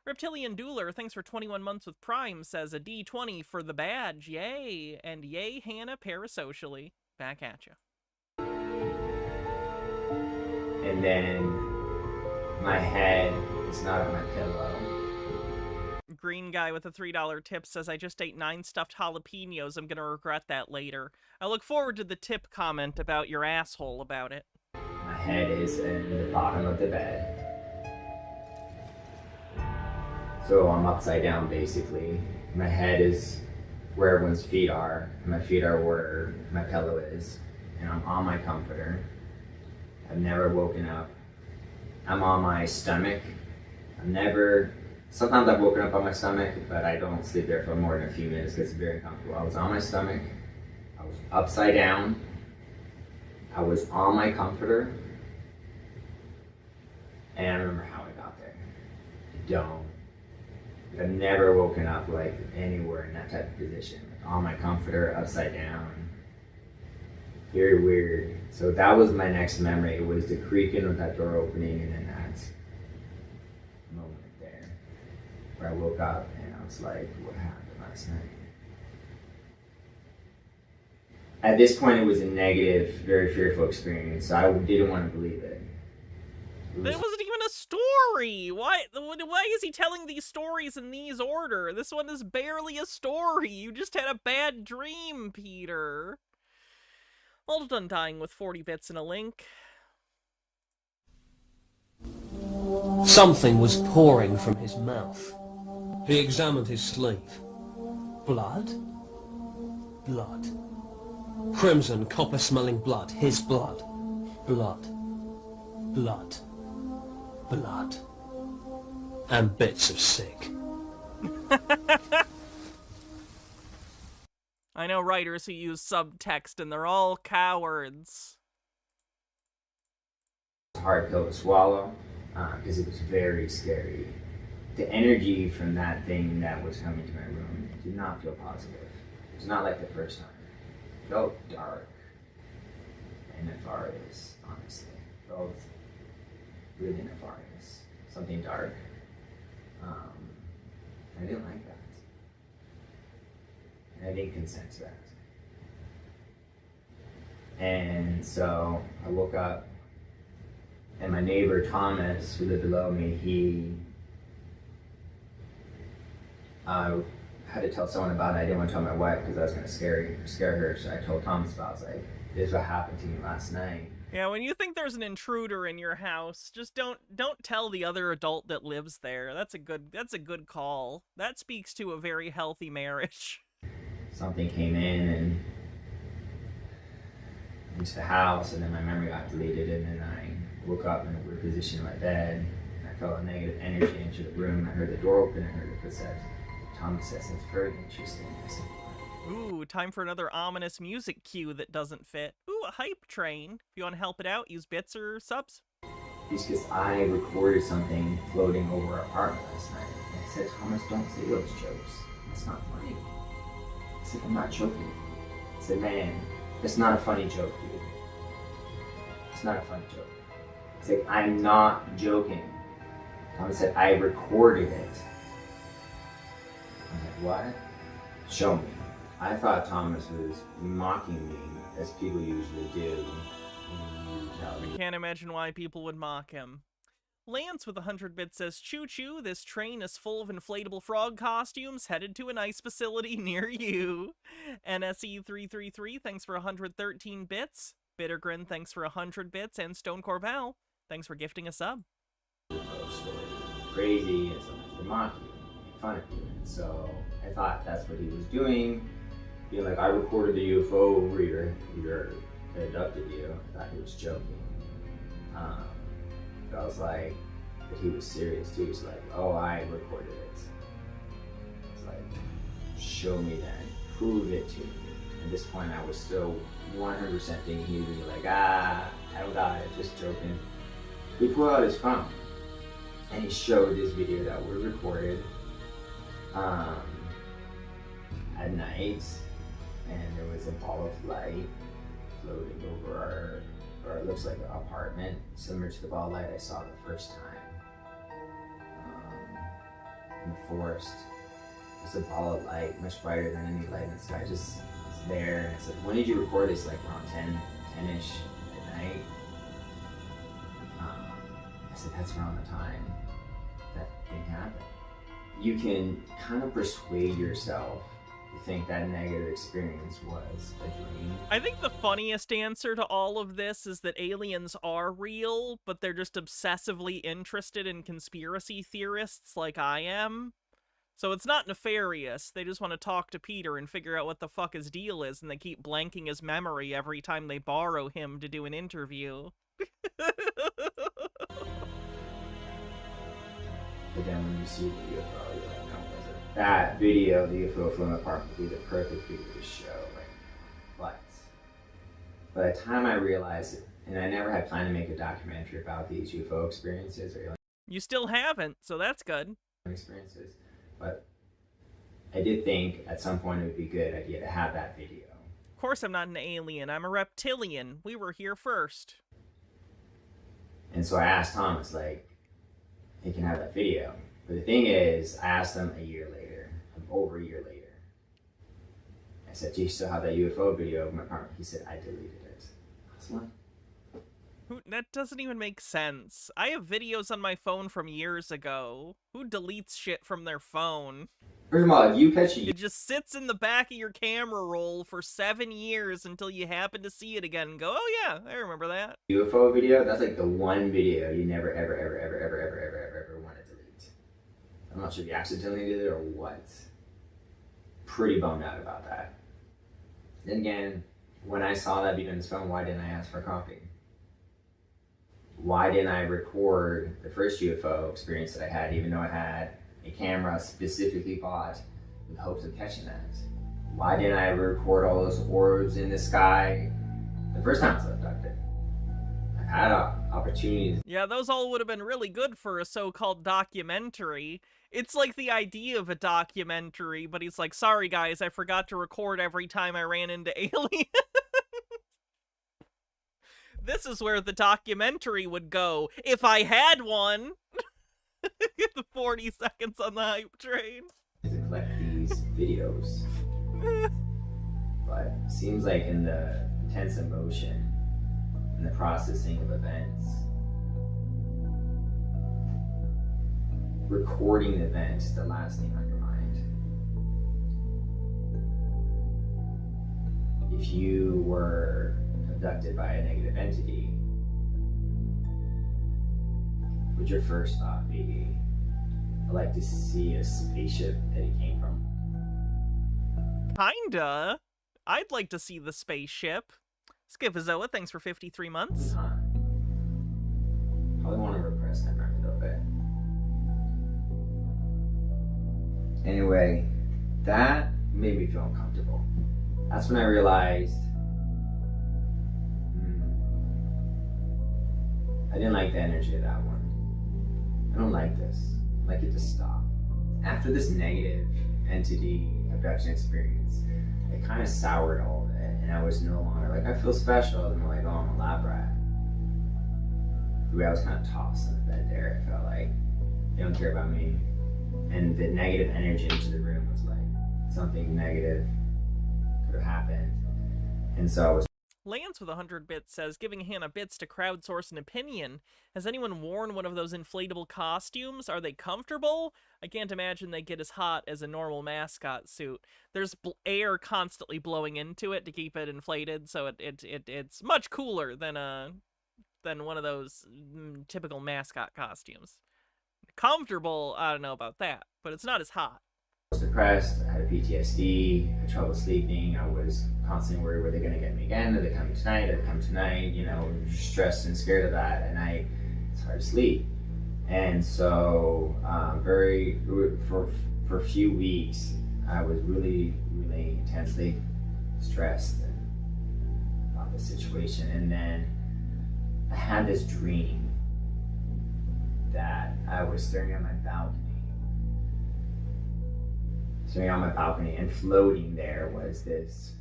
[SPEAKER 1] Reptilian Dueler, thanks for 21 months with Prime, says a D20 for the badge. Yay! And yay, Hannah, parasocially. Back at you.
[SPEAKER 3] And then my head is not on my pillow.
[SPEAKER 1] Green guy with a $3 tip says, I just ate 9 stuffed jalapenos. I'm gonna regret that later. I look forward to the tip comment about your asshole about it.
[SPEAKER 3] My head is in the bottom of the bed. So I'm upside down, basically. My head is where everyone's feet are. And my feet are where my pillow is. And I'm on my comforter. I've never woken up. I'm on my stomach. Sometimes I've woken up on my stomach, but I don't sleep there for more than a few minutes because it's very uncomfortable. I was on my stomach. I was upside down. I was on my comforter. And I remember how I got there. I don't. I've never woken up like anywhere in that type of position. Like on my comforter, upside down. Very weird. So that was my next memory. It was the creaking of that door opening and then that moment there where I woke up and I was like, what happened last night? At this point, it was a negative, very fearful experience. So I didn't want to believe it.
[SPEAKER 1] It wasn't even a story! Why is he telling these stories in these order? This one is barely a story. You just had a bad dream, Peter. All done dying with 40 bits and a link.
[SPEAKER 9] Something was pouring from his mouth. He examined his sleeve. Blood? Blood. Crimson, copper-smelling blood. His blood. Blood. Blood. Blood. And bits of sick.
[SPEAKER 1] I know writers who use subtext and they're all cowards.
[SPEAKER 3] Hard pill to swallow because it was very scary. The energy from that thing that was coming to my room did not feel positive. It was not like the first time. It felt dark and nefarious, honestly. It felt really nefarious. Something dark. I didn't like that. And I didn't consent to that. And so I woke up and my neighbor Thomas, who lived below me, he had to tell someone about it. I didn't want to tell my wife because I was going to scare her. So I told Thomas about it. I was like, this is what happened to me last night.
[SPEAKER 1] Yeah, when you think there's an intruder in your house, just don't tell the other adult that lives there. That's a good call. That speaks to a very healthy marriage.
[SPEAKER 3] Something came in and into the house, and then my memory got deleted, and then I woke up in a weird position in my bed, and I felt a negative energy enter the room. I heard the door open, I heard the footsteps. Thomas says, it's very interesting. I said,
[SPEAKER 1] ooh, time for another ominous music cue that doesn't fit. Ooh, a hype train. If you want to help it out, use bits or subs.
[SPEAKER 3] it's because I recorded something floating over our apartment last night. And I said, Thomas, don't say those jokes. It's not funny. I said, I'm not joking. I said, man, it's not a funny joke, dude. It's not a funny joke. It's like, I'm not joking. Thomas said, I recorded it. I was like, what? Show me. I thought Thomas was mocking me, as people usually do.
[SPEAKER 1] I can't imagine why people would mock him. Lance with 100 bits says, "Choo choo, this train is full of inflatable frog costumes headed to an ice facility near you." NSE333, thanks for 113 bits. Bittergrin, thanks for 100 bits. And Stone Corbell, thanks for gifting a sub.
[SPEAKER 3] Crazy and sometimes they mock you, make fun of you. And so I thought that's what he was doing, being like, I recorded the UFO where your abducted you. I thought he was joking. But I was like, but he was serious too. He's like, oh, I recorded it. It's like, show me then, prove it to me. At this point, I was still 100% thinking he was gonna be like, I don't got it, just joking. He pulled out his phone and he showed this video that was recorded at night, and there was a ball of light floating over our, or it looks like an apartment, similar to the ball of light I saw the first time in the forest. It's a ball of light, much brighter than any light in the sky, just it's there. And I said, when did you record this? Like around 10-ish at night. I said, that's around the time that thing happened. You can kind of persuade yourself to think that negative experience was a dream.
[SPEAKER 1] I think the funniest answer to all of this is that aliens are real, but they're just obsessively interested in conspiracy theorists like I am. So it's not nefarious, they just want to talk to Peter and figure out what the fuck his deal is, and they keep blanking his memory every time they borrow him to do an interview.
[SPEAKER 3] But then when you see the UFO, you're like, no, it wasn't. That video, the UFO film apart, would be the perfect video to show. Like, but by the time I realized it, and I never had planned to make a documentary about these UFO experiences or alien
[SPEAKER 1] You still haven't, so that's good.
[SPEAKER 3] experiences, but I did think at some point it would be a good idea to have that video.
[SPEAKER 1] Of course I'm not an alien, I'm a reptilian. We were here first.
[SPEAKER 3] And so I asked Thomas, like, he can have that video. But the thing is, I asked him a year later, over a year later. I said, do you still have that UFO video of my apartment? He said, I deleted it. I was like,
[SPEAKER 1] That doesn't even make sense. I have videos on my phone from years ago. Who deletes shit from their phone?
[SPEAKER 3] first of all, if you catch a
[SPEAKER 1] It just sits in the back of your camera roll for 7 years until you happen to see it again and go, oh yeah, I remember that.
[SPEAKER 3] UFO video, that's like the one video you never, ever want to delete. I'm not sure if you accidentally did it or what. Pretty bummed out about that. Then again, when I saw that video on his phone, why didn't I ask for a copy? Why didn't I record the first UFO experience that I had, even though I had a camera specifically bought with hopes of catching that? Why didn't I record all those orbs in the sky the first time I was abducted? I've had opportunities.
[SPEAKER 1] Yeah, those all would have been really good for a so-called documentary. It's like the idea of a documentary, but he's like, sorry guys, I forgot to record every time I ran into aliens. This is where the documentary would go, if I had one. The 40 seconds on the hype train.
[SPEAKER 3] To collect these videos. But it seems like in the intense emotion and the processing of events, recording the events is the last thing on your mind. If you were abducted by a negative entity, would your first thought be, I'd like to see a spaceship that he came from?
[SPEAKER 1] Kinda. I'd like to see the spaceship. Skipazoa, thanks for 53 months.
[SPEAKER 3] Probably want to repress that memory a little bit. Anyway, that made me feel uncomfortable. That's when I realized I didn't like the energy of that one. I don't like this. I'd like it to stop. After this negative entity abduction experience, it kind of soured all of it, and I was no longer like, I feel special. I'm like, oh, I'm a lab rat. The way I was kind of tossed in the bed there, it felt like they don't care about me. And the negative energy into the room was like something negative could have happened. And so I was.
[SPEAKER 1] Lance with 100 bits says, giving Hannah bits to crowdsource an opinion. Has anyone worn one of those inflatable costumes? Are they comfortable? I can't imagine they get as hot as a normal mascot suit. There's air constantly blowing into it to keep it inflated, so it's much cooler than one of those typical mascot costumes. Comfortable, I don't know about that, but it's not as hot.
[SPEAKER 3] I was depressed, I had PTSD, had trouble sleeping, I was constantly worried, were they going to get me again? Are they coming tonight? Are they coming tonight? You know, stressed and scared of that, and it's hard to sleep. And so, for a few weeks, I was really, really intensely stressed about the situation. And then I had this dream that I was staring on my balcony. And floating there was this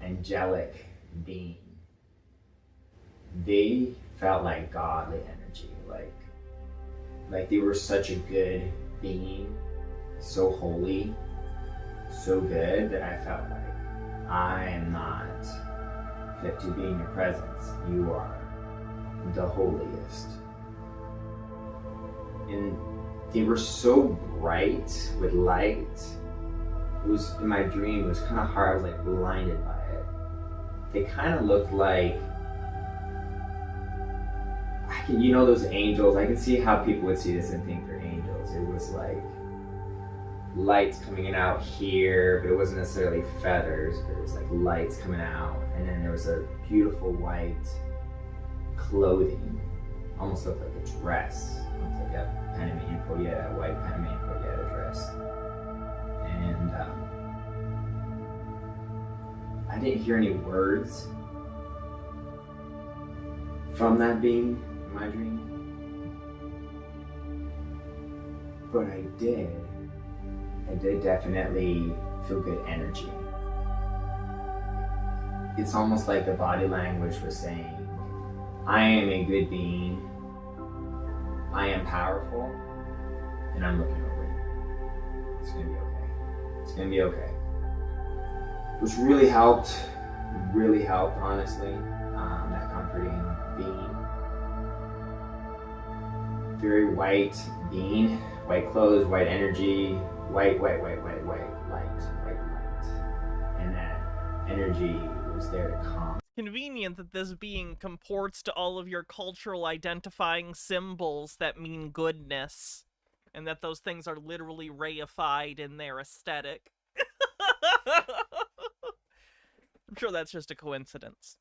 [SPEAKER 3] angelic being. They felt like godly energy, like they were such a good being, so holy, so good, that I felt like I am not fit to be in your presence. You are the holiest. And they were so bright with light. It was, in my dream, it was kind of hard. I was like blinded by it. They kind of looked like, you know, those angels. I can see how people would see this and think they're angels. It was like lights coming in out here, but it wasn't necessarily feathers, but it was like lights coming out. And then there was a beautiful white clothing, almost looked like a dress. Almost like a Panamanian pollera, a white Panamanian pollera dress. And I didn't hear any words from that being in my dream, but I did definitely feel good energy. It's almost like the body language was saying, I am a good being, I am powerful, and I'm looking over you. It's gonna be okay. It's gonna be okay. Which really helped, honestly, that comforting being. Very white being, white clothes, white energy, white light. And that energy was there to calm.
[SPEAKER 1] Convenient that this being comports to all of your cultural identifying symbols that mean goodness, and that those things are literally reified in their aesthetic. I'm sure that's just a coincidence.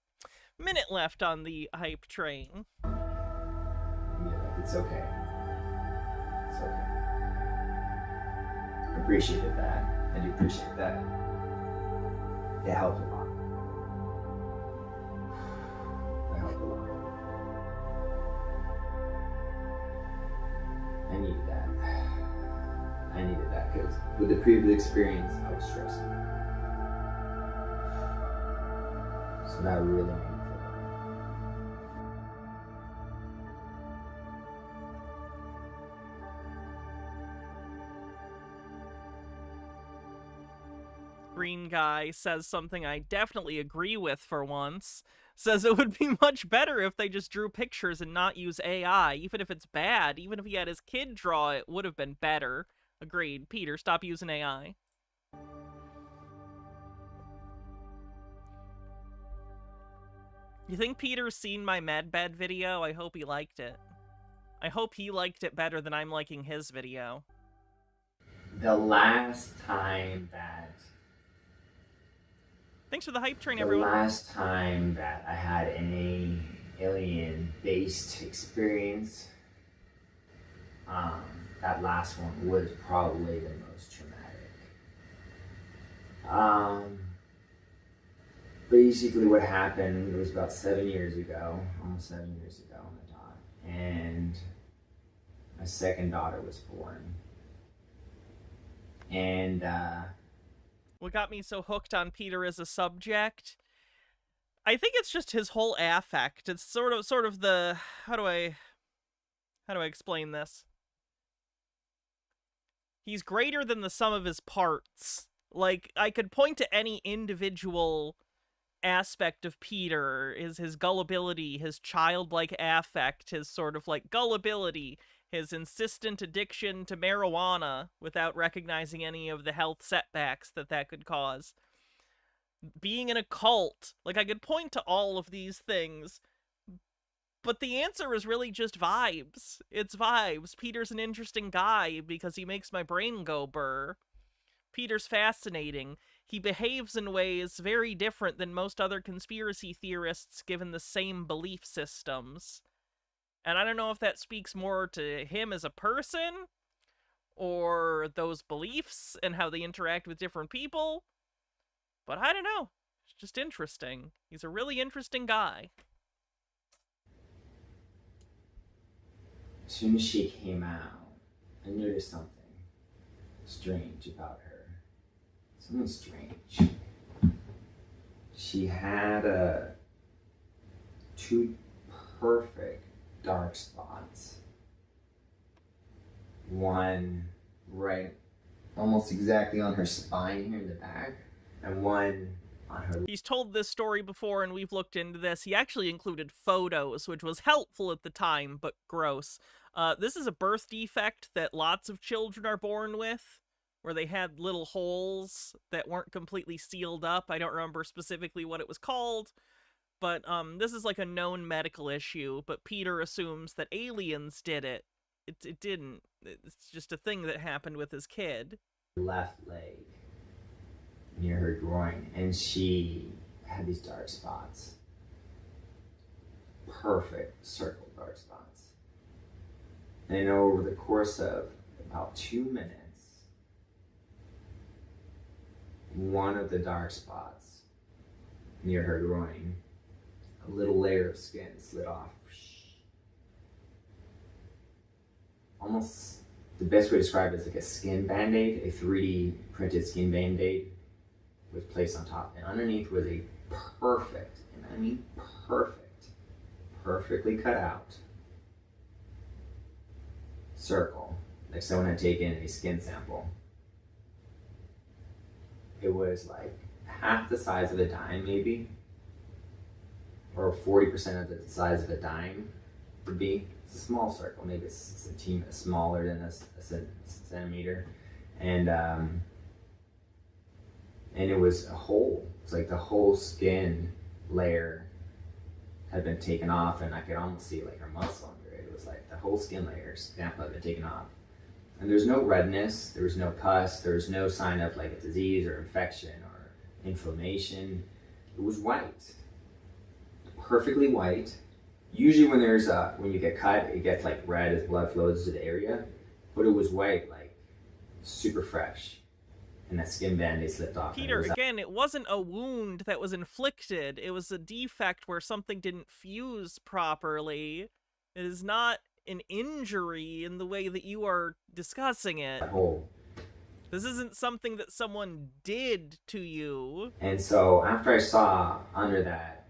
[SPEAKER 1] Minute left on the hype train.
[SPEAKER 3] Yeah, it's okay. It's okay. I appreciated that. I do appreciate that. It helped a lot. It helped a lot. I needed that. I needed that because with the previous experience, I was stressed. So that really made me feel better.
[SPEAKER 1] Green guy says something I definitely agree with for once. Says it would be much better if they just drew pictures and not use AI. Even if it's bad, even if he had his kid draw it, would have been better. Agreed. Peter, stop using AI. You think Peter's seen my medbed video? I hope he liked it. I hope he liked it better than I'm liking his video.
[SPEAKER 3] The last time that...
[SPEAKER 1] Thanks for the hype train, everyone.
[SPEAKER 3] The last time that I had an alien-based experience, that last one was probably the most traumatic. Basically what happened, it was about 7 years ago, almost 7 years ago on the dot, and my second daughter was born. And
[SPEAKER 1] what got me so hooked on Peter as a subject, I think it's just his whole affect. It's sort of the, how do I explain this? He's greater than the sum of his parts. Like, I could point to any individual aspect of Peter is his gullibility, his childlike affect, his sort of like gullibility, his insistent addiction to marijuana without recognizing any of the health setbacks that could cause. Being in a cult. Like, I could point to all of these things, but the answer is really just vibes. It's vibes. Peter's an interesting guy because he makes my brain go burr. Peter's fascinating. He behaves in ways very different than most other conspiracy theorists given the same belief systems. And I don't know if that speaks more to him as a person, or those beliefs and how they interact with different people, but I don't know. It's just interesting. He's a really interesting guy.
[SPEAKER 3] As soon as she came out, I noticed something strange about her. Something strange. She had two perfect dark spots. One right almost exactly on her spine here in the back, and one on her...
[SPEAKER 1] He's told this story before, and we've looked into this. He actually included photos, which was helpful at the time, but gross. This is a birth defect that lots of children are born with, where they had little holes that weren't completely sealed up. I don't remember specifically what it was called, but this is like a known medical issue, but Peter assumes that aliens did it. It didn't. It's just a thing that happened with his kid.
[SPEAKER 3] Left leg near her groin, and she had these dark spots. Perfect circle dark spots. And over the course of about 2 minutes, one of the dark spots near her groin, a little layer of skin slid off. Almost the best way to describe it is like a skin band-aid, a 3D printed skin band-aid was placed on top. And underneath was a perfect, and I mean perfect, perfectly cut out circle, like someone had taken a skin sample. It was like half the size of a dime, maybe, or 40% of the size of a dime would be. It's a small circle, maybe it's smaller than a centimeter, and it was a hole. It's like the whole skin layer had been taken off, and I could almost see like her muscle under it. It was like the whole skin layer sample had been taken off. And there's no redness, there was no pus, there was no sign of like a disease or infection or inflammation. It was white, perfectly white. Usually when when you get cut, it gets like red as blood flows to the area, but it was white, like super fresh. And that skin band-aid slipped off.
[SPEAKER 1] Peter, again, it wasn't a wound that was inflicted. It was a defect where something didn't fuse properly. It is not an injury in the way that you are discussing it. This isn't something that someone did to you.
[SPEAKER 3] And so after I saw under that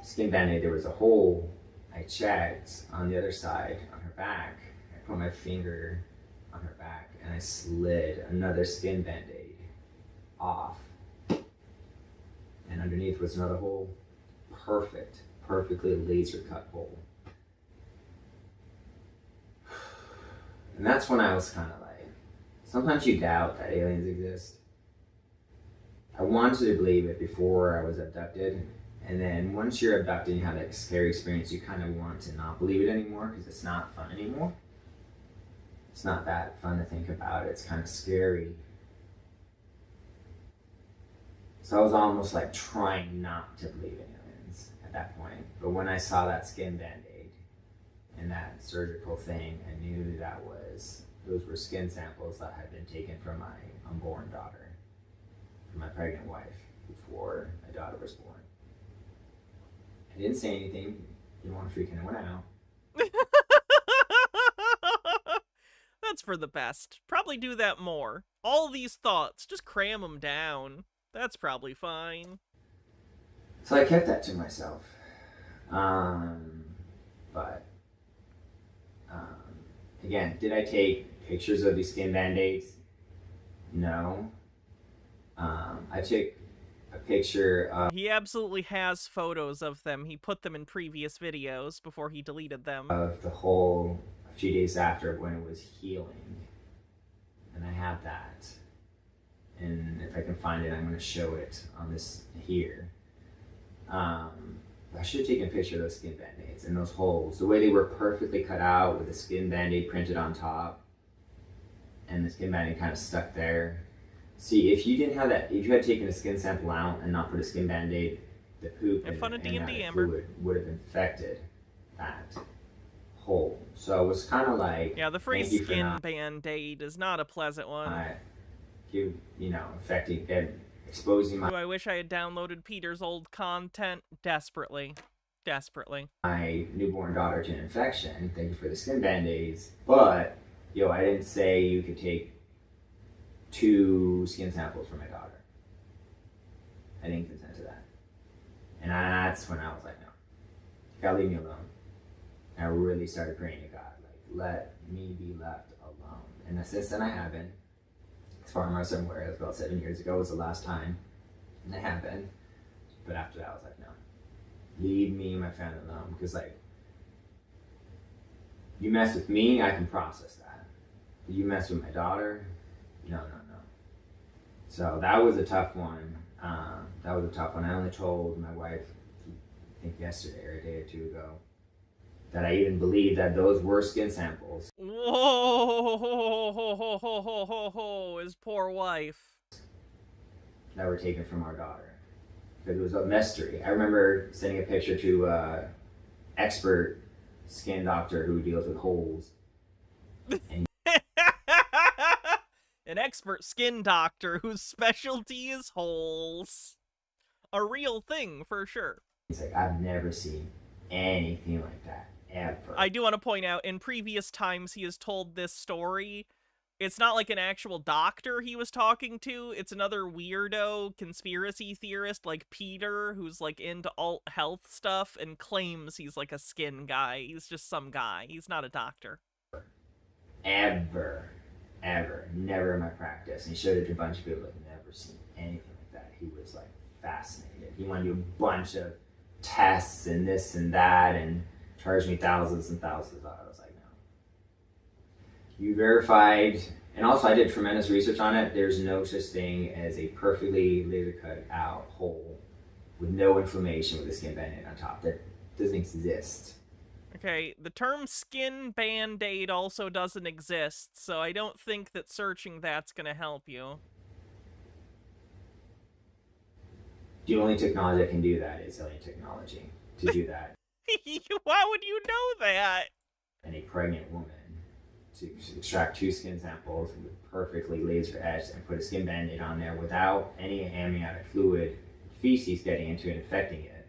[SPEAKER 3] skin band-aid there was a hole, I checked on the other side on her back. I put my finger on her back and I slid another skin band-aid off. And underneath was another hole. Perfectly laser cut hole. And that's when I was kind of like, sometimes you doubt that aliens exist. I wanted to believe it before I was abducted. And then once you're abducted and you have that scary experience, you kind of want to not believe it anymore because it's not fun anymore. It's not that fun to think about. It's kind of scary. So I was almost like trying not to believe in aliens at that point. But when I saw that skin band-aid and that surgical thing, I knew that those were skin samples that had been taken from my unborn daughter, from my pregnant wife, before my daughter was born. I didn't say anything. Didn't want to freak anyone out.
[SPEAKER 1] That's for the best. Probably do that more. All these thoughts, just cram them down. That's probably fine.
[SPEAKER 3] So I kept that to myself. Again, did I take pictures of these skin band-aids? No. I took a picture
[SPEAKER 1] He absolutely has photos of them. He put them in previous videos before he deleted them.
[SPEAKER 3] of the hole a few days after when it was healing. And I have that. And if I can find it, I'm going to show it on this here. I should have taken a picture of those skin band-aids and those holes. The way they were perfectly cut out with the skin band-aid printed on top. And the skin band-aid kind of stuck there. See, if you didn't have that, if you had taken a skin sample out and not put a skin band-aid, the poop and
[SPEAKER 1] D&D,
[SPEAKER 3] the fluid would have infected that hole. So it was kind of like,
[SPEAKER 1] yeah, the phrase skin band-aid is not a pleasant one.
[SPEAKER 3] Affecting and exposing
[SPEAKER 1] Do I wish I had downloaded Peter's old content? Desperately. Desperately.
[SPEAKER 3] my newborn daughter to an infection. Thank you for the skin band-aids. But, I didn't say you could take 2 skin samples from my daughter. I didn't consent to that. And that's when I was like, no, you gotta leave me alone. And I really started praying to God, like, let me be left alone. And since then I haven't. As far as I'm aware, it was about 7 years ago was the last time that happened. But after that I was like, no, leave me and my family alone. Because like, you mess with me, I can process that. But you mess with my daughter, no. So that was a tough one. I only told my wife, I think yesterday or a day or two ago, that I even believed that those were skin samples.
[SPEAKER 1] Whoa, his poor wife.
[SPEAKER 3] That were taken from our daughter. Because it was a mystery. I remember sending a picture to an expert skin doctor who deals with holes. And
[SPEAKER 1] an expert skin doctor whose specialty is holes. A real thing, for sure.
[SPEAKER 3] he's like, I've never seen anything like that, ever.
[SPEAKER 1] I do want to point out, in previous times he has told this story, it's not like an actual doctor he was talking to, it's another weirdo conspiracy theorist like Peter, who's like into alt health stuff and claims he's like a skin guy. He's just some guy. He's not a doctor.
[SPEAKER 3] Ever. Never in my practice. And he showed it to a bunch of people that had never seen anything like that. He was like fascinated. He wanted to do a bunch of tests and this and that and charged me thousands and thousands of dollars. I was like, no. You verified, and also I did tremendous research on it. There's no such thing as a perfectly laser cut out hole with no inflammation with a skin band-aid on top. That doesn't exist.
[SPEAKER 1] Okay, the term skin band-aid also doesn't exist, so I don't think that searching that's gonna help you.
[SPEAKER 3] The only technology that can do that is alien technology to do that.
[SPEAKER 1] Why would you know that?
[SPEAKER 3] And a pregnant woman to extract 2 skin samples with perfectly laser etched and put a skin band-aid on there without any amniotic fluid, feces getting into it and infecting it,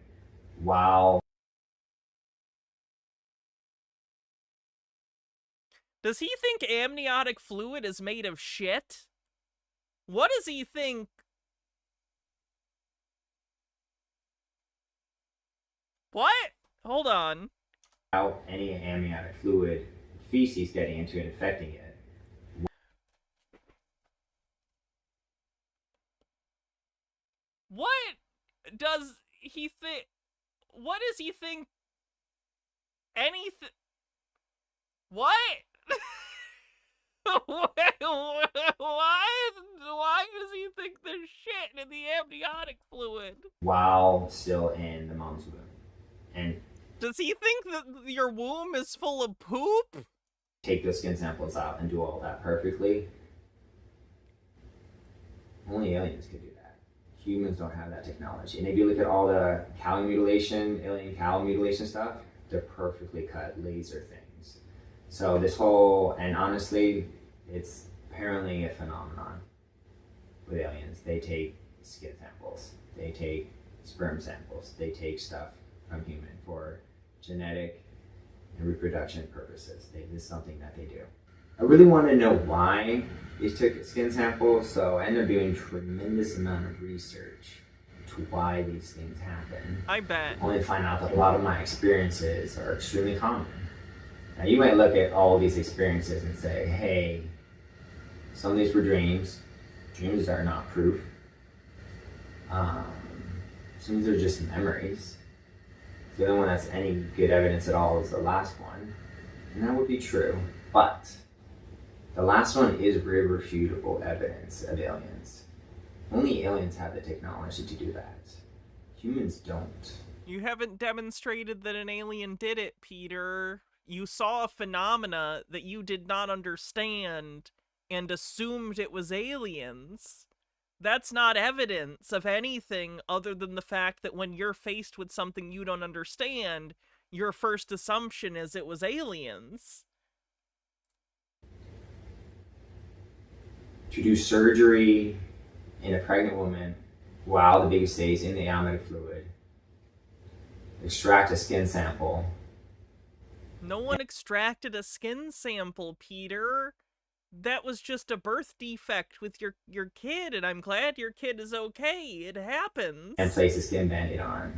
[SPEAKER 3] while...
[SPEAKER 1] Does he think amniotic fluid is made of shit? What does he think? What? Hold on.
[SPEAKER 3] Without any amniotic fluid, feces getting into it and infecting it.
[SPEAKER 1] What does he think? What does he think? Anything? What? Why does he think there's shit in the amniotic fluid?
[SPEAKER 3] While still in the mom's womb. And
[SPEAKER 1] does he think that your womb is full of poop?
[SPEAKER 3] Take those skin samples out and do all that perfectly. Only aliens could do that. Humans don't have that technology. And if you look at all the cow mutilation, alien cow mutilation stuff, they're perfectly cut laser things. So this whole, and honestly, it's apparently a phenomenon with aliens. They take skin samples, they take sperm samples, they take stuff from human for genetic and reproduction purposes. This is something that they do. I really want to know why they took skin samples, so I ended up doing a tremendous amount of research to why these things happen.
[SPEAKER 1] I bet.
[SPEAKER 3] Only to find out that a lot of my experiences are extremely common. Now you might look at all these experiences and say, hey, some of these were dreams. Dreams are not proof. Some of these are just memories. The only one that's any good evidence at all is the last one. And that would be true. But the last one is irrefutable evidence of aliens. Only aliens have the technology to do that. Humans don't.
[SPEAKER 1] You haven't demonstrated that an alien did it, Peter. You saw a phenomena that you did not understand and assumed it was aliens. That's not evidence of anything other than the fact that when you're faced with something you don't understand, your first assumption is it was aliens.
[SPEAKER 3] To do surgery in a pregnant woman while the baby stays in the amniotic fluid, extract a skin sample.
[SPEAKER 1] No one extracted a skin sample, Peter. That was just a birth defect with your kid, and I'm glad your kid is okay. It happens.
[SPEAKER 3] And place a skin band-aid on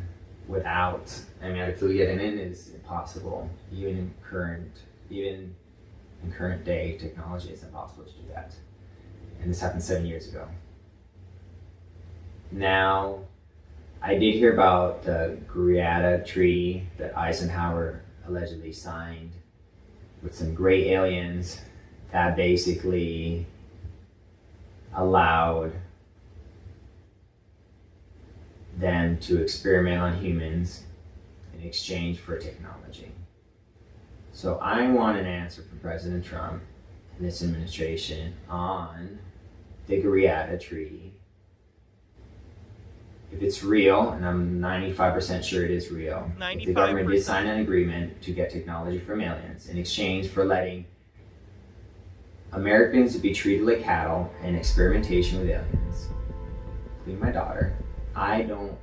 [SPEAKER 3] without amniotic fluid getting in is impossible. Even in current day technology, it's impossible to do that. And this happened 7 years ago. Now, I did hear about the Greada Treaty that Eisenhower allegedly signed with some great aliens that basically allowed them to experiment on humans in exchange for technology. So I want an answer from President Trump and this administration on the Greada Treaty. If it's real, and I'm 95% sure it is real, if the government did sign an agreement to get technology from aliens in exchange for letting Americans be treated like cattle and experimentation with aliens, including my daughter, I don't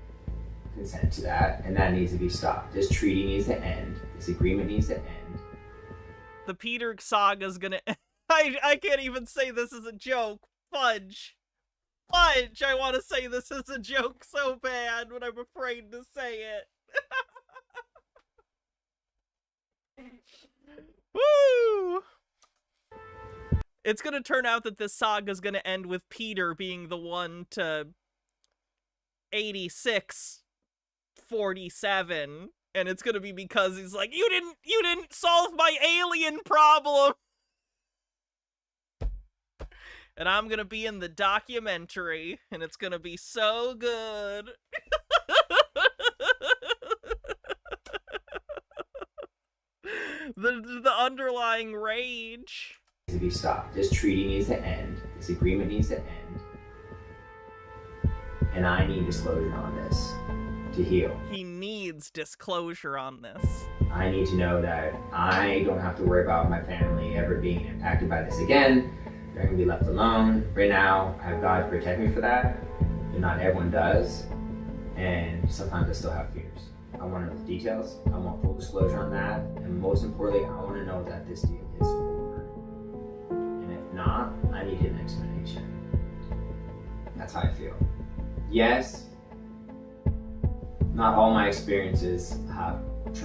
[SPEAKER 3] consent to that, and that needs to be stopped. This treaty needs to end. This agreement needs to end.
[SPEAKER 1] The Peter saga's gonna I can't even say this is a joke. Fudge. Fudge! I want to say this is a joke so bad, but I'm afraid to say it. Woo! It's gonna turn out that this saga's gonna end with Peter being the one to 86-47, and it's gonna be because he's like, you didn't solve my alien problem. And I'm gonna be in the documentary, and it's gonna be so good. the underlying rage.
[SPEAKER 3] To be stopped. This treaty needs to end. This agreement needs to end. And I need disclosure on this to heal.
[SPEAKER 1] He needs disclosure on this.
[SPEAKER 3] I need to know that I don't have to worry about my family ever being impacted by this again. They're going to be left alone. Right now, I have God to protect me for that, but not everyone does. And sometimes I still have fears. I want to know the details. I want full disclosure on that. And most importantly, I want to know that this deal is over. And if not, I need an explanation. That's how I feel. Yes, not all my experiences have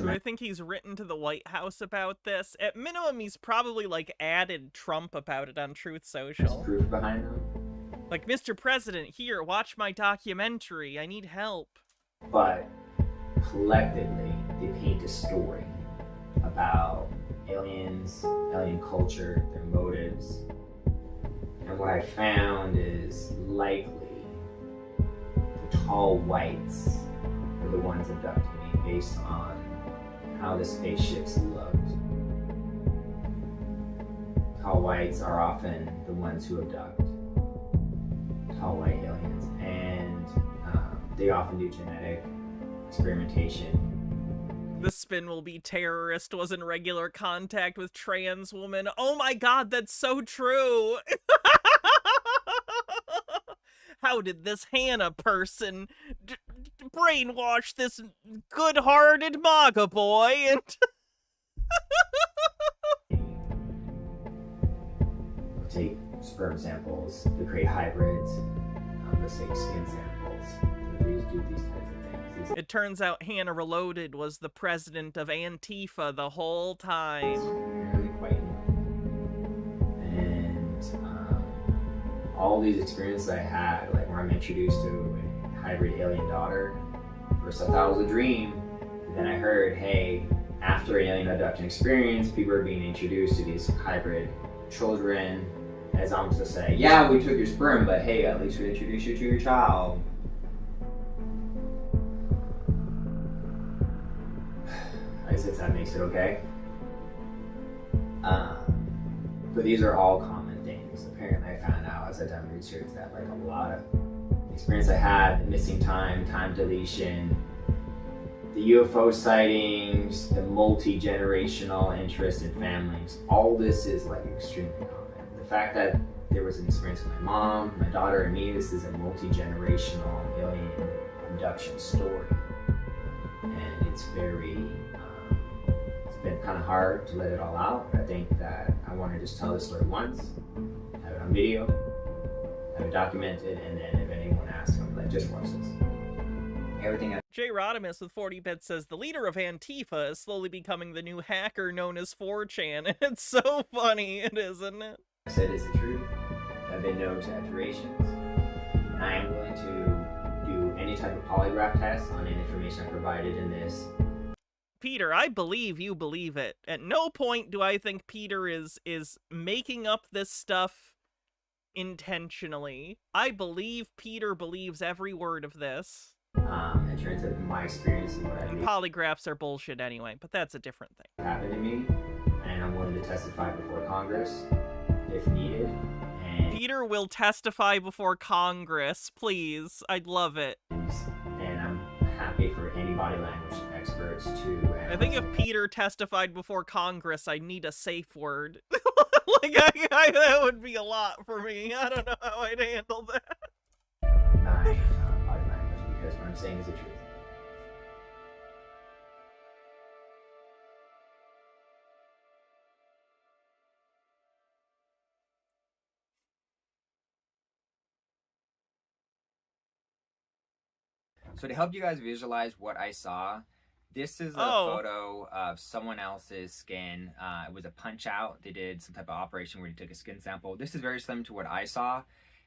[SPEAKER 1] I think he's written to the White House about this. At minimum, he's probably, like, added Trump about it on Truth Social.
[SPEAKER 3] Proof behind them.
[SPEAKER 1] Like, Mr. President, here, watch my documentary. I need help.
[SPEAKER 3] But collectively, they paint a story about aliens, alien culture, their motives. And what I found is likely the tall whites were the ones abducting me based on how the spaceships looked. Tall whites are often the ones who abduct tall white aliens, and they often do genetic experimentation.
[SPEAKER 1] The spin will be terrorist was in regular contact with trans woman. Oh my god, that's so true! How did this Hannah person brainwash this good-hearted MAGA boy and...
[SPEAKER 3] Take sperm samples to create hybrids. Let's take skin samples. Do these types of things.
[SPEAKER 1] It turns out Hannah Reloaded was the president of Antifa the whole time.
[SPEAKER 3] Apparently quite and all these experiences I had, like where I'm introduced to hybrid alien daughter. First I thought it was a dream, but then I heard, hey, after an alien abduction experience, people are being introduced to these hybrid children, as almost to say, yeah, we took your sperm, but hey, at least we introduced you to your child. I guess that makes it okay. But these are all common things. Apparently I found out as I done research that like a lot of experience I had, the missing time deletion, the UFO sightings, the multi-generational interest in families, all this is like extremely common. The fact that there was an experience with my mom, my daughter, and me, this is a multi-generational alien abduction story. And it's very, it's been kind of hard to let it all out. I think that I want to just tell this story once, have it on video, have it documented, and then if anyone asks, I'm like, just watch this. Everything
[SPEAKER 1] J. Rodimus with 40 bits says, the leader of Antifa is slowly becoming the new hacker known as 4chan. It's so funny, isn't it?
[SPEAKER 3] I said is the truth. I've been no exaggerations. I am willing to do any type of polygraph test on any information I provided in this.
[SPEAKER 1] Peter, I believe you believe it. At no point do I think Peter is making up this stuff intentionally. I believe Peter believes every word of this.
[SPEAKER 3] In terms of my experience and what I believe
[SPEAKER 1] Polygraphs are bullshit anyway, but that's a different thing.
[SPEAKER 3] happened to me, and I'm willing to testify before Congress if needed. And
[SPEAKER 1] Peter will testify before Congress, please. I'd love it.
[SPEAKER 3] I'm happy for any body language experts to.
[SPEAKER 1] I think if Peter testified before Congress, I'd need a safe word. Like, that would be a lot for me. I don't know how I'd handle that.
[SPEAKER 3] My body language, because what I'm saying is the truth. So to help you guys visualize what I saw, this is a photo of someone else's skin. It was a punch out. They did some type of operation where they took a skin sample. This is very similar to what I saw,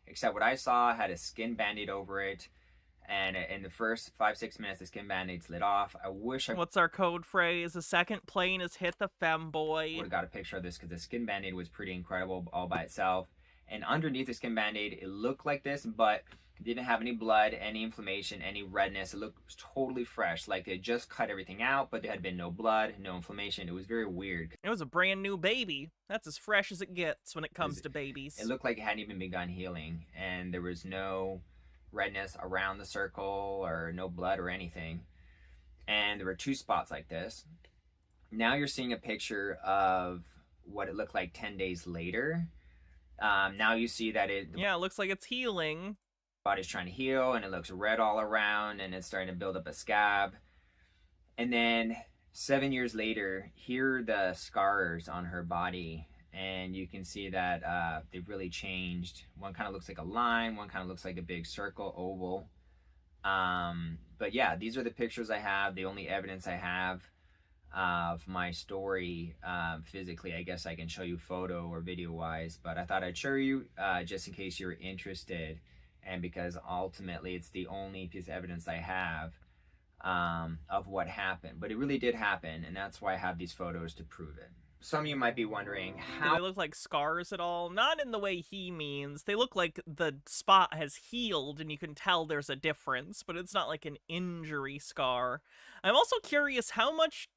[SPEAKER 3] except what I saw had a skin band-aid over it. And in the first 5-6 minutes, the skin band-aid slid off. I wish I
[SPEAKER 1] What's our code phrase? The second plane has hit the
[SPEAKER 3] would
[SPEAKER 1] femboy.
[SPEAKER 3] have got a picture of this, because the skin band-aid was pretty incredible all by itself. And underneath the skin band-aid, it looked like this, but it didn't have any blood, any inflammation, any redness. It looked totally fresh, like they just cut everything out, but there had been no blood, no inflammation. It was very weird.
[SPEAKER 1] It was a brand new baby. That's as fresh as it gets when it comes to babies.
[SPEAKER 3] It looked like it hadn't even begun healing, and there was no redness around the circle or no blood or anything. And there were 2 spots like this. Now you're seeing a picture of what it looked like 10 days later. Now you see that it
[SPEAKER 1] looks like it's healing.
[SPEAKER 3] body's trying to heal, and it looks red all around, and it's starting to build up a scab. And then 7 years later, here are the scars on her body, and you can see that they've really changed. One kind of looks like a line, one kind of looks like a big circle, oval. But yeah, these are the pictures I have, the only evidence I have of my story physically. I guess I can show you photo or video wise, but I thought I'd show you just in case you're interested, and because ultimately it's the only piece of evidence I have of what happened. But it really did happen, and that's why I have these photos to prove it. Some of you might be wondering
[SPEAKER 1] Do
[SPEAKER 3] how
[SPEAKER 1] they look like scars at all? Not in the way he means. They look like the spot has healed and you can tell there's a difference, but it's not like an injury scar. I'm also curious how much,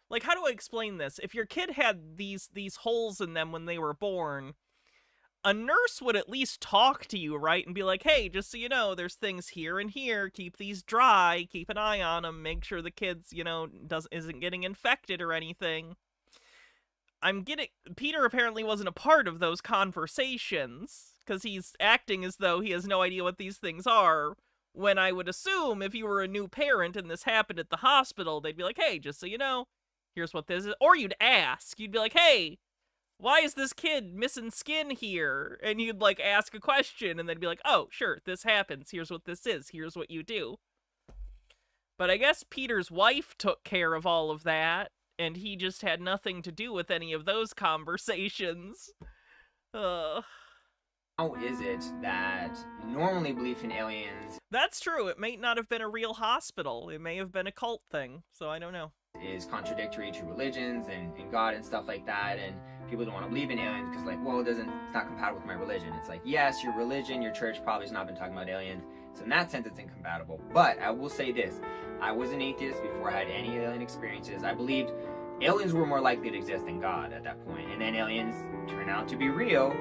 [SPEAKER 1] like, how do I explain this? If your kid had these holes in them when they were born, a nurse would at least talk to you, right? And be like, hey, just so you know, there's things here and here. Keep these dry. Keep an eye on them. Make sure the kid's, isn't getting infected or anything. Peter apparently wasn't a part of those conversations, because he's acting as though he has no idea what these things are, when I would assume if you were a new parent and this happened at the hospital, they'd be like, hey, just so you know, here's what this is. Or you'd ask. You'd be like, hey, why is this kid missing skin here? And you'd, like, ask a question, and they'd be like, oh, sure, this happens. Here's what this is. Here's what you do. But I guess Peter's wife took care of all of that, and he just had nothing to do with any of those conversations.
[SPEAKER 3] how How is it that normally belief in aliens
[SPEAKER 1] That's true. It may not have been a real hospital. It may have been a cult thing. So I don't know.
[SPEAKER 3] is contradictory to religions and God and stuff like that, and people don't want to believe in aliens because, like, well, it's not compatible with my religion. It's like, yes, your religion, your church probably has not been talking about aliens, so in that sense it's incompatible. But I will say this, I was an atheist before I had any alien experiences. I believed aliens were more likely to exist than God at that point, and then aliens turned out to be real.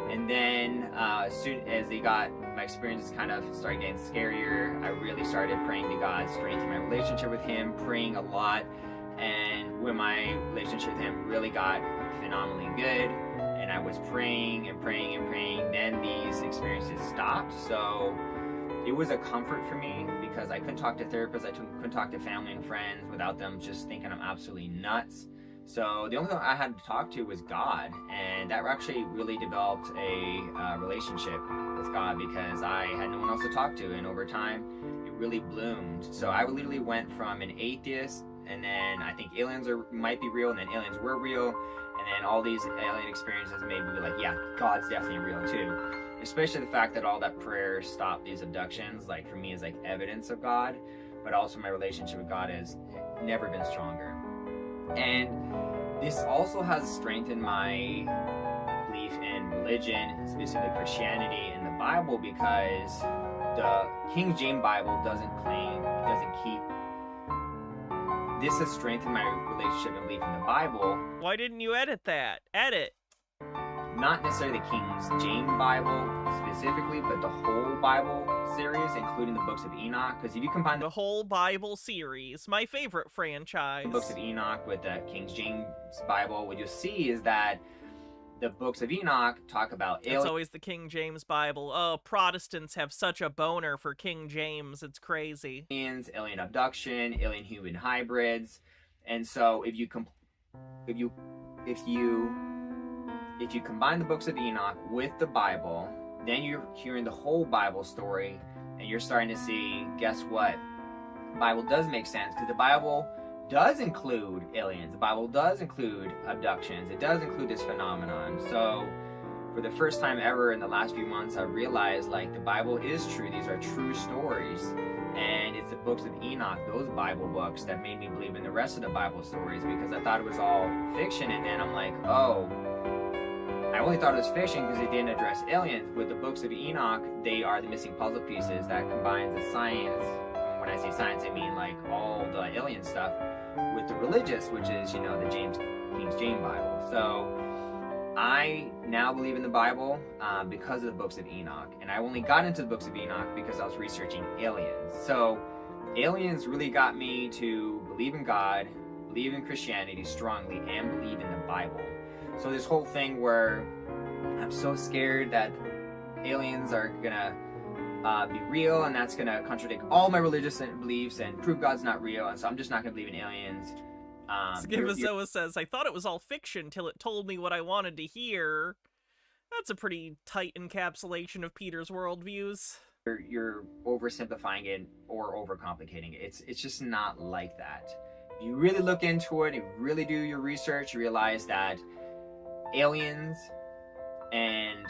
[SPEAKER 3] And then as soon as my experiences kind of started getting scarier, I really started praying to God, strengthening my relationship with Him, praying a lot. And when my relationship with Him really got phenomenally good, and I was praying and praying and praying, then these experiences stopped. So it was a comfort for me because I couldn't talk to therapists, I couldn't talk to family and friends without them just thinking I'm absolutely nuts. So the only one I had to talk to was God, and that actually really developed a relationship with God because I had no one else to talk to, and over time it really bloomed. So I literally went from an atheist, and then I think aliens might be real, and then aliens were real, and then all these alien experiences made me be like, yeah, God's definitely real too. Especially the fact that all that prayer stopped these abductions, like, for me, is like evidence of God, but also my relationship with God has never been stronger. And this also has strengthened my belief in religion, specifically Christianity and the Bible, because the King James Bible doesn't keep. This has strengthened my relationship and belief in the Bible.
[SPEAKER 1] Why didn't you edit that? Edit!
[SPEAKER 3] Not necessarily the King James Bible specifically, but the whole Bible series, including the books of Enoch. Because if you combine
[SPEAKER 1] the whole Bible series, my favorite franchise,
[SPEAKER 3] the books of Enoch with the King James Bible, what you'll see is that the books of Enoch talk about aliens.
[SPEAKER 1] It's always the King James Bible. Oh, Protestants have such a boner for King James. It's crazy.
[SPEAKER 3] Alien abduction, alien human hybrids. And so if you combine the books of Enoch with the Bible, then you're hearing the whole Bible story, and you're starting to see, guess what? The Bible does make sense, because the Bible does include aliens. The Bible does include abductions. It does include this phenomenon. So for the first time ever in the last few months, I realized, like, the Bible is true. These are true stories. And it's the books of Enoch, those Bible books, that made me believe in the rest of the Bible stories, because I thought it was all fiction. And then I'm like, oh, I only thought it was fiction because it didn't address aliens. With the books of Enoch, they are the missing puzzle pieces that combines the science. When I say science, I mean like all the alien stuff with the religious, which is, you know, the King James Bible. So I now believe in the Bible because of the books of Enoch. And I only got into the books of Enoch because I was researching aliens. So aliens really got me to believe in God, believe in Christianity strongly, and believe in the Bible. So this whole thing where I'm so scared that aliens are gonna be real, and that's gonna contradict all my religious beliefs and prove God's not real, and so I'm just not gonna believe in aliens.
[SPEAKER 1] Skivazoa says, I thought it was all fiction till it told me what I wanted to hear. That's a pretty tight encapsulation of Peter's worldviews.
[SPEAKER 3] You're oversimplifying it or overcomplicating it. It's just not like that. If you really look into it, you really do your research, you realize that aliens and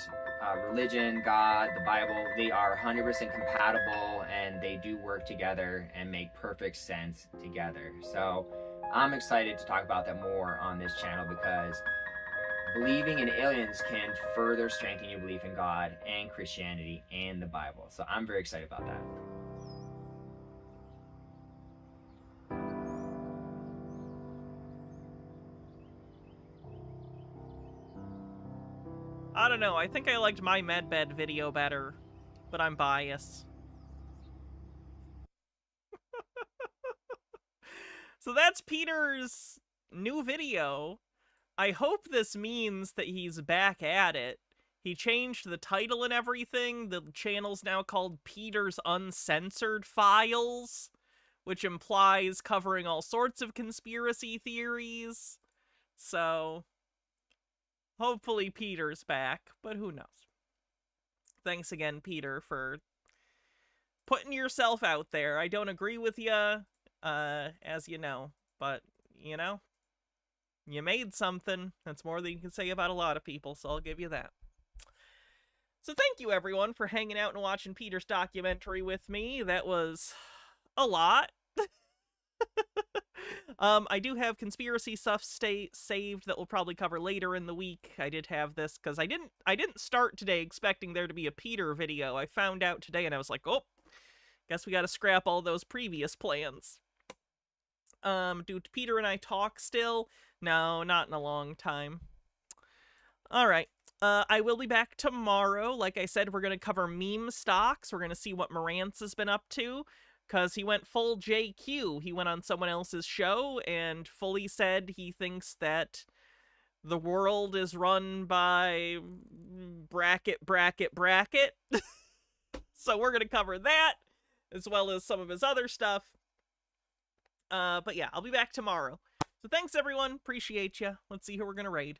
[SPEAKER 3] religion, God, the Bible, they are 100% compatible, and they do work together and make perfect sense together. So I'm excited to talk about that more on this channel, because believing in aliens can further strengthen your belief in God and Christianity and the Bible. So I'm very excited about that.
[SPEAKER 1] I don't know, I think I liked my medbed video better, but I'm biased. So that's Peter's new video. I hope this means that he's back at it. He changed the title and everything. The channel's now called Peter's Uncensored Files, which implies covering all sorts of conspiracy theories. So hopefully Peter's back, but who knows. Thanks again, Peter, for putting yourself out there. I don't agree with you, as you know, but, you know, you made something. That's more than you can say about a lot of people, so I'll give you that. So thank you, everyone, for hanging out and watching Peter's documentary with me. That was a lot. I do have conspiracy stuff saved that we'll probably cover later in the week. I did have this because I didn't start today expecting there to be a Peter video. I found out today and I was like, oh, guess we got to scrap all those previous plans. Do Peter and I talk still? No, not in a long time. All right. I will be back tomorrow. Like I said, we're going to cover meme stocks. We're going to see what Marantz has been up to, because he went full JQ. He went on someone else's show and fully said he thinks that the world is run by bracket. So we're going to cover that, as well as some of his other stuff. But yeah, I'll be back tomorrow. So thanks, everyone. Appreciate you. Let's see who we're going to raid.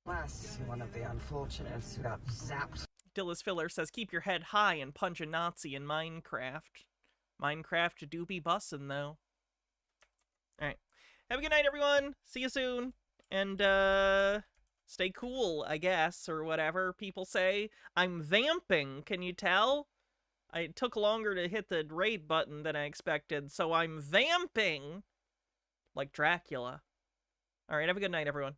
[SPEAKER 10] Last, one of the unfortunates who got zapped.
[SPEAKER 1] Dillis Filler says, keep your head high and punch a Nazi in Minecraft. Minecraft do be bussin', though. Alright. Have a good night, everyone. See you soon. And, stay cool, I guess, or whatever people say. I'm vamping, can you tell? It took longer to hit the raid button than I expected, so I'm vamping. Like Dracula. Alright, have a good night, everyone.